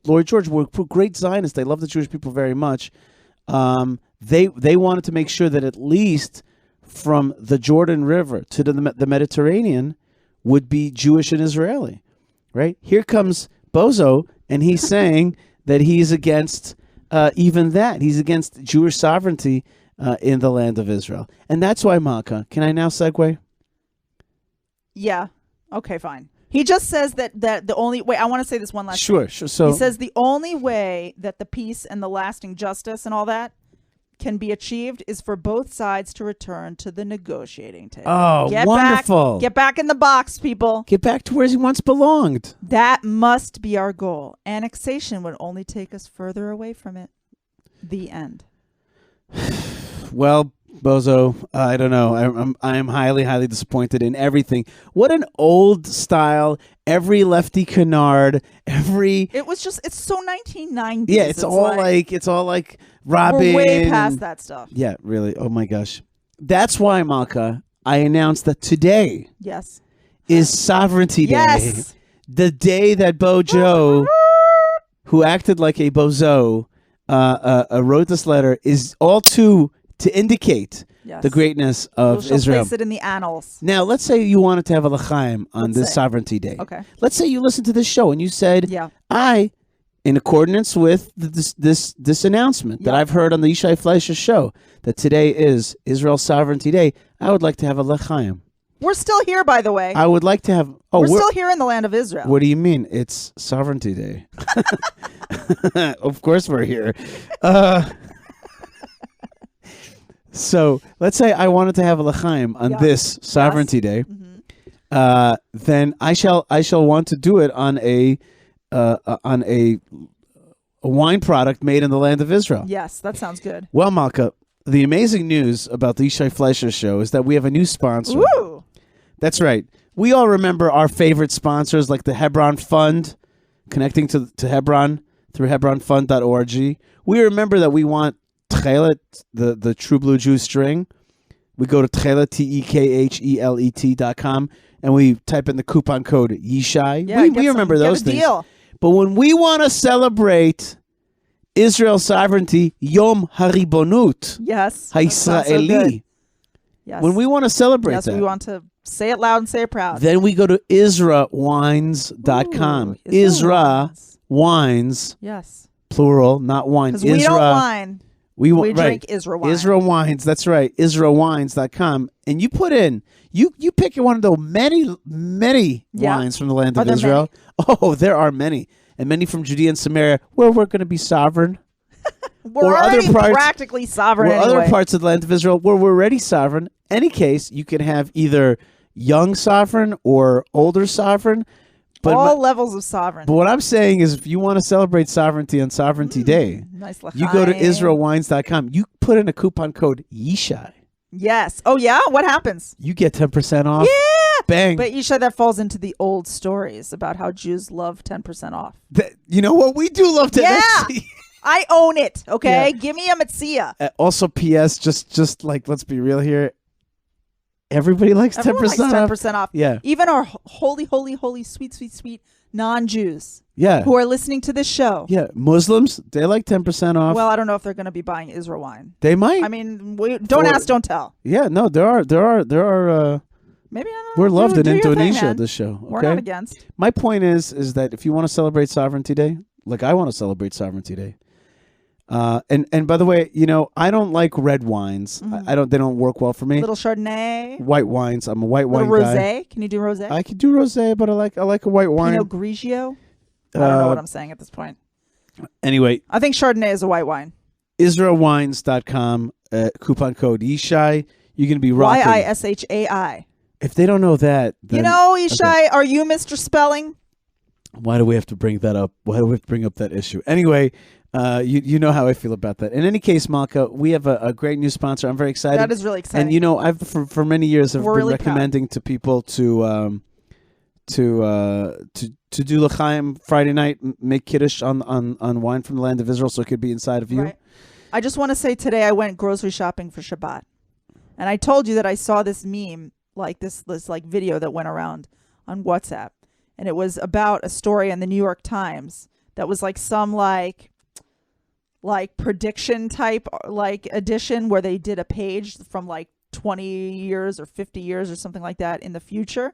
H: Lloyd George were great Zionists. They loved the Jewish people very much. They wanted to make sure that at least from the Jordan River to the Mediterranean would be Jewish and Israeli. Right? Here comes Bozo, and he's saying that he's against even that. He's against Jewish sovereignty in the land of Israel. And that's why, Malkah, can I now segue?
I: Yeah. Okay, fine. He just says that the only way, I want to say this one last
H: Sure. So
I: he says the only way that the peace and the lasting justice and all that can be achieved is for both sides to return to the negotiating table.
H: Oh, wonderful.
I: Get back in the box, people.
H: Get back to where he once belonged.
I: That must be our goal. Annexation would only take us further away from it. The end.
H: Well, Bozo, I don't know. I'm highly, highly disappointed in everything. What an old style, every lefty canard,
I: It's so 1990s.
H: Yeah, it's all like Robin.
I: We're way past that stuff.
H: Yeah, really. Oh my gosh. That's why, Malkah, I announced that today
I: Yes.
H: is Sovereignty Day.
I: Yes.
H: The day that Bojo, who acted like a bozo, wrote this letter, is all to indicate the greatness of
I: She'll
H: Israel.
I: place it in the annals.
H: Now, let's say you wanted to have a l'chaim on this
I: say.
H: Sovereignty Day.
I: Okay.
H: Let's say you listened to this show and you said,
I: Yeah.
H: I, in accordance with this announcement that I've heard on the Yishai Fleisher show, that today is Israel's Sovereignty Day, I would like to have a l'chaim.
I: We're still here, by the way.
H: I would like to have...
I: we're still here in the land of Israel.
H: What do you mean? It's Sovereignty Day. Of course we're here. So let's say I wanted to have a l'chaim on this Sovereignty Day. Mm-hmm. Then I shall want to do it on a wine product made in the land of Israel.
I: Yes, that sounds good.
H: Well, Malkah, the amazing news about the Yishai Fleisher show is that we have a new sponsor.
I: Ooh.
H: That's right. We all remember our favorite sponsors like the Hebron Fund, connecting to Hebron through hebronfund.org. We remember that we want Tchelet, the True Blue Jew string. We go to Tchelet, TEKHELET.com, and we type in the coupon code Yishai.
I: Yeah,
H: we remember those things.
I: Deal.
H: But when we want to celebrate Israel's sovereignty, Yom HaRibonut,
I: Yes.
H: HaYisraeli,
I: Yes.
H: when we want to celebrate
I: yes,
H: that,
I: we want to say it loud and say it proud.
H: then we go to IsraWines.com.
I: Ooh,
H: Isra Wines,
I: Yes.
H: plural, not wine.
I: Because we don't wine. We drink Isra wine.
H: Isra Wines, that's right. IsraWines.com. And you put in, you pick one of the many wines from the land of Israel.
I: Many?
H: Oh, there are many. And many from Judea and Samaria, where we're going to be sovereign.
I: We're already practically sovereign anyway.
H: Other parts of the land of Israel where we're already sovereign. Any case, you can have either young sovereign or older sovereign. But
I: all levels of sovereign.
H: But what I'm saying is if you want to celebrate sovereignty on Sovereignty Day,
I: nice
H: you go to IsraWines.com. You put in a coupon code Yishai.
I: Yes. Oh, yeah? What happens?
H: You get 10% off.
I: Yeah.
H: bang.
I: But Yishai, that falls into the old stories about how Jews love 10% off.
H: You know what? We do love 10%.
I: Yeah. I own it. Okay,
H: Yeah.
I: give me a Matzia.
H: Also, P.S. Just like let's be real here. Everybody likes 10%
I: Everyone likes 10% off.
H: Yeah.
I: Even our holy, holy, holy, sweet, sweet, sweet non-Jews.
H: Yeah.
I: Who are listening to this show.
H: Yeah. Muslims, they like 10% off.
I: Well, I don't know if they're going to be buying Israel wine.
H: They might.
I: I mean, don't ask, don't tell.
H: Yeah. No, there are.
I: Maybe I don't know.
H: We're loved in
I: Do your thing,
H: Indonesia.
I: man.
H: This show. Okay?
I: We're not against.
H: My point is that if you want to celebrate Sovereignty Day, like I want to celebrate Sovereignty Day. And by the way, I don't like red wines. They don't work well for me.
I: Little Chardonnay.
H: White wines. I'm a white
I: Little
H: wine
I: rosé.
H: guy.
I: Can you do rosé?
H: I could do rosé, but I like a white wine.
I: Pinot Grigio. I don't know what I'm saying at this point.
H: Anyway,
I: I think Chardonnay is a white wine.
H: IsraelWines.com, coupon code Yishai. You're going to be rocking.
I: Yishai.
H: If they don't know that, then,
I: Yishai, are you Mr. Spelling?
H: why do we have to bring that up? Why do we have to bring up that issue? Anyway, you know how I feel about that. In any case, Malkah, we have a great new sponsor. I'm very excited.
I: That is really exciting.
H: And I've for many years I've been
I: really
H: recommending to people to do l'chaim Friday night, make kiddush on wine from the land of Israel, so it could be inside of you.
I: Right. I just want to say today I went grocery shopping for Shabbat, and I told you that I saw this meme, like this like video that went around on WhatsApp, and it was about a story in the New York Times that was like some like prediction type like edition where they did a page from like 20 years or 50 years or something like that in the future.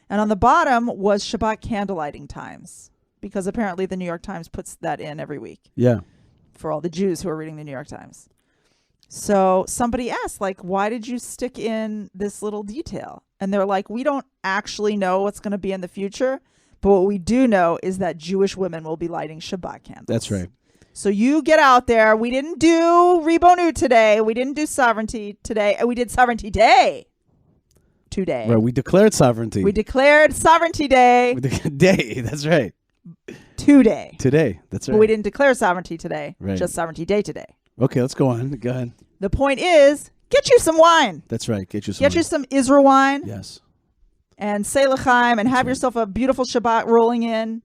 I: And on the bottom was Shabbat candlelighting times, because apparently the New York Times puts that in every week.
H: Yeah.
I: For all the Jews who are reading the New York Times. So somebody asked, like, why did you stick in this little detail? And they're like, we don't actually know what's going to be in the future, but what we do know is that Jewish women will be lighting Shabbat candles.
H: That's right.
I: So you get out there. We didn't do Ribonu today. We didn't do Sovereignty today. We did Sovereignty Day today.
H: Right. We declared sovereignty.
I: We declared Sovereignty Day.
H: Day. That's right.
I: Today.
H: That's right.
I: But we didn't declare Sovereignty today.
H: Right.
I: Just Sovereignty Day today.
H: Okay, let's go on. Go ahead.
I: The point is, get you some wine.
H: That's right. Get you
I: some Israel wine.
H: Yes.
I: And say l'chaim and have yourself a beautiful Shabbat rolling in.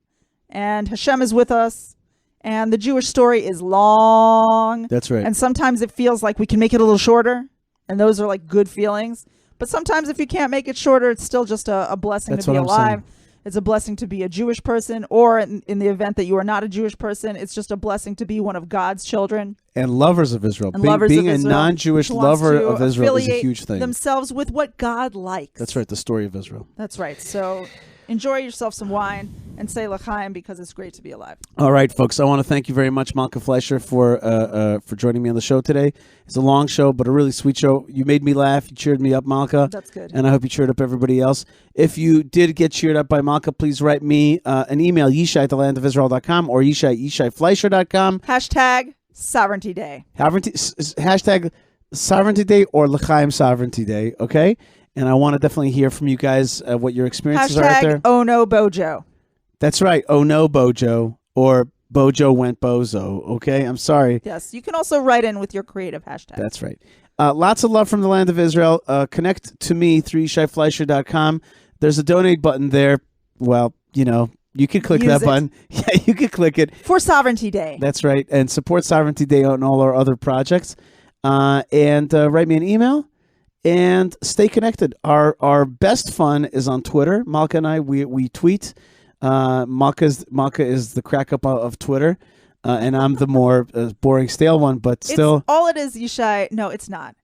I: And Hashem is with us. And the Jewish story is long.
H: That's right.
I: And sometimes it feels like we can make it a little shorter. And those are like good feelings. But sometimes if you can't make it shorter, it's still just a blessing to be alive. It's a blessing to be a Jewish person, or in the event that you are not a Jewish person, it's just a blessing to be one of God's children.
H: And lovers of Israel.
I: And
H: being
I: of
H: a
I: Israel,
H: non-Jewish lover of Israel is a huge thing.
I: Themselves with what God likes.
H: That's right, the story of Israel.
I: That's right. So enjoy yourself some wine and say l'chaim, because it's great to be alive.
H: All right, folks. I want to thank you very much, Malkah Fleisher, for joining me on the show today. It's a long show, but a really sweet show. You made me laugh. You cheered me up, Malkah.
I: That's good.
H: And I hope you cheered up everybody else. If you did get cheered up by Malkah, please write me an email, yishai@thelandofisrael.com or yishai@fleisher.com.
I: Hashtag Sovereignty Day.
H: Hashtag Sovereignty Day or L'chaim Sovereignty Day, okay? And I want to definitely hear from you guys what your experiences are out there.
I: Hashtag Oh No Bojo.
H: That's right. Oh no, Bojo. Or Bojo went bozo. Okay? I'm sorry.
I: Yes. You can also write in with your creative hashtag.
H: That's right. Lots of love from the land of Israel. Connect to me through YishaiFleisher.com. There's a donate button there. Well, you could click that button. Yeah, you could click it.
I: For Sovereignty Day.
H: That's right. And support Sovereignty Day on all our other projects. And write me an email. And stay connected. Our best fun is on Twitter. Malkah and I, we tweet. Malkah is the crack up of Twitter, and I'm the more boring, stale one. But still,
I: all it is, Yishai. No, it's not.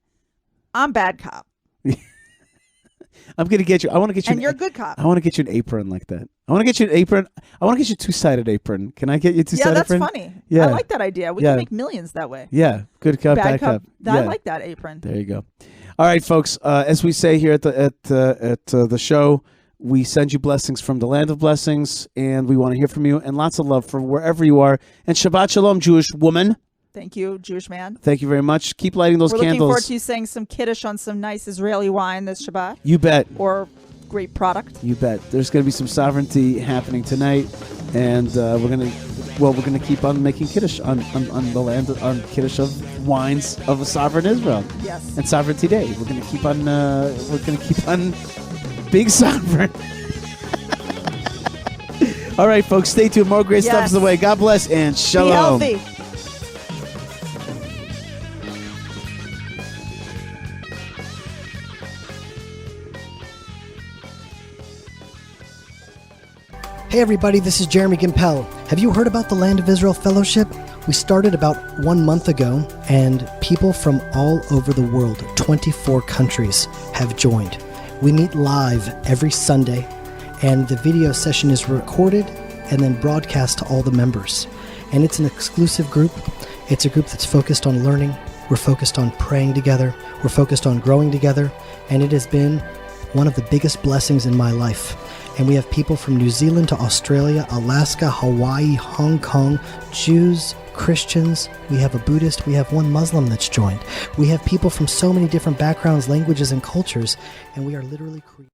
I: I'm bad cop.
H: I'm gonna get you. I want to get you.
I: And you're a good cop.
H: I want to get you an apron like that. I want to get you an apron. I want to get you a two-sided apron. Can I get you a two-sided apron?
I: Yeah, that's funny.
H: Yeah,
I: I like that idea. We can make millions that way.
H: Yeah, good cop, bad cop.
I: I like that apron.
H: There you go. All right, folks. As we say here at the show, we send you blessings from the land of blessings, and we want to hear from you, and lots of love for wherever you are. And Shabbat Shalom, Jewish woman.
I: Thank you, Jewish man.
H: Thank you very much. Keep lighting those candles.
I: We're looking forward to you saying some kiddush on some nice Israeli wine this Shabbat.
H: You bet.
I: Or great product.
H: You bet. There's going to be some sovereignty happening tonight, and we're gonna keep on making kiddush on the land on kiddush of wines of a sovereign Israel.
I: Yes.
H: And Sovereignty Day. We're gonna keep on Big sunburn. All right, folks, stay tuned. More great stuff is the way. God bless and shalom.
I: Be healthy.
J: Hey everybody, this is Jeremy Gimpel. Have you heard about the Land of Israel Fellowship? We started about 1 month ago, and people from all over the world, 24 countries, have joined. We meet live every Sunday, and the video session is recorded and then broadcast to all the members. And it's an exclusive group. It's a group that's focused on learning. We're focused on praying together. We're focused on growing together. And it has been one of the biggest blessings in my life. And we have people from New Zealand to Australia, Alaska, Hawaii, Hong Kong, Jews, Christians. We have a Buddhist. We have one Muslim that's joined. We have people from so many different backgrounds, languages, and cultures. And we are literally creating